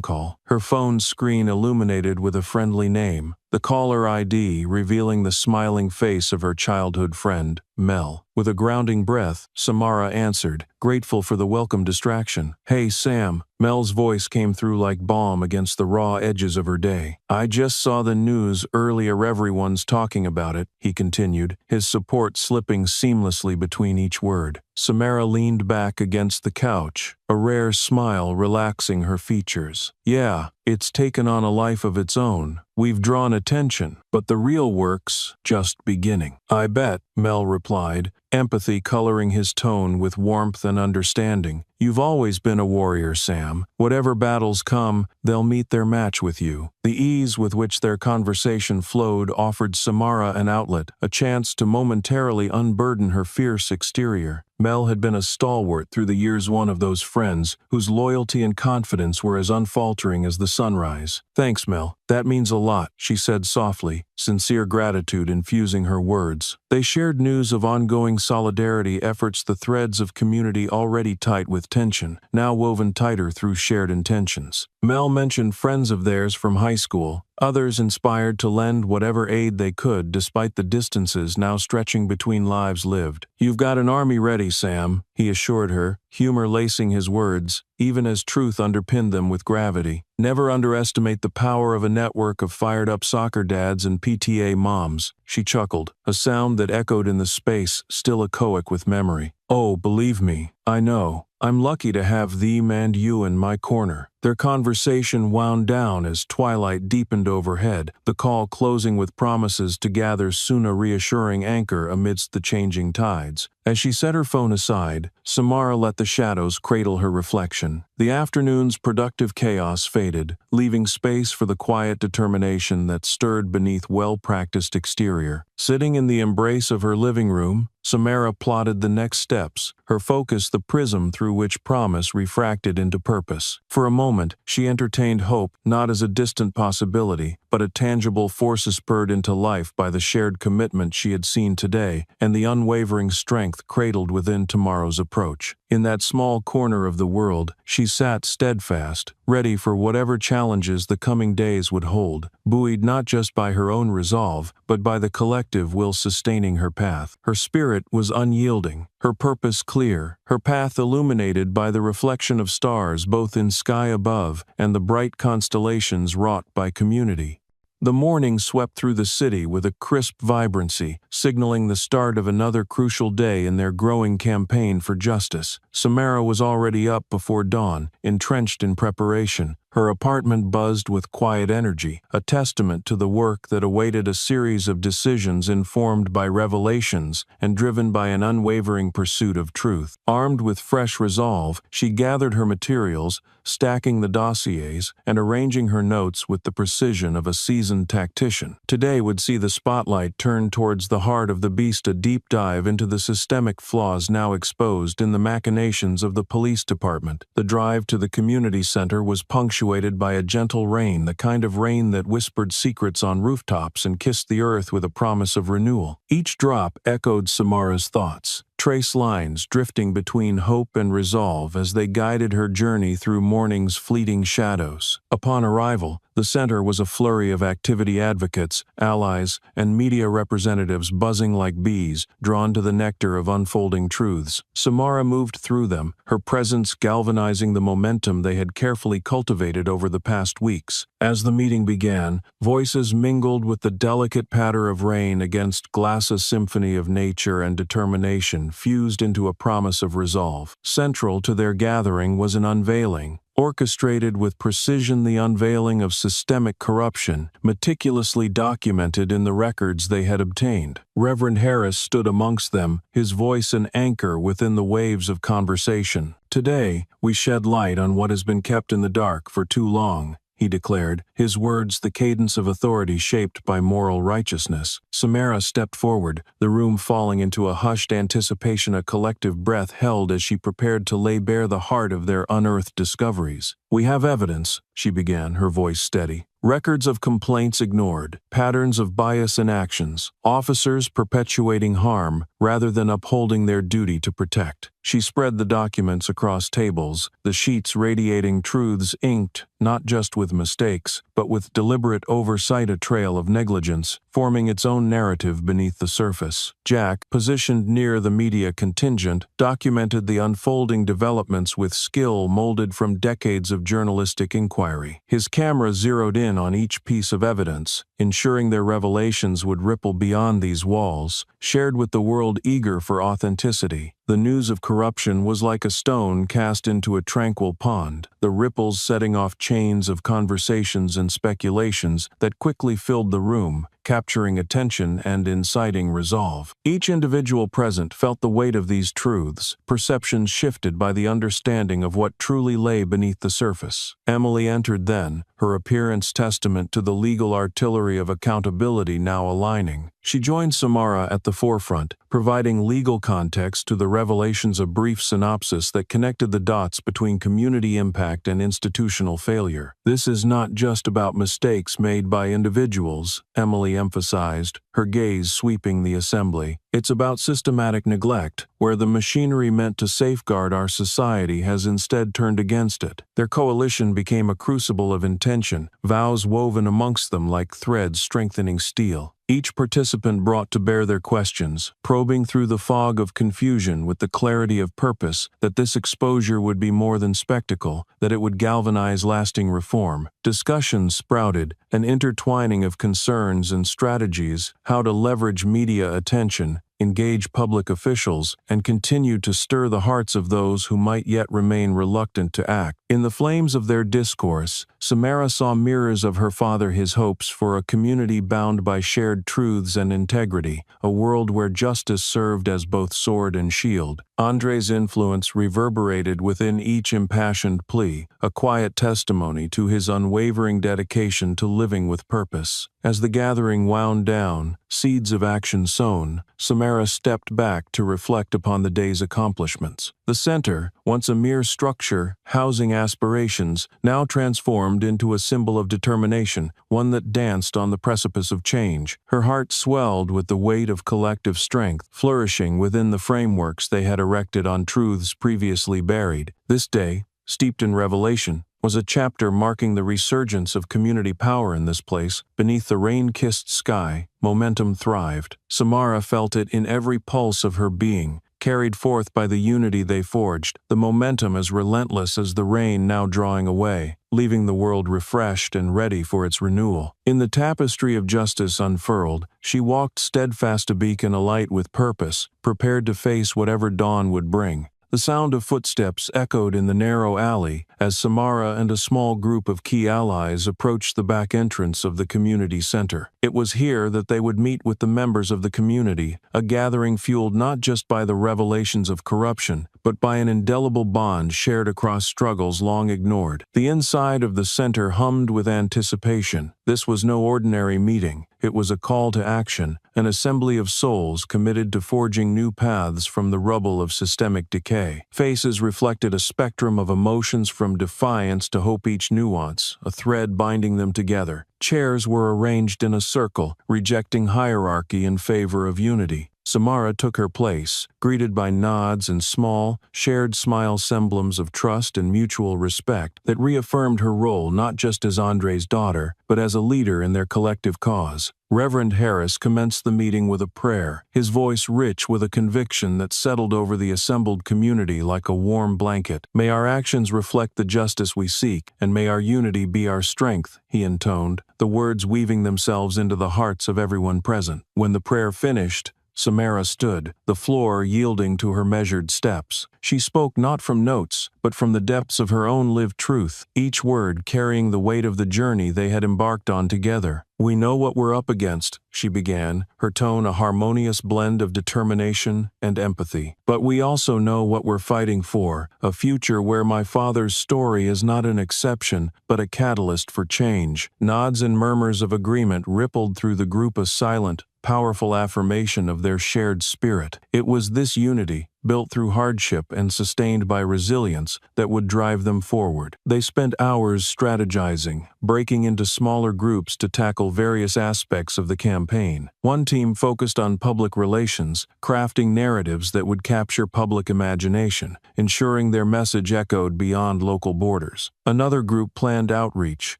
call, her phone's screen illuminated with a friendly name, the caller ID revealing the smiling face of her childhood friend, Mel. With a grounding breath, Samara answered, grateful for the welcome distraction. "Hey, Sam." Mel's voice came through like balm against the raw edges of her day. "I just saw the news earlier, everyone's talking about it," he continued, his support slipping seamlessly between each word. Samara leaned back against the couch, a rare smile relaxing her features. "Yeah, it's taken on a life of its own. We've drawn attention, but the real work's just beginning." "I bet," Mel replied, empathy coloring his tone with warmth and understanding. "You've always been a warrior, Sam. Whatever battles come, they'll meet their match with you." The ease with which their conversation flowed offered Samara an outlet, a chance to momentarily unburden her fierce exterior. Mel had been a stalwart through the years, one of those friends whose loyalty and confidence were as unfaltering as the sunrise. "Thanks, Mel. That means a lot," she said softly, sincere gratitude infusing her words. They shared news of ongoing solidarity efforts, the threads of community already tight with tension, now woven tighter through shared intentions. Mel mentioned friends of theirs from high school, others inspired to lend whatever aid they could despite the distances now stretching between lives lived. "You've got an army ready, Sam," he assured her, humor lacing his words, even as truth underpinned them with gravity. "Never underestimate the power of a network of fired-up soccer dads and PTA moms." She chuckled, a sound that echoed in the space, still echoic with memory. "Oh, believe me, I know. I'm lucky to have them and you in my corner." Their conversation wound down as twilight deepened overhead, the call closing with promises to gather soon, a reassuring anchor amidst the changing tides. As she set her phone aside, Samara let the shadows cradle her reflection. The afternoon's productive chaos faded, leaving space for the quiet determination that stirred beneath well-practiced exterior. Sitting in the embrace of her living room, Samara plotted the next steps, her focus the prism through which promise refracted into purpose. For a moment, she entertained hope not as a distant possibility, but a tangible force spurred into life by the shared commitment she had seen today and the unwavering strength cradled within tomorrow's approach. In that small corner of the world, she sat steadfast, ready for whatever challenges the coming days would hold, buoyed not just by her own resolve, but by the collective will sustaining her path. Her spirit was unyielding, her purpose clear, her path illuminated by the reflection of stars both in sky above and the bright constellations wrought by community. The morning swept through the city with a crisp vibrancy, signaling the start of another crucial day in their growing campaign for justice. Samara was already up before dawn, entrenched in preparation. Her apartment buzzed with quiet energy, a testament to the work that awaited a series of decisions informed by revelations and driven by an unwavering pursuit of truth. Armed with fresh resolve, she gathered her materials, stacking the dossiers and arranging her notes with the precision of a seasoned tactician. Today would see the spotlight turned towards the heart of the beast, a deep dive into the systemic flaws now exposed in the machinations of the police department. The drive to the community center was punctuated by a gentle rain, the kind of rain that whispered secrets on rooftops and kissed the earth with a promise of renewal. Each drop echoed Samara's thoughts, trace lines drifting between hope and resolve as they guided her journey through morning's fleeting shadows. Upon arrival, the center was a flurry of activity advocates, allies, and media representatives buzzing like bees, drawn to the nectar of unfolding truths. Samara moved through them, her presence galvanizing the momentum they had carefully cultivated over the past weeks. As the meeting began, voices mingled with the delicate patter of rain against glass, a symphony of nature and determination fused into a promise of resolve. Central to their gathering was an unveiling, orchestrated with precision, the unveiling of systemic corruption, meticulously documented in the records they had obtained. Reverend Harris stood amongst them, his voice an anchor within the waves of conversation. "Today, we shed light on what has been kept in the dark for too long," he declared, his words the cadence of authority shaped by moral righteousness. Samara stepped forward, the room falling into a hushed anticipation, a collective breath held as she prepared to lay bare the heart of their unearthed discoveries. "We have evidence," she began, her voice steady. "Records of complaints ignored, patterns of bias in actions, officers perpetuating harm rather than upholding their duty to protect." She spread the documents across tables, the sheets radiating truths inked not just with mistakes, but with deliberate oversight, a trail of negligence, forming its own narrative beneath the surface. Jack, positioned near the media contingent, documented the unfolding developments with skill molded from decades of journalistic inquiry. His camera zeroed in on each piece of evidence, ensuring their revelations would ripple beyond these walls, shared with the world eager for authenticity. The news of corruption was like a stone cast into a tranquil pond, the ripples setting off chains of conversations and speculations that quickly filled the room, capturing attention and inciting resolve. Each individual present felt the weight of these truths, perceptions shifted by the understanding of what truly lay beneath the surface. Emily entered then, her appearance testament to the legal artillery of accountability now aligning. She joined Samara at the forefront, providing legal context to the revelations, a brief synopsis that connected the dots between community impact and institutional failure. "This is not just about mistakes made by individuals," Emily emphasized, her gaze sweeping the assembly. "It's about systematic neglect, where the machinery meant to safeguard our society has instead turned against it." Their coalition became a crucible of intention, vows woven amongst them like threads strengthening steel. Each participant brought to bear their questions, probing through the fog of confusion with the clarity of purpose that this exposure would be more than spectacle, that it would galvanize lasting reform. Discussions sprouted, an intertwining of concerns and strategies, how to leverage media attention, engage public officials, and continue to stir the hearts of those who might yet remain reluctant to act. In the flames of their discourse, Samara saw mirrors of her father, his hopes for a community bound by shared truths and integrity, a world where justice served as both sword and shield. Andre's influence reverberated within each impassioned plea, a quiet testimony to his unwavering dedication to living with purpose. As the gathering wound down, seeds of action sown, Samara stepped back to reflect upon the day's accomplishments. The center, once a mere structure housing aspirations, now transformed into a symbol of determination, one that danced on the precipice of change. Her heart swelled with the weight of collective strength, flourishing within the frameworks they had erected on truths previously buried. This day, steeped in revelation, was a chapter marking the resurgence of community power in this place. Beneath the rain-kissed sky, momentum thrived. Samara felt it in every pulse of her being, carried forth by the unity they forged, the momentum as relentless as the rain now drawing away, leaving the world refreshed and ready for its renewal. In the tapestry of justice unfurled, she walked steadfast, a beacon alight with purpose, prepared to face whatever dawn would bring. The sound of footsteps echoed in the narrow alley as Samara and a small group of key allies approached the back entrance of the community center. It was here that they would meet with the members of the community, a gathering fueled not just by the revelations of corruption, but by an indelible bond shared across struggles long ignored. The inside of the center hummed with anticipation. This was no ordinary meeting. It was a call to action, an assembly of souls committed to forging new paths from the rubble of systemic decay. Faces reflected a spectrum of emotions from defiance to hope, each nuance, a thread binding them together. Chairs were arranged in a circle, rejecting hierarchy in favor of unity. Samara took her place, greeted by nods and small, shared smiles, emblems of trust and mutual respect that reaffirmed her role not just as Andre's daughter, but as a leader in their collective cause. Reverend Harris commenced the meeting with a prayer, his voice rich with a conviction that settled over the assembled community like a warm blanket. "May our actions reflect the justice we seek, and may our unity be our strength," he intoned, the words weaving themselves into the hearts of everyone present. When the prayer finished, Samara stood, the floor yielding to her measured steps. She spoke not from notes, but from the depths of her own lived truth, each word carrying the weight of the journey they had embarked on together. "We know what we're up against," she began, her tone a harmonious blend of determination and empathy. "But we also know what we're fighting for, a future where my father's story is not an exception, but a catalyst for change." Nods and murmurs of agreement rippled through the group, a silent, powerful affirmation of their shared spirit. It was this unity, built through hardship and sustained by resilience, that would drive them forward. They spent hours strategizing, breaking into smaller groups to tackle various aspects of the campaign. One team focused on public relations, crafting narratives that would capture public imagination, ensuring their message echoed beyond local borders. Another group planned outreach,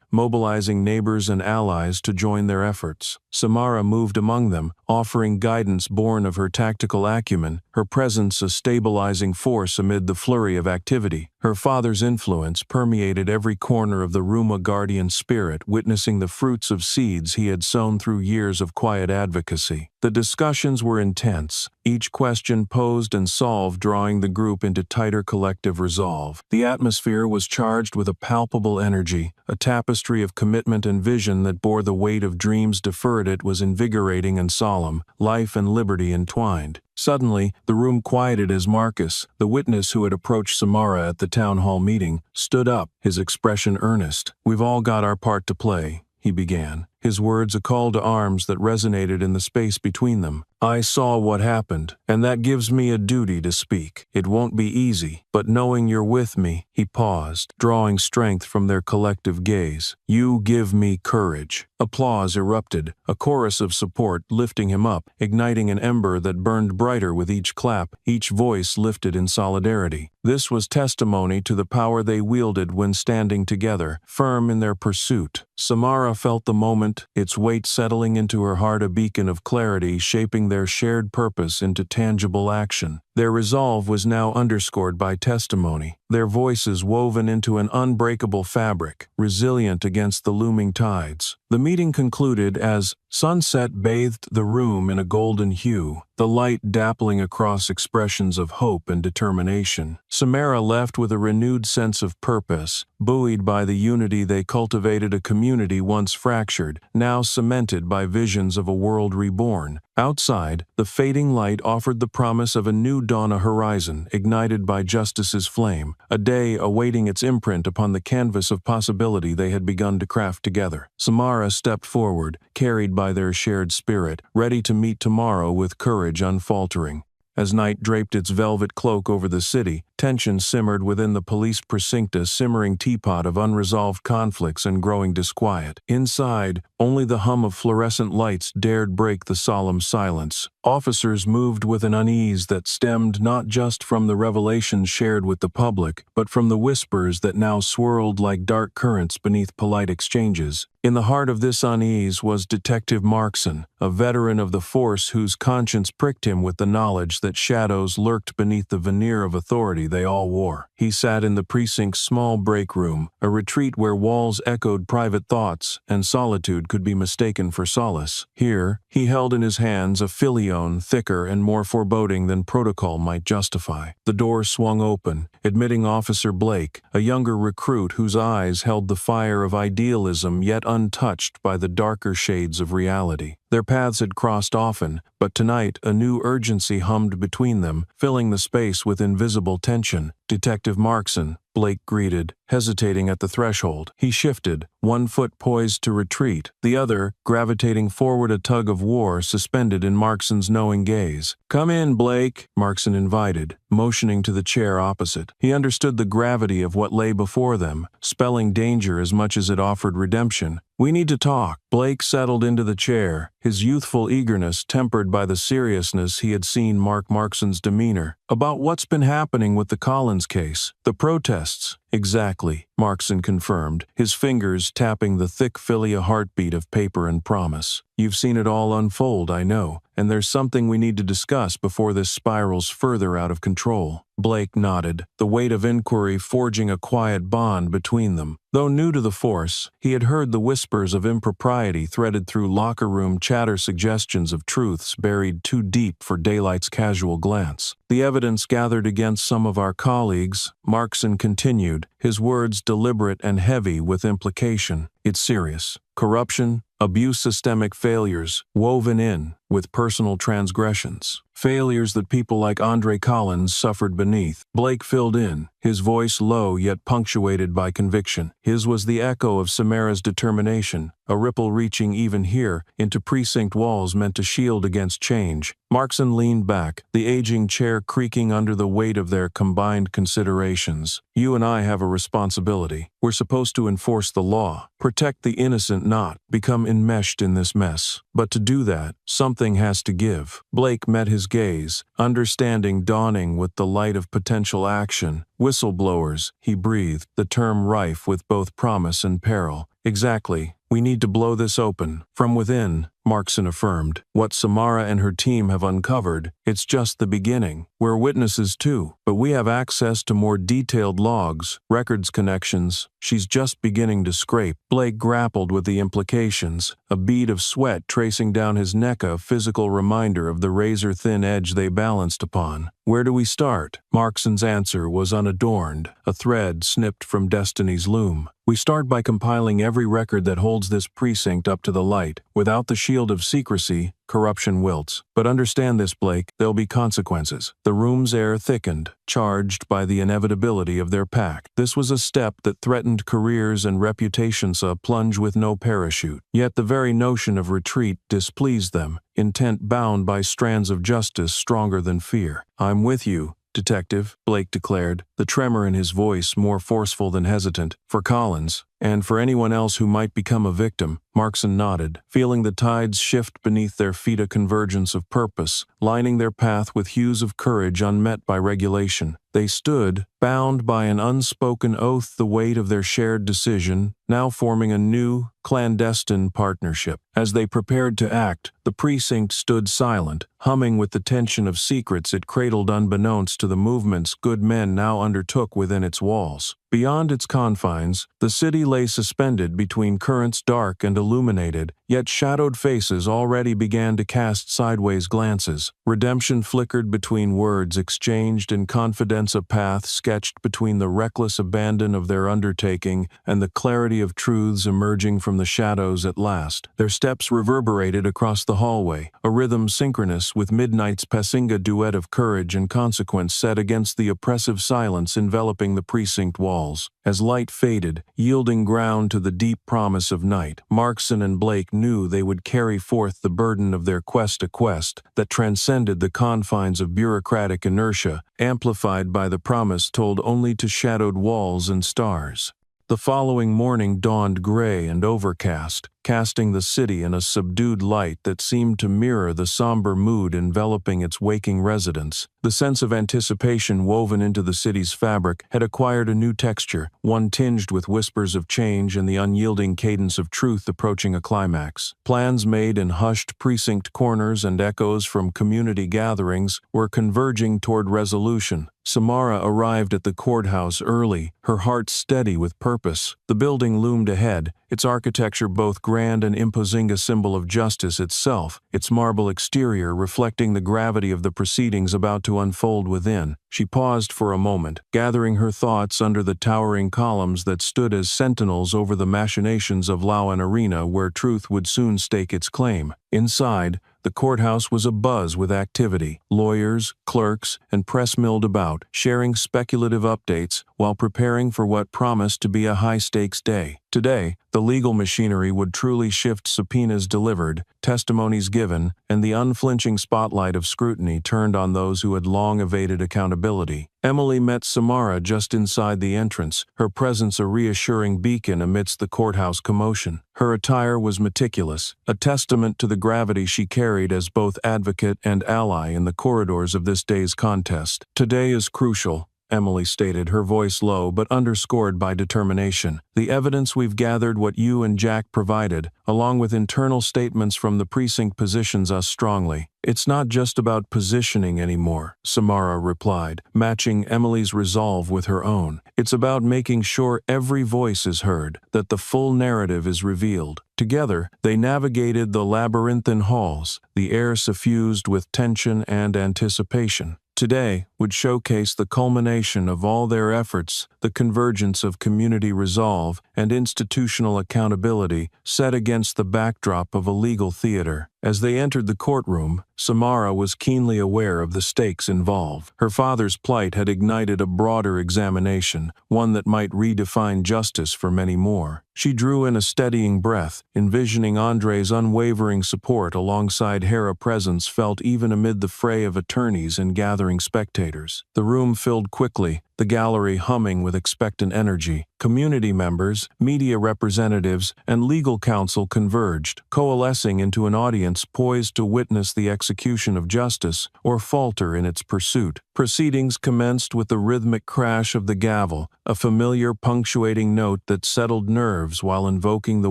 mobilizing neighbors and allies to join their efforts. Samara moved among them, offering guidance born of her tactical acumen, her presence a stabilizing force amid the flurry of activity. Her father's influence permeated every corner of the room, a guardian spirit witnessing the fruits of seeds he had sown through years of quiet advocacy. The discussions were intense, each question posed and solved drawing the group into tighter collective resolve. The atmosphere was charged with a palpable energy, a tapestry of commitment and vision that bore the weight of dreams deferred. It was invigorating and solemn, life and liberty entwined. Suddenly, the room quieted as Marcus, the witness who had approached Samara at the town hall meeting, stood up, his expression earnest. "We've all got our part to play," he began, his words a call to arms that resonated in the space between them. "I saw what happened, and that gives me a duty to speak. It won't be easy, but knowing you're with me," he paused, drawing strength from their collective gaze. "You give me courage." Applause erupted, a chorus of support lifting him up, igniting an ember that burned brighter with each clap, each voice lifted in solidarity. This was testimony to the power they wielded when standing together, firm in their pursuit. Samara felt the moment, its weight settling into her heart, a beacon of clarity shaping their shared purpose into tangible action. Their resolve was now underscored by testimony, their voices woven into an unbreakable fabric, resilient against the looming tides. The meeting concluded as sunset bathed the room in a golden hue, the light dappling across expressions of hope and determination. Samara left with a renewed sense of purpose, buoyed by the unity they cultivated, a community once fractured, now cemented by visions of a world reborn. Outside, the fading light offered the promise of a new dawn, a horizon ignited by justice's flame, a day awaiting its imprint upon the canvas of possibility they had begun to craft together. Samara stepped forward, carried by their shared spirit, ready to meet tomorrow with courage unfaltering. As night draped its velvet cloak over the city, tension simmered within the police precinct, a simmering teapot of unresolved conflicts and growing disquiet. Inside, only the hum of fluorescent lights dared break the solemn silence. Officers moved with an unease that stemmed not just from the revelations shared with the public, but from the whispers that now swirled like dark currents beneath polite exchanges. In the heart of this unease was Detective Markson, a veteran of the force whose conscience pricked him with the knowledge that shadows lurked beneath the veneer of authority they all wore. He sat in the precinct's small break room, a retreat where walls echoed private thoughts and solitude could be mistaken for solace. Here, he held in his hands a filione thicker and more foreboding than protocol might justify. The door swung open, admitting Officer Blake, a younger recruit whose eyes held the fire of idealism yet untouched by the darker shades of reality. Their paths had crossed often, but tonight a new urgency hummed between them, filling the space with invisible tension. Detective Markson, Blake greeted, hesitating at the threshold. He shifted, one foot poised to retreat, the other gravitating forward, a tug of war suspended in Markson's knowing gaze. "Come in, Blake," Markson invited, motioning to the chair opposite. He understood the gravity of what lay before them, spelling danger as much as it offered redemption. "We need to talk." Blake settled into the chair, his youthful eagerness tempered by the seriousness he had seen mark Markson's demeanor. "About what's been happening with the Collins case. The protests." "Exactly," Markson confirmed, his fingers tapping the thick filia heartbeat of paper and promise. "You've seen it all unfold, I know, and there's something we need to discuss before this spirals further out of control." Blake nodded, the weight of inquiry forging a quiet bond between them. Though new to the force, he had heard the whispers of impropriety threaded through locker room chatter, suggestions of truths buried too deep for daylight's casual glance. "The evidence gathered against some of our colleagues," Markson continued, his words deliberate and heavy with implication. "It's serious. Corruption, abuse, systemic failures, woven in with personal transgressions. Failures that people like Andre Collins suffered beneath." Blake filled in, his voice low yet punctuated by conviction. His was the echo of Samara's determination, a ripple reaching even here into precinct walls meant to shield against change. Markson leaned back, the aging chair creaking under the weight of their combined considerations. "You and I have a responsibility. We're supposed to enforce the law, protect the innocent, not become enmeshed in this mess. But to do that, something has to give." Blake met his gaze, understanding dawning with the light of potential action. "Whistleblowers," he breathed, the term rife with both promise and peril. "Exactly. We need to blow this open from within," Markson affirmed. "What Samara and her team have uncovered, it's just the beginning. We're witnesses too, but we have access to more detailed logs, records, connections. She's just beginning to scrape." Blake grappled with the implications, a bead of sweat tracing down his neck, a physical reminder of the razor-thin edge they balanced upon. "Where do we start?" Markson's answer was unadorned, a thread snipped from destiny's loom. "We start by compiling every record that holds this precinct up to the light. Without the shield of secrecy, corruption wilts. But understand this, Blake, there'll be consequences." The room's air thickened, charged by the inevitability of their pact. This was a step that threatened careers and reputations, a plunge with no parachute. Yet the very notion of retreat displeased them, intent bound by strands of justice stronger than fear. "I'm with you, Detective," Blake declared, the tremor in his voice more forceful than hesitant. "For Collins, And for anyone else who might become a victim, Markson nodded, feeling the tides shift beneath their feet, a convergence of purpose, lining their path with hues of courage unmet by regulation. They stood, bound by an unspoken oath, the weight of their shared decision, now forming a new, clandestine partnership. As they prepared to act, the precinct stood silent, humming with the tension of secrets it cradled unbeknownst to the movements good men now undertook within its walls. Beyond its confines, the city lay suspended between currents dark and illuminated, yet shadowed faces already began to cast sideways glances. Redemption flickered between words exchanged in confidence, a path sketched between the reckless abandon of their undertaking and the clarity of truths emerging from the shadows at last. Their steps reverberated across the hallway, a rhythm synchronous with midnight's Pasinga duet of courage and consequence set against the oppressive silence enveloping the precinct walls. As light faded, yielding ground to the deep promise of night, Markson and Blake knew they would carry forth the burden of their quest, a quest that transcended the confines of bureaucratic inertia, amplified by the promise told only to shadowed walls and stars. The following morning dawned gray and overcast, casting the city in a subdued light that seemed to mirror the somber mood enveloping its waking residents. The sense of anticipation woven into the city's fabric had acquired a new texture, one tinged with whispers of change and the unyielding cadence of truth approaching a climax. Plans made in hushed precinct corners and echoes from community gatherings were converging toward resolution. Samara arrived at the courthouse early, her heart steady with purpose. The building loomed ahead, its architecture both grand and imposing, a symbol of justice itself, its marble exterior reflecting the gravity of the proceedings about to unfold within. She paused for a moment, gathering her thoughts under the towering columns that stood as sentinels over the machinations of Lauan Arena, where truth would soon stake its claim. Inside, the courthouse was abuzz with activity. Lawyers, clerks, and press milled about, sharing speculative updates while preparing for what promised to be a high-stakes day. Today, the legal machinery would truly shift, subpoenas delivered, testimonies given, and the unflinching spotlight of scrutiny turned on those who had long evaded accountability. Emily met Samara just inside the entrance, her presence a reassuring beacon amidst the courthouse commotion. Her attire was meticulous, a testament to the gravity she carried as both advocate and ally in the corridors of this day's contest. "Today is crucial," Emily stated, her voice low but underscored by determination. "The evidence we've gathered, what you and Jack provided, along with internal statements from the precinct, positions us strongly." "It's not just about positioning anymore," Samara replied, matching Emily's resolve with her own. "It's about making sure every voice is heard, that the full narrative is revealed." Together, they navigated the labyrinthine halls, the air suffused with tension and anticipation. Today would showcase the culmination of all their efforts, the convergence of community resolve and institutional accountability set against the backdrop of a legal theater. As they entered the courtroom, Samara was keenly aware of the stakes involved. Her father's plight had ignited a broader examination, one that might redefine justice for many more. She drew in a steadying breath, envisioning Andre's unwavering support alongside Hera's presence felt even amid the fray of attorneys and gathering spectators. The room filled quickly, the gallery humming with expectant energy. Community members, media representatives, and legal counsel converged, coalescing into an audience poised to witness the execution of justice or falter in its pursuit. Proceedings commenced with the rhythmic crash of the gavel, a familiar punctuating note that settled nerves while invoking the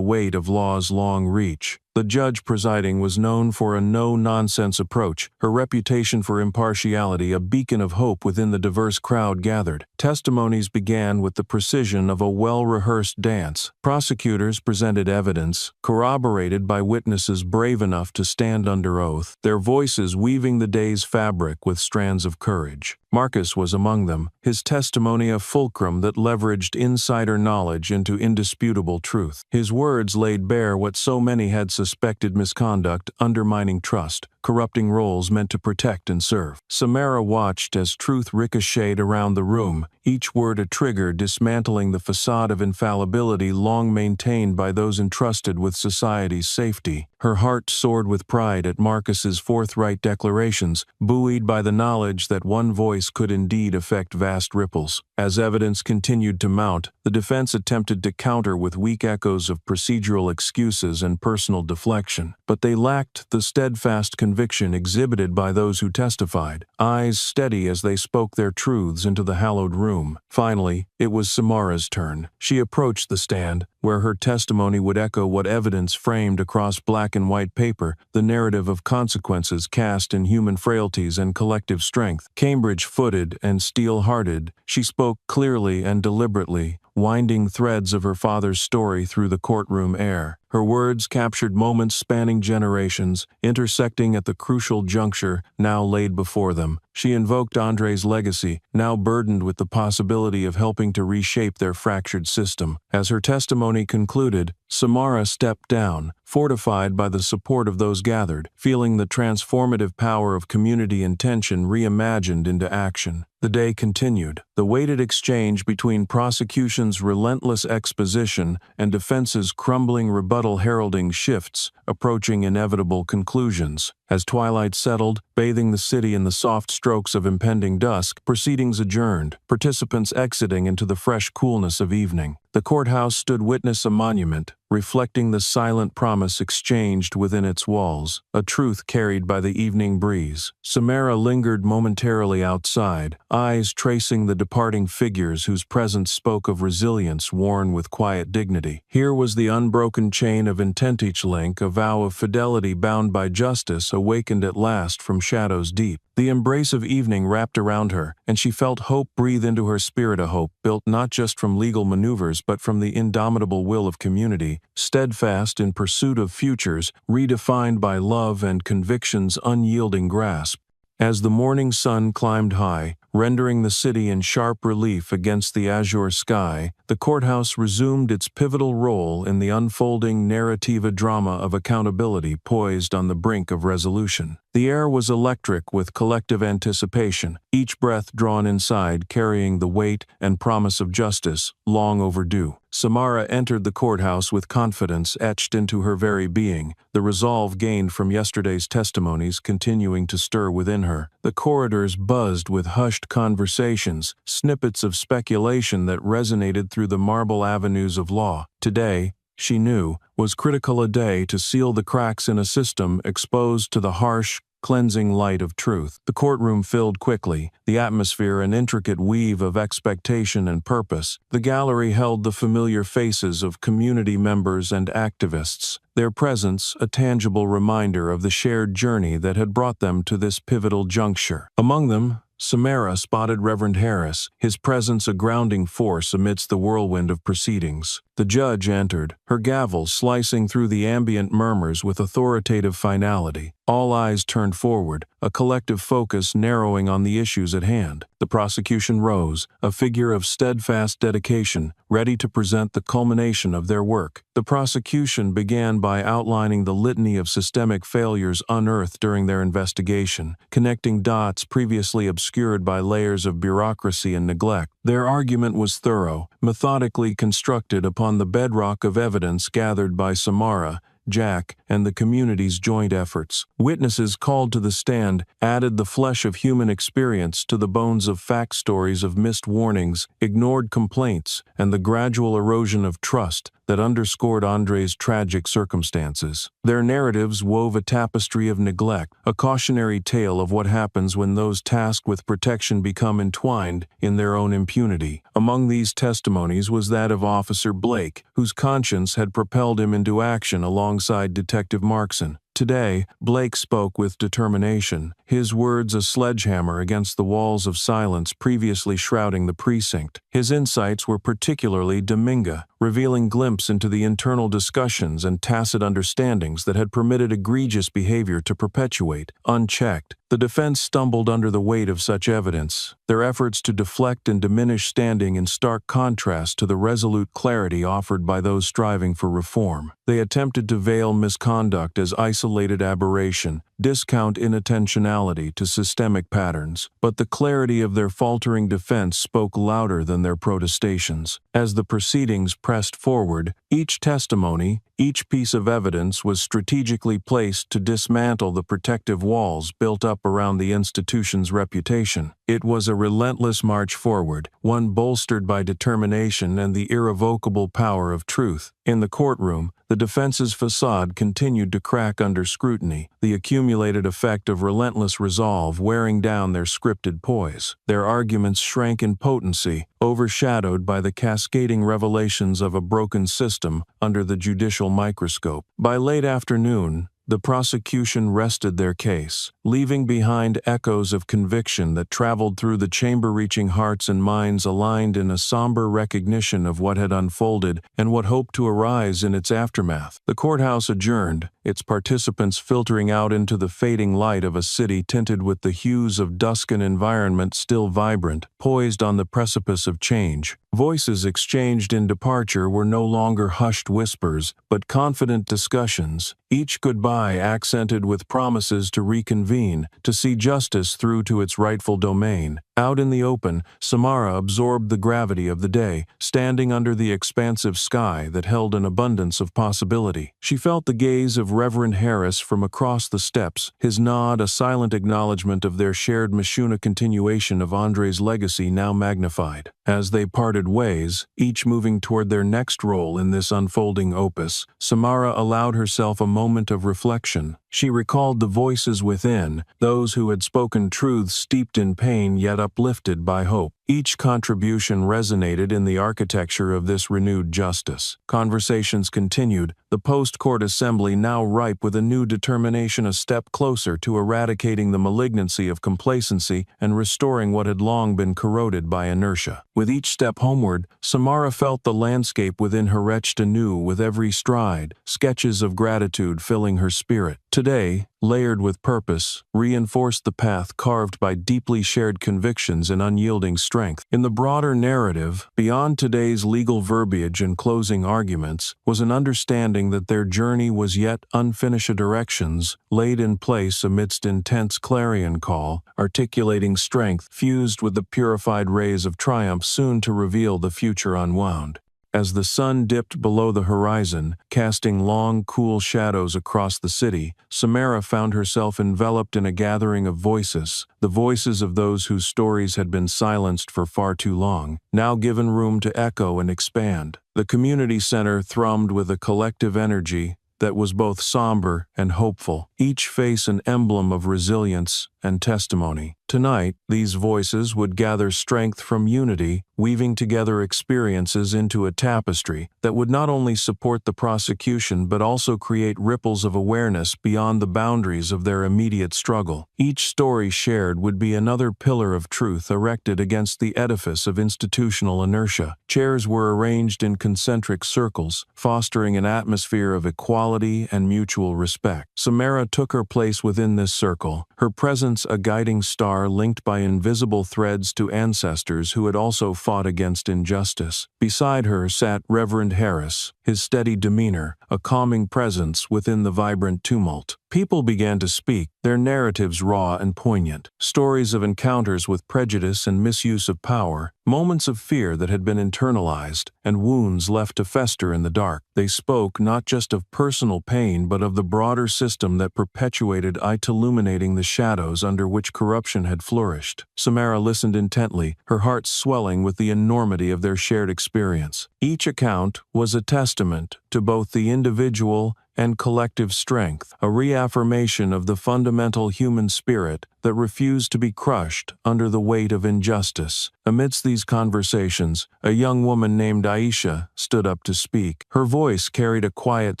weight of law's long reach. The judge presiding was known for a no-nonsense approach, her reputation for impartiality a beacon of hope within the diverse crowd gathered. Testimonies began with the precision of a well-rehearsed dance. Prosecutors presented evidence, corroborated by witnesses brave enough to stand under oath, their voices weaving the day's fabric with strands of courage. Marcus was among them, his testimony a fulcrum that leveraged insider knowledge into indisputable truth. His words laid bare what so many had suspected: misconduct, undermining trust. corrupting roles meant to protect and serve. Samara watched as truth ricocheted around the room, each word a trigger dismantling the facade of infallibility long maintained by those entrusted with society's safety. Her heart soared with pride at Marcus's forthright declarations, buoyed by the knowledge that one voice could indeed affect vast ripples. As evidence continued to mount, the defense attempted to counter with weak echoes of procedural excuses and personal deflection, but they lacked the steadfast conviction exhibited by those who testified, eyes steady as they spoke their truths into the hallowed room. Finally, it was Samara's turn. She approached the stand, where her testimony would echo what evidence framed across black and white paper, the narrative of consequences cast in human frailties and collective strength. Cambridge-footed and steel-hearted, she spoke clearly and deliberately, winding threads of her father's story through the courtroom air. Her words captured moments spanning generations, intersecting at the crucial juncture now laid before them. She invoked Andre's legacy, now burdened with the possibility of helping to reshape their fractured system. As her testimony concluded, Samara stepped down, fortified by the support of those gathered, feeling the transformative power of community intention reimagined into action. The day continued. The weighted exchange between prosecution's relentless exposition and defense's crumbling rebuttal heralding shifts, approaching inevitable conclusions. As twilight settled, bathing the city in the soft strokes of impending dusk, proceedings adjourned, participants exiting into the fresh coolness of evening. The courthouse stood witness a monument, reflecting the silent promise exchanged within its walls, a truth carried by the evening breeze. Samara lingered momentarily outside, eyes tracing the departing figures whose presence spoke of resilience worn with quiet dignity. Here was the unbroken chain of intent, each link a vow of fidelity bound by justice, awakened at last from shadows deep. The embrace of evening wrapped around her, and she felt hope breathe into her spirit, a hope built not just from legal maneuvers but from the indomitable will of community, steadfast in pursuit of futures redefined by love and conviction's unyielding grasp. As the morning sun climbed high, rendering the city in sharp relief against the azure sky, the courthouse resumed its pivotal role in the unfolding narrativa drama of accountability poised on the brink of resolution. The air was electric with collective anticipation, each breath drawn inside carrying the weight and promise of justice, long overdue. Samara entered the courthouse with confidence etched into her very being, the resolve gained from yesterday's testimonies continuing to stir within her. The corridors buzzed with hushed conversations, snippets of speculation that resonated through the marble avenues of law. Today, she knew, was critical, a day to seal the cracks in a system exposed to the harsh, cleansing light of truth. The courtroom filled quickly, the atmosphere an intricate weave of expectation and purpose. The gallery held the familiar faces of community members and activists, their presence a tangible reminder of the shared journey that had brought them to this pivotal juncture. Among them, Samara spotted Reverend Harris, his presence a grounding force amidst the whirlwind of proceedings. The judge entered, her gavel slicing through the ambient murmurs with authoritative finality. All eyes turned forward, a collective focus narrowing on the issues at hand. The prosecution rose, a figure of steadfast dedication, ready to present the culmination of their work. The prosecution began by outlining the litany of systemic failures unearthed during their investigation, connecting dots previously obscured by layers of bureaucracy and neglect. Their argument was thorough, methodically constructed upon the bedrock of evidence gathered by Samara, Jack, and the community's joint efforts. Witnesses called to the stand added the flesh of human experience to the bones of fact, stories of missed warnings, ignored complaints, and the gradual erosion of trust that underscored Andre's tragic circumstances. Their narratives wove a tapestry of neglect, a cautionary tale of what happens when those tasked with protection become entwined in their own impunity. Among these testimonies was that of Officer Blake, whose conscience had propelled him into action alongside Detective Markson. Today, Blake spoke with determination, his words a sledgehammer against the walls of silence previously shrouding the precinct. His insights were particularly Dominga, revealing glimpses into the internal discussions and tacit understandings that had permitted egregious behavior to perpetuate, unchecked. The defense stumbled under the weight of such evidence, their efforts to deflect and diminish standing in stark contrast to the resolute clarity offered by those striving for reform. They attempted to veil misconduct as isolated aberration, discount inattentionality to systemic patterns, but the clarity of their faltering defense spoke louder than their protestations. As the proceedings pressed forward, each testimony, each piece of evidence was strategically placed to dismantle the protective walls built up around the institution's reputation. It was a relentless march forward, one bolstered by determination and the irrevocable power of truth. In the courtroom, the defense's facade continued to crack under scrutiny, the accumulated effect of relentless resolve wearing down their scripted poise. Their arguments shrank in potency, overshadowed by the cascading revelations of a broken system under the judicial microscope. By late afternoon, the prosecution rested their case, leaving behind echoes of conviction that traveled through the chamber, reaching hearts and minds aligned in a somber recognition of what had unfolded and what hoped to arise in its aftermath. The courthouse adjourned, its participants filtering out into the fading light of a city tinted with the hues of dusk, an environment still vibrant, poised on the precipice of change. Voices exchanged in departure were no longer hushed whispers, but confident discussions, each goodbye accented with promises to reconvene, to see justice through to its rightful domain. Out in the open, Samara absorbed the gravity of the day, standing under the expansive sky that held an abundance of possibility. She felt the gaze of Reverend Harris from across the steps, his nod a silent acknowledgement of their shared mission, a continuation of Andre's legacy now magnified. As they parted ways, each moving toward their next role in this unfolding opus, Samara allowed herself a moment of reflection. She recalled the voices within, those who had spoken truths steeped in pain yet uplifted by hope. Each contribution resonated in the architecture of this renewed justice. Conversations continued, the post-court assembly now ripe with a new determination, a step closer to eradicating the malignancy of complacency and restoring what had long been corroded by inertia. With each step homeward, Samara felt the landscape within her etched anew with every stride, sketches of gratitude filling her spirit. Today, layered with purpose, reinforced the path carved by deeply shared convictions and unyielding strength. In the broader narrative, beyond today's legal verbiage and closing arguments, was an understanding that their journey was yet unfinished, directions laid in place amidst intense clarion call, articulating strength fused with the purified rays of triumph soon to reveal the future unwound. As the sun dipped below the horizon, casting long, cool shadows across the city, Samara found herself enveloped in a gathering of voices, the voices of those whose stories had been silenced for far too long, now given room to echo and expand. The community center thrummed with a collective energy that was both somber and hopeful, each face an emblem of resilience and testimony. Tonight, these voices would gather strength from unity, weaving together experiences into a tapestry that would not only support the prosecution but also create ripples of awareness beyond the boundaries of their immediate struggle. Each story shared would be another pillar of truth erected against the edifice of institutional inertia. Chairs were arranged in concentric circles, fostering an atmosphere of equality and mutual respect. Samara took her place within this circle, her presence a guiding star linked by invisible threads to ancestors who had also fought against injustice. Beside her sat Reverend Harris, his steady demeanor, a calming presence within the vibrant tumult. People began to speak, their narratives raw and poignant, stories of encounters with prejudice and misuse of power, moments of fear that had been internalized, and wounds left to fester in the dark. They spoke not just of personal pain but of the broader system that perpetuated it, illuminating the shadows under which corruption had flourished. Samara listened intently, her heart swelling with the enormity of their shared experience. Each account was a testament to both the individual and collective strength, a reaffirmation of the fundamental human spirit that refused to be crushed under the weight of injustice. Amidst these conversations, a young woman named Aisha stood up to speak. Her voice carried a quiet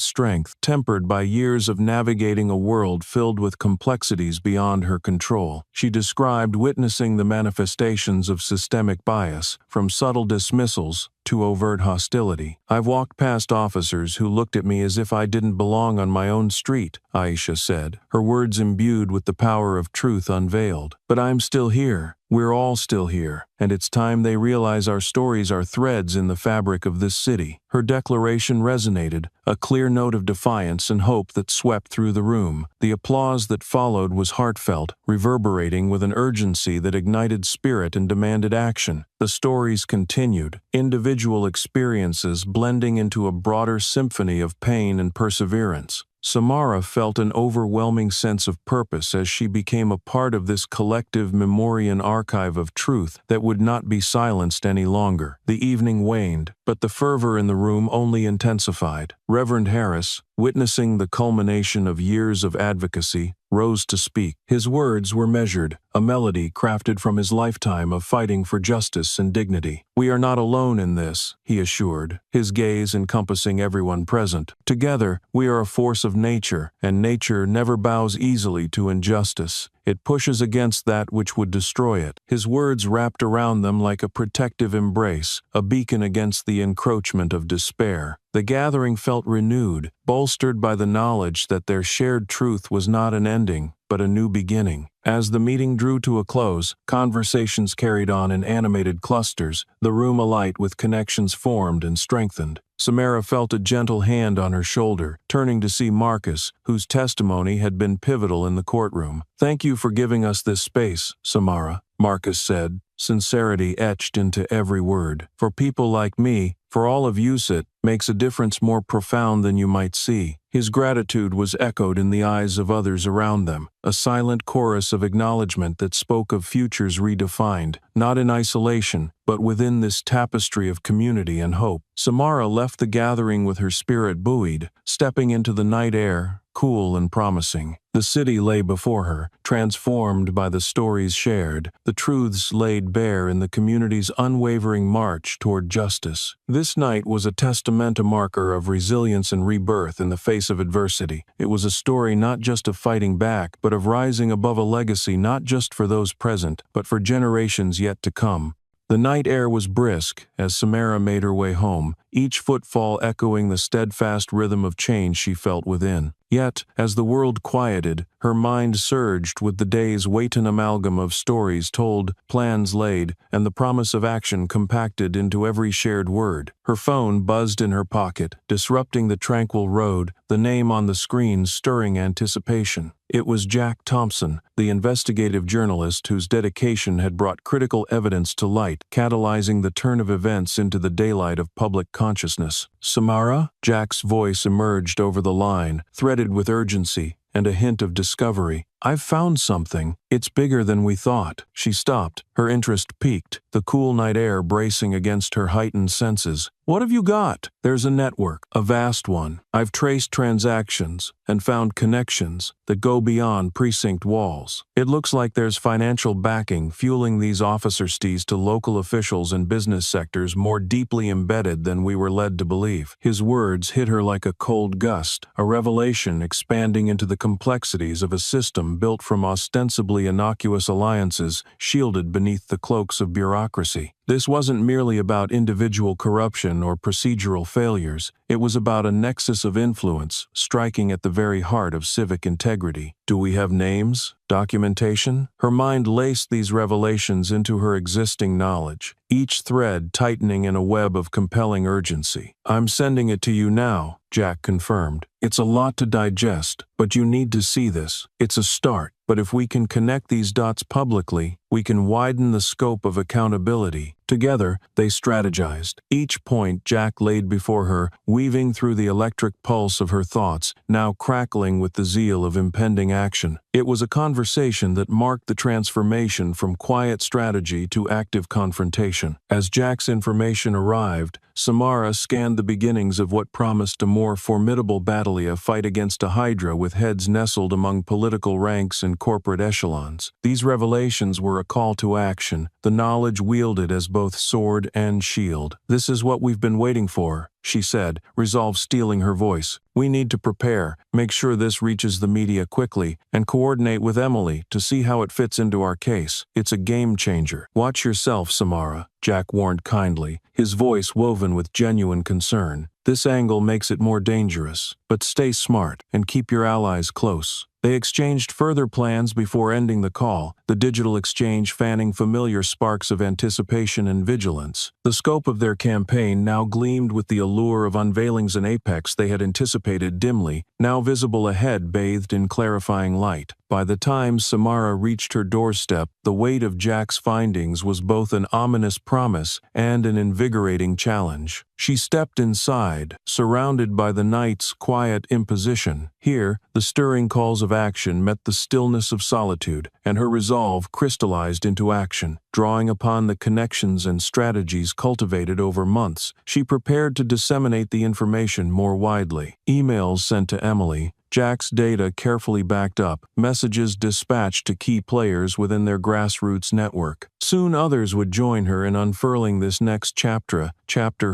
strength, tempered by years of navigating a world filled with complexities beyond her control. She described witnessing the manifestations of systemic bias, from subtle dismissals to overt hostility. "I've walked past officers who looked at me as if I didn't belong on my own street," Aisha said, her words imbued with the power of truth unveiled. "But I'm still here, We're all still here, and it's time they realize our stories are threads in the fabric of this city." Her declaration resonated, a clear note of defiance and hope that swept through the room. The applause that followed was heartfelt, reverberating with an urgency that ignited spirit and demanded action. The stories continued, individual experiences blending into a broader symphony of pain and perseverance. Samara felt an overwhelming sense of purpose as she became a part of this collective memorian archive of truth that would not be silenced any longer. The evening waned, but the fervor in the room only intensified. Reverend Harris, witnessing the culmination of years of advocacy, rose to speak. His words were measured, a melody crafted from his lifetime of fighting for justice and dignity. "We are not alone in this," he assured, his gaze encompassing everyone present. "Together, we are a force of nature, and nature never bows easily to injustice. It pushes against that which would destroy it." His words wrapped around them like a protective embrace, a beacon against the encroachment of despair. The gathering felt renewed, bolstered by the knowledge that their shared truth was not an ending, but a new beginning. As the meeting drew to a close, conversations carried on in animated clusters, the room alight with connections formed and strengthened. Samara felt a gentle hand on her shoulder, turning to see Marcus, whose testimony had been pivotal in the courtroom. "Thank you for giving us this space, Samara," Marcus said, sincerity etched into every word. "For people like me, for all of USIT, makes a difference more profound than you might see." His gratitude was echoed in the eyes of others around them, a silent chorus of acknowledgement that spoke of futures redefined, not in isolation, but within this tapestry of community and hope. Samara left the gathering with her spirit buoyed, stepping into the night air, cool and promising. The city lay before her, transformed by the stories shared, the truths laid bare in the community's unwavering march toward justice. This night was a testament, a marker of resilience and rebirth in the face of adversity. It was a story not just of fighting back, but of rising above, a legacy not just for those present, but for generations yet to come. The night air was brisk as Samara made her way home, each footfall echoing the steadfast rhythm of change she felt within. Yet, as the world quieted, her mind surged with the day's weight, an amalgam of stories told, plans laid, and the promise of action compacted into every shared word. Her phone buzzed in her pocket, disrupting the tranquil road, the name on the screen stirring anticipation. It was Jack Thompson, the investigative journalist whose dedication had brought critical evidence to light, catalyzing the turn of events into the daylight of public consciousness. "Samara?" Jack's voice emerged over the line, threaded with urgency and a hint of discovery. "I've found something. It's bigger than we thought." She stopped, her interest piqued, the cool night air bracing against her heightened senses. "What have you got?" "There's a network, a vast one. I've traced transactions and found connections that go beyond precinct walls. It looks like there's financial backing fueling these officersties to local officials and business sectors more deeply embedded than we were led to believe." His words hit her like a cold gust, a revelation expanding into the complexities of a system built from ostensibly innocuous alliances shielded beneath the cloaks of bureaucracy. This wasn't merely about individual corruption or procedural failures. It was about a nexus of influence, striking at the very heart of civic integrity. "Do we have names? Documentation?" Her mind laced these revelations into her existing knowledge, each thread tightening in a web of compelling urgency. "I'm sending it to you now," Jack confirmed. "It's a lot to digest, but you need to see this. It's a start. But if we can connect these dots publicly, we can widen the scope of accountability." Together, they strategized. Each point Jack laid before her, weaving through the electric pulse of her thoughts, now crackling with the zeal of impending action. It was a conversation that marked the transformation from quiet strategy to active confrontation. As Jack's information arrived, Samara scanned the beginnings of what promised a more formidable battle, a fight against a hydra with heads nestled among political ranks and corporate echelons. These revelations were a call to action, the knowledge wielded as both sword and shield. "This is what we've been waiting for," she said, resolve stealing her voice. "We need to prepare, make sure this reaches the media quickly, and coordinate with Emily to see how it fits into our case. It's a game changer." "Watch yourself, Samara," Jack warned kindly, his voice woven with genuine concern. "This angle makes it more dangerous, but stay smart and keep your allies close." They exchanged further plans before ending the call, the digital exchange fanning familiar sparks of anticipation and vigilance. The scope of their campaign now gleamed with the allure of unveilings an apex they had anticipated dimly, now visible ahead bathed in clarifying light. By the time Samara reached her doorstep, the weight of Jack's findings was both an ominous promise and an invigorating challenge. She stepped inside, surrounded by the night's quiet imposition. Here, the stirring calls of action met the stillness of solitude, and her resolve crystallized into action. Drawing upon the connections and strategies cultivated over months, she prepared to disseminate the information more widely. Emails sent to Emily, Jack's data carefully backed up, messages dispatched to key players within their grassroots network. Soon others would join her in unfurling this next chapter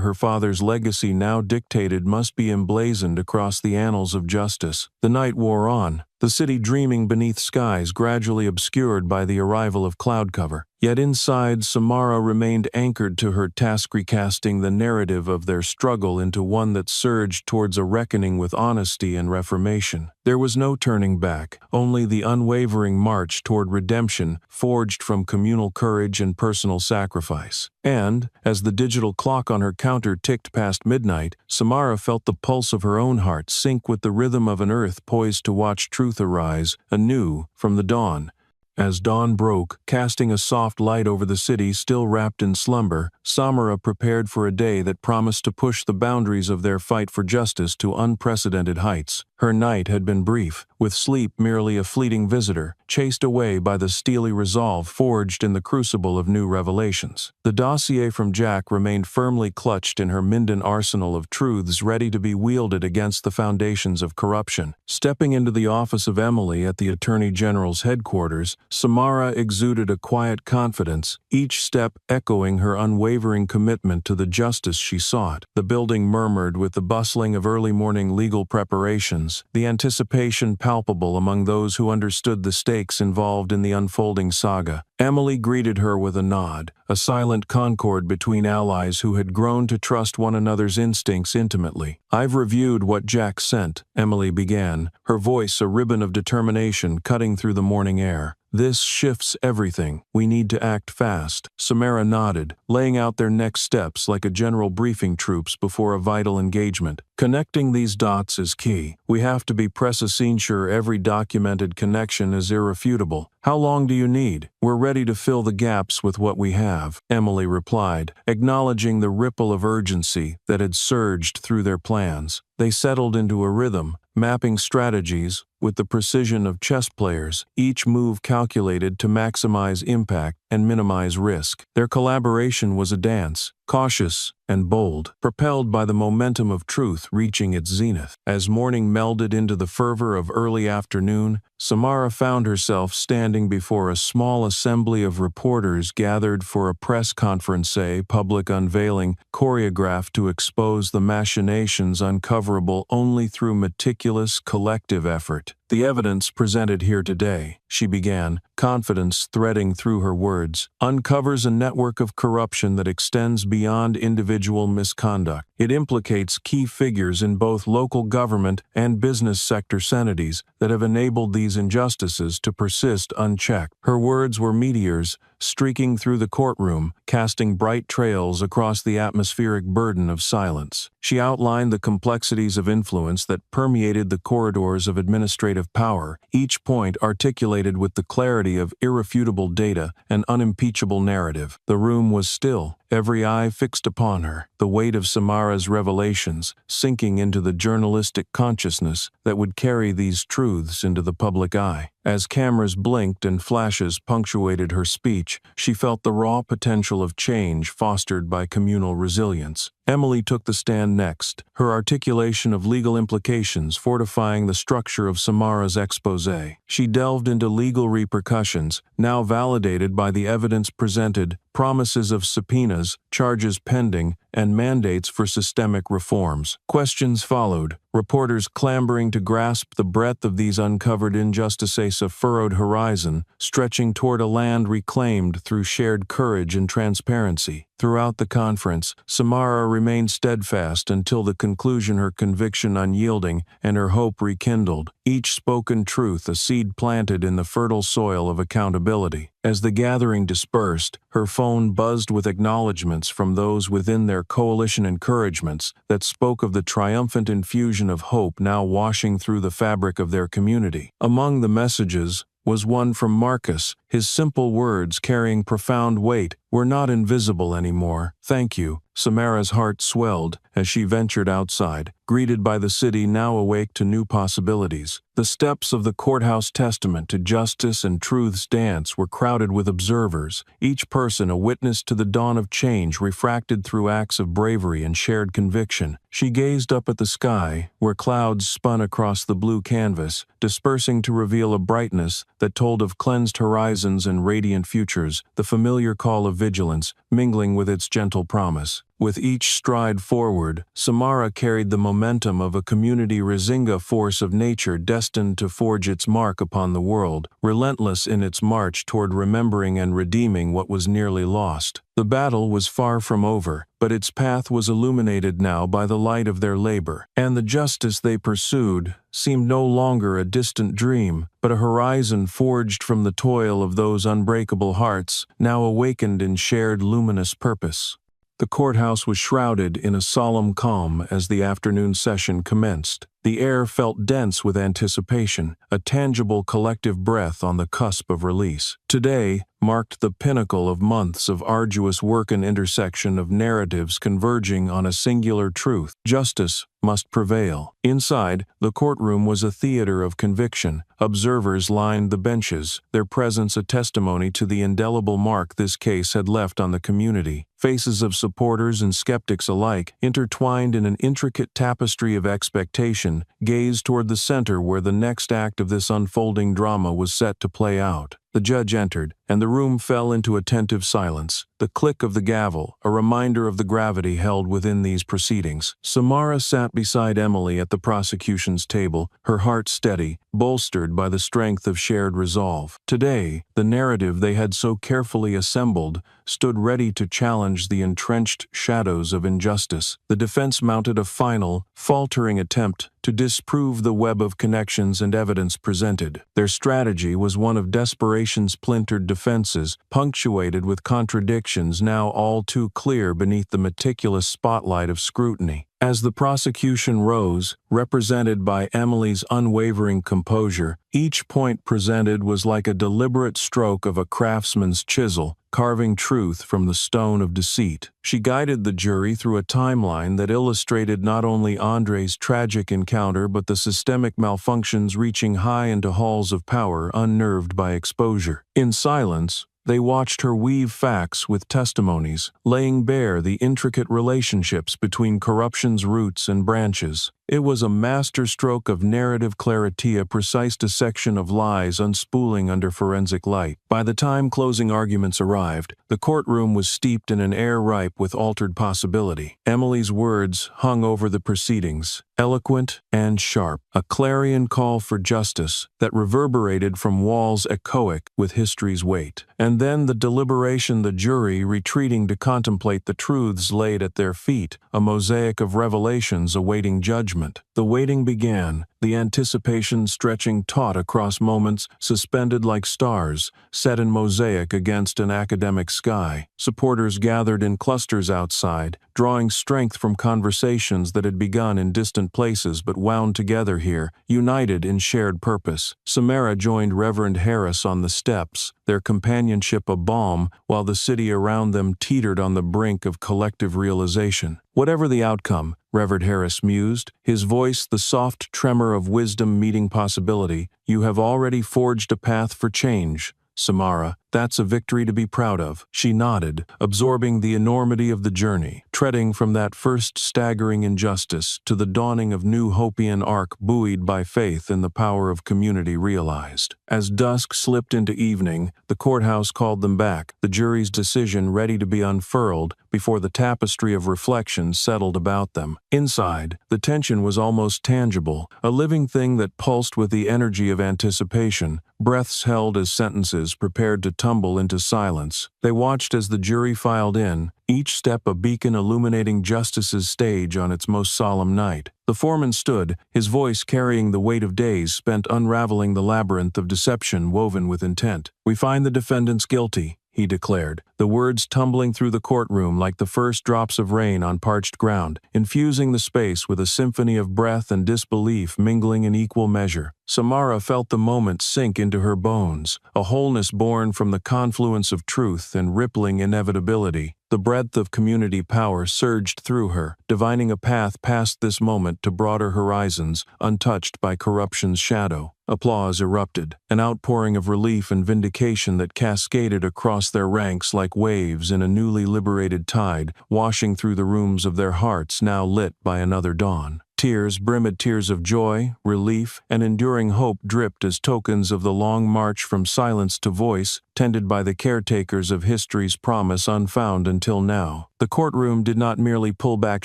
her father's legacy now dictated must be emblazoned across the annals of justice. The night wore on, the city dreaming beneath skies gradually obscured by the arrival of cloud cover. Yet inside, Samara remained anchored to her task, recasting the narrative of their struggle into one that surged towards a reckoning with honesty and reformation. There was no turning back, only the unwavering march toward redemption forged from communal courage and personal sacrifice. And, as the digital clock on her counter ticked past midnight, Samara felt the pulse of her own heart sync with the rhythm of an earth poised to watch truth arise anew from the dawn. As dawn broke, casting a soft light over the city still wrapped in slumber, Samara prepared for a day that promised to push the boundaries of their fight for justice to unprecedented heights. Her night had been brief, with sleep merely a fleeting visitor, chased away by the steely resolve forged in the crucible of new revelations. The dossier from Jack remained firmly clutched in her Minden arsenal of truths ready to be wielded against the foundations of corruption. Stepping into the office of Emily at the Attorney General's headquarters, Samara exuded a quiet confidence, each step echoing her unwavering commitment to the justice she sought. The building murmured with the bustling of early morning legal preparations, the anticipation palpable among those who understood the stakes involved in the unfolding saga. Emily greeted her with a nod, a silent concord between allies who had grown to trust one another's instincts intimately. "I've reviewed what Jack sent," Emily began, her voice a ribbon of determination cutting through the morning air. "This shifts everything. We need to act fast." Samara nodded, laying out their next steps like a general briefing troops before a vital engagement. "Connecting these dots is key. We have to be precise sure every documented connection is irrefutable. How long do you need?" "We're ready to fill the gaps with what we have," Emily replied, acknowledging the ripple of urgency that had surged through their plans. They settled into a rhythm, mapping strategies with the precision of chess players, each move calculated to maximize impact and minimize risk. Their collaboration was a dance, cautious and bold, propelled by the momentum of truth reaching its zenith. As morning melded into the fervor of early afternoon, Samara found herself standing before a small assembly of reporters gathered for a press conference, a public unveiling choreographed to expose the machinations uncoverable only through meticulous collective effort. "The evidence presented here today," she began, confidence threading through her words, "uncovers a network of corruption that extends beyond individual misconduct. It implicates key figures in both local government and business sector entities that have enabled these injustices to persist unchecked." Her words were meteors, streaking through the courtroom, casting bright trails across the atmospheric burden of silence. She outlined the complexities of influence that permeated the corridors of administrative power, each point articulated with the clarity of irrefutable data and unimpeachable narrative. The room was still, every eye fixed upon her, the weight of Samara's revelations sinking into the journalistic consciousness that would carry these truths into the public eye. As cameras blinked and flashes punctuated her speech, she felt the raw potential of change fostered by communal resilience. Emily took the stand next, her articulation of legal implications fortifying the structure of Samara's exposé. She delved into legal repercussions, now validated by the evidence presented, promises of subpoenas, charges pending, and mandates for systemic reforms. Questions followed, reporters clambering to grasp the breadth of these uncovered injustices, a furrowed horizon, stretching toward a land reclaimed through shared courage and transparency. Throughout the conference, Samara remained steadfast until the conclusion, her conviction unyielding and her hope rekindled, each spoken truth a seed planted in the fertile soil of accountability. As the gathering dispersed, her phone buzzed with acknowledgments from those within their coalition, encouragements that spoke of the triumphant infusion of hope now washing through the fabric of their community. Among the messages was one from Marcus, his simple words carrying profound weight. "We're not invisible anymore. Thank you." Samara's heart swelled as she ventured outside, greeted by the city now awake to new possibilities. The steps of the courthouse testament to justice and truth's dance were crowded with observers, each person a witness to the dawn of change refracted through acts of bravery and shared conviction. She gazed up at the sky, where clouds spun across the blue canvas, dispersing to reveal a brightness that told of cleansed horizons and radiant futures, the familiar call of vigilance mingling with its gentle promise. With each stride forward, Samara carried the momentum of a community Rizinga force of nature destined to forge its mark upon the world, relentless in its march toward remembering and redeeming what was nearly lost. The battle was far from over, but its path was illuminated now by the light of their labor, and the justice they pursued seemed no longer a distant dream, but a horizon forged from the toil of those unbreakable hearts, now awakened in shared luminous purpose. The courthouse was shrouded in a solemn calm as the afternoon session commenced. The air felt dense with anticipation, a tangible collective breath on the cusp of release. Today marked the pinnacle of months of arduous work, an intersection of narratives converging on a singular truth: justice must prevail. Inside, the courtroom was a theater of conviction. Observers lined the benches, their presence a testimony to the indelible mark this case had left on the community. Faces of supporters and skeptics alike, intertwined in an intricate tapestry of expectation, gazed toward the center where the next act of this unfolding drama was set to play out. The judge entered, and the room fell into attentive silence. The click of the gavel, a reminder of the gravity held within these proceedings. Samara sat beside Emily at the prosecution's table, her heart steady, bolstered by the strength of shared resolve. Today, the narrative they had so carefully assembled stood ready to challenge the entrenched shadows of injustice. The defense mounted a final, faltering attempt to disprove the web of connections and evidence presented. Their strategy was one of desperation-splintered defenses, punctuated with contradictions now all too clear beneath the meticulous spotlight of scrutiny. As the prosecution rose, represented by Emily's unwavering composure, each point presented was like a deliberate stroke of a craftsman's chisel, carving truth from the stone of deceit. She guided the jury through a timeline that illustrated not only Andre's tragic encounter but the systemic malfunctions reaching high into halls of power unnerved by exposure. In silence, they watched her weave facts with testimonies, laying bare the intricate relationships between corruption's roots and branches. It was a masterstroke of narrative clarity, a precise dissection of lies unspooling under forensic light. By the time closing arguments arrived, the courtroom was steeped in an air ripe with altered possibility. Emily's words hung over the proceedings, eloquent and sharp, a clarion call for justice that reverberated from walls echoic with history's weight. And then the deliberation, the jury retreating to contemplate the truths laid at their feet, a mosaic of revelations awaiting judgment. The waiting began, the anticipation stretching taut across moments suspended like stars, set in mosaic against an academic sky. Supporters gathered in clusters outside, drawing strength from conversations that had begun in distant places but wound together here, united in shared purpose. Samara joined Reverend Harris on the steps, their companionship a balm, while the city around them teetered on the brink of collective realization. Whatever the outcome, Reverend Harris mused, his voice the soft tremor of wisdom meeting possibility, you have already forged a path for change, Samara, That's a victory to be proud of. She nodded, absorbing the enormity of the journey, treading from that first staggering injustice to the dawning of new Hopian arc buoyed by faith in the power of community realized. As dusk slipped into evening, the courthouse called them back, the jury's decision ready to be unfurled before the tapestry of reflection settled about them. Inside, the tension was almost tangible, a living thing that pulsed with the energy of anticipation, breaths held as sentences prepared to tumble into silence. They watched as the jury filed in, each step a beacon illuminating justice's stage on its most solemn night. The foreman stood, his voice carrying the weight of days spent unraveling the labyrinth of deception woven with intent. "We find the defendants guilty," he declared, the words tumbling through the courtroom like the first drops of rain on parched ground, infusing the space with a symphony of breath and disbelief mingling in equal measure. Samara felt the moment sink into her bones, a wholeness born from the confluence of truth and rippling inevitability. The breadth of community power surged through her, divining a path past this moment to broader horizons, untouched by corruption's shadow. Applause erupted, an outpouring of relief and vindication that cascaded across their ranks like waves in a newly liberated tide, washing through the rooms of their hearts now lit by another dawn. Tears, brimmed tears of joy, relief, and enduring hope dripped as tokens of the long march from silence to voice, tended by the caretakers of history's promise unfound until now. The courtroom did not merely pull back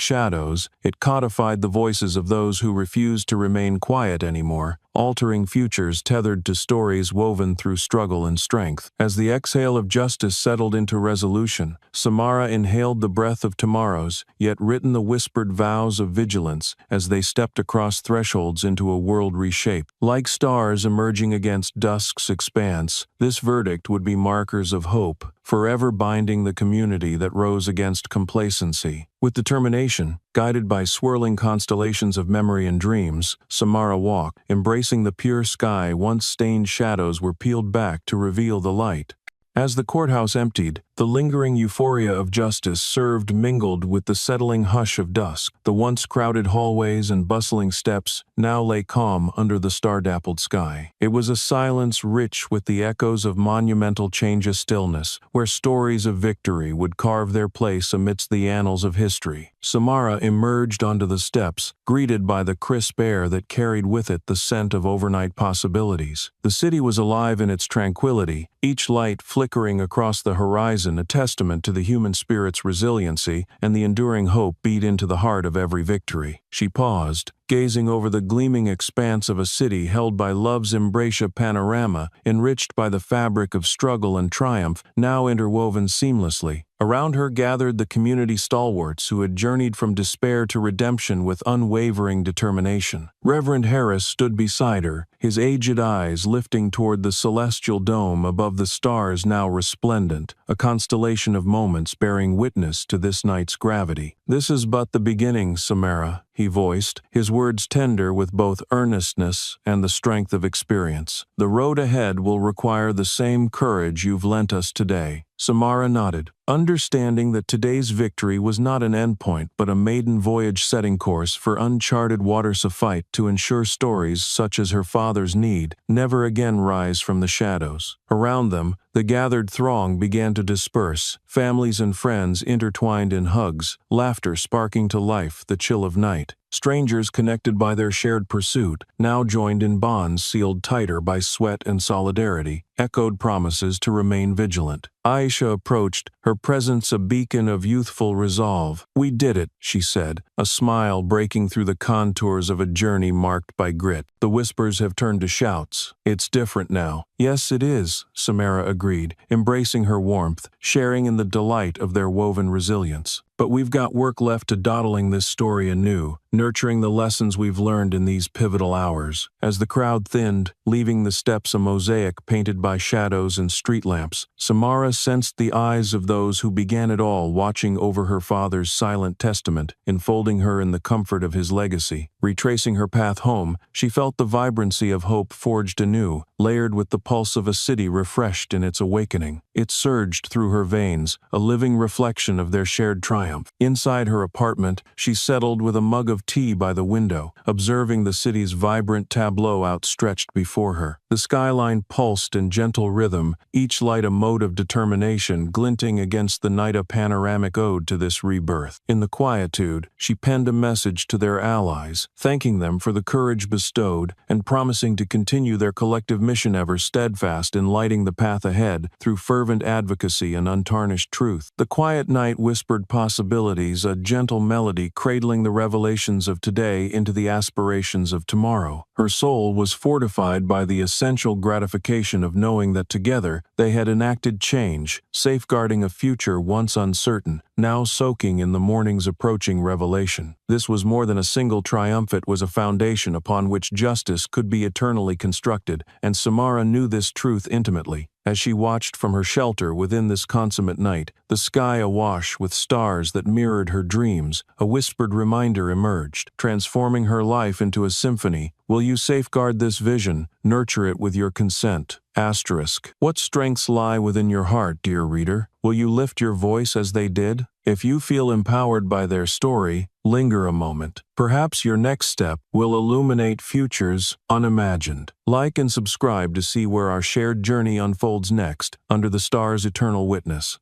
shadows, it codified the voices of those who refused to remain quiet anymore, altering futures tethered to stories woven through struggle and strength. As the exhale of justice settled into resolution, Samara inhaled the breath of tomorrows, yet written the whispered vows of vigilance as they stepped across thresholds into a world reshaped. Like stars emerging against dusk's expanse, this verdict would be markers of hope, forever binding the community that rose against complacency. With determination, guided by swirling constellations of memory and dreams, Samara walked, embracing the pure sky once stained shadows were peeled back to reveal the light. As the courthouse emptied, the lingering euphoria of justice served mingled with the settling hush of dusk. The once crowded hallways and bustling steps now lay calm under the star-dappled sky. It was a silence rich with the echoes of monumental change of stillness, where stories of victory would carve their place amidst the annals of history. Samara emerged onto the steps, greeted by the crisp air that carried with it the scent of overnight possibilities. The city was alive in its tranquility, each light flickering across the horizon, a testament to the human spirit's resiliency and the enduring hope beat into the heart of every victory. She paused, gazing over the gleaming expanse of a city held by love's embracia panorama, enriched by the fabric of struggle and triumph, now interwoven seamlessly. Around her gathered the community stalwarts who had journeyed from despair to redemption with unwavering determination. Reverend Harris stood beside her, his aged eyes lifting toward the celestial dome above the stars now resplendent, a constellation of moments bearing witness to this night's gravity. "This is but the beginning, Samara," he voiced, his words tender with both earnestness and the strength of experience. "The road ahead will require the same courage you've lent us today." Samara nodded, understanding that today's victory was not an endpoint but a maiden voyage setting course for uncharted waters of fight to ensure stories such as her father's need never again rise from the shadows. Around them, the gathered throng began to disperse, families and friends intertwined in hugs, laughter sparking to life the chill of night. Strangers connected by their shared pursuit, now joined in bonds sealed tighter by sweat and solidarity, echoed promises to remain vigilant. Aisha approached, her presence a beacon of youthful resolve. "We did it," she said, a smile breaking through the contours of a journey marked by grit. The whispers have turned to shouts. "It's different now." "Yes, it is," Samara agreed, embracing her warmth, sharing in the delight of their woven resilience. "But we've got work left to dawdling this story anew, nurturing the lessons we've learned in these pivotal hours." As the crowd thinned, leaving the steps a mosaic painted by shadows and street lamps, Samara sensed the eyes of those who began it all, watching over her father's silent testament, enfolding her in the comfort of his legacy. Retracing her path home, she felt the vibrancy of hope forged anew, layered with the pulse of a city refreshed in its awakening. It surged through her veins, a living reflection of their shared triumph. Inside her apartment, she settled with a mug of tea by the window, observing the city's vibrant tableau outstretched before her. The skyline pulsed in gentle rhythm, each light a mode of determination glinting against the night, a panoramic ode to this rebirth. In the quietude, she penned a message to their allies, thanking them for the courage bestowed and promising to continue their collective mission, ever steadfast in lighting the path ahead through fervent advocacy and untarnished truth. The quiet night whispered possibilities, a gentle melody cradling the revelations of today into the aspirations of tomorrow. Her soul was fortified by the essential gratification of knowing that together they had enacted change, safeguarding a future once uncertain, now soaking in the morning's approaching revelation. This was more than a single triumph, it was a foundation upon which justice could be eternally constructed, and Samara knew this truth intimately. As she watched from her shelter within this consummate night, the sky awash with stars that mirrored her dreams, a whispered reminder emerged, transforming her life into a symphony. Will you safeguard this vision, nurture it with your consent? Asterisk. What strengths lie within your heart, dear reader? Will you lift your voice as they did? If you feel empowered by their story, linger a moment. Perhaps your next step will illuminate futures unimagined. Like and subscribe to see where our shared journey unfolds next, under the stars' eternal witness.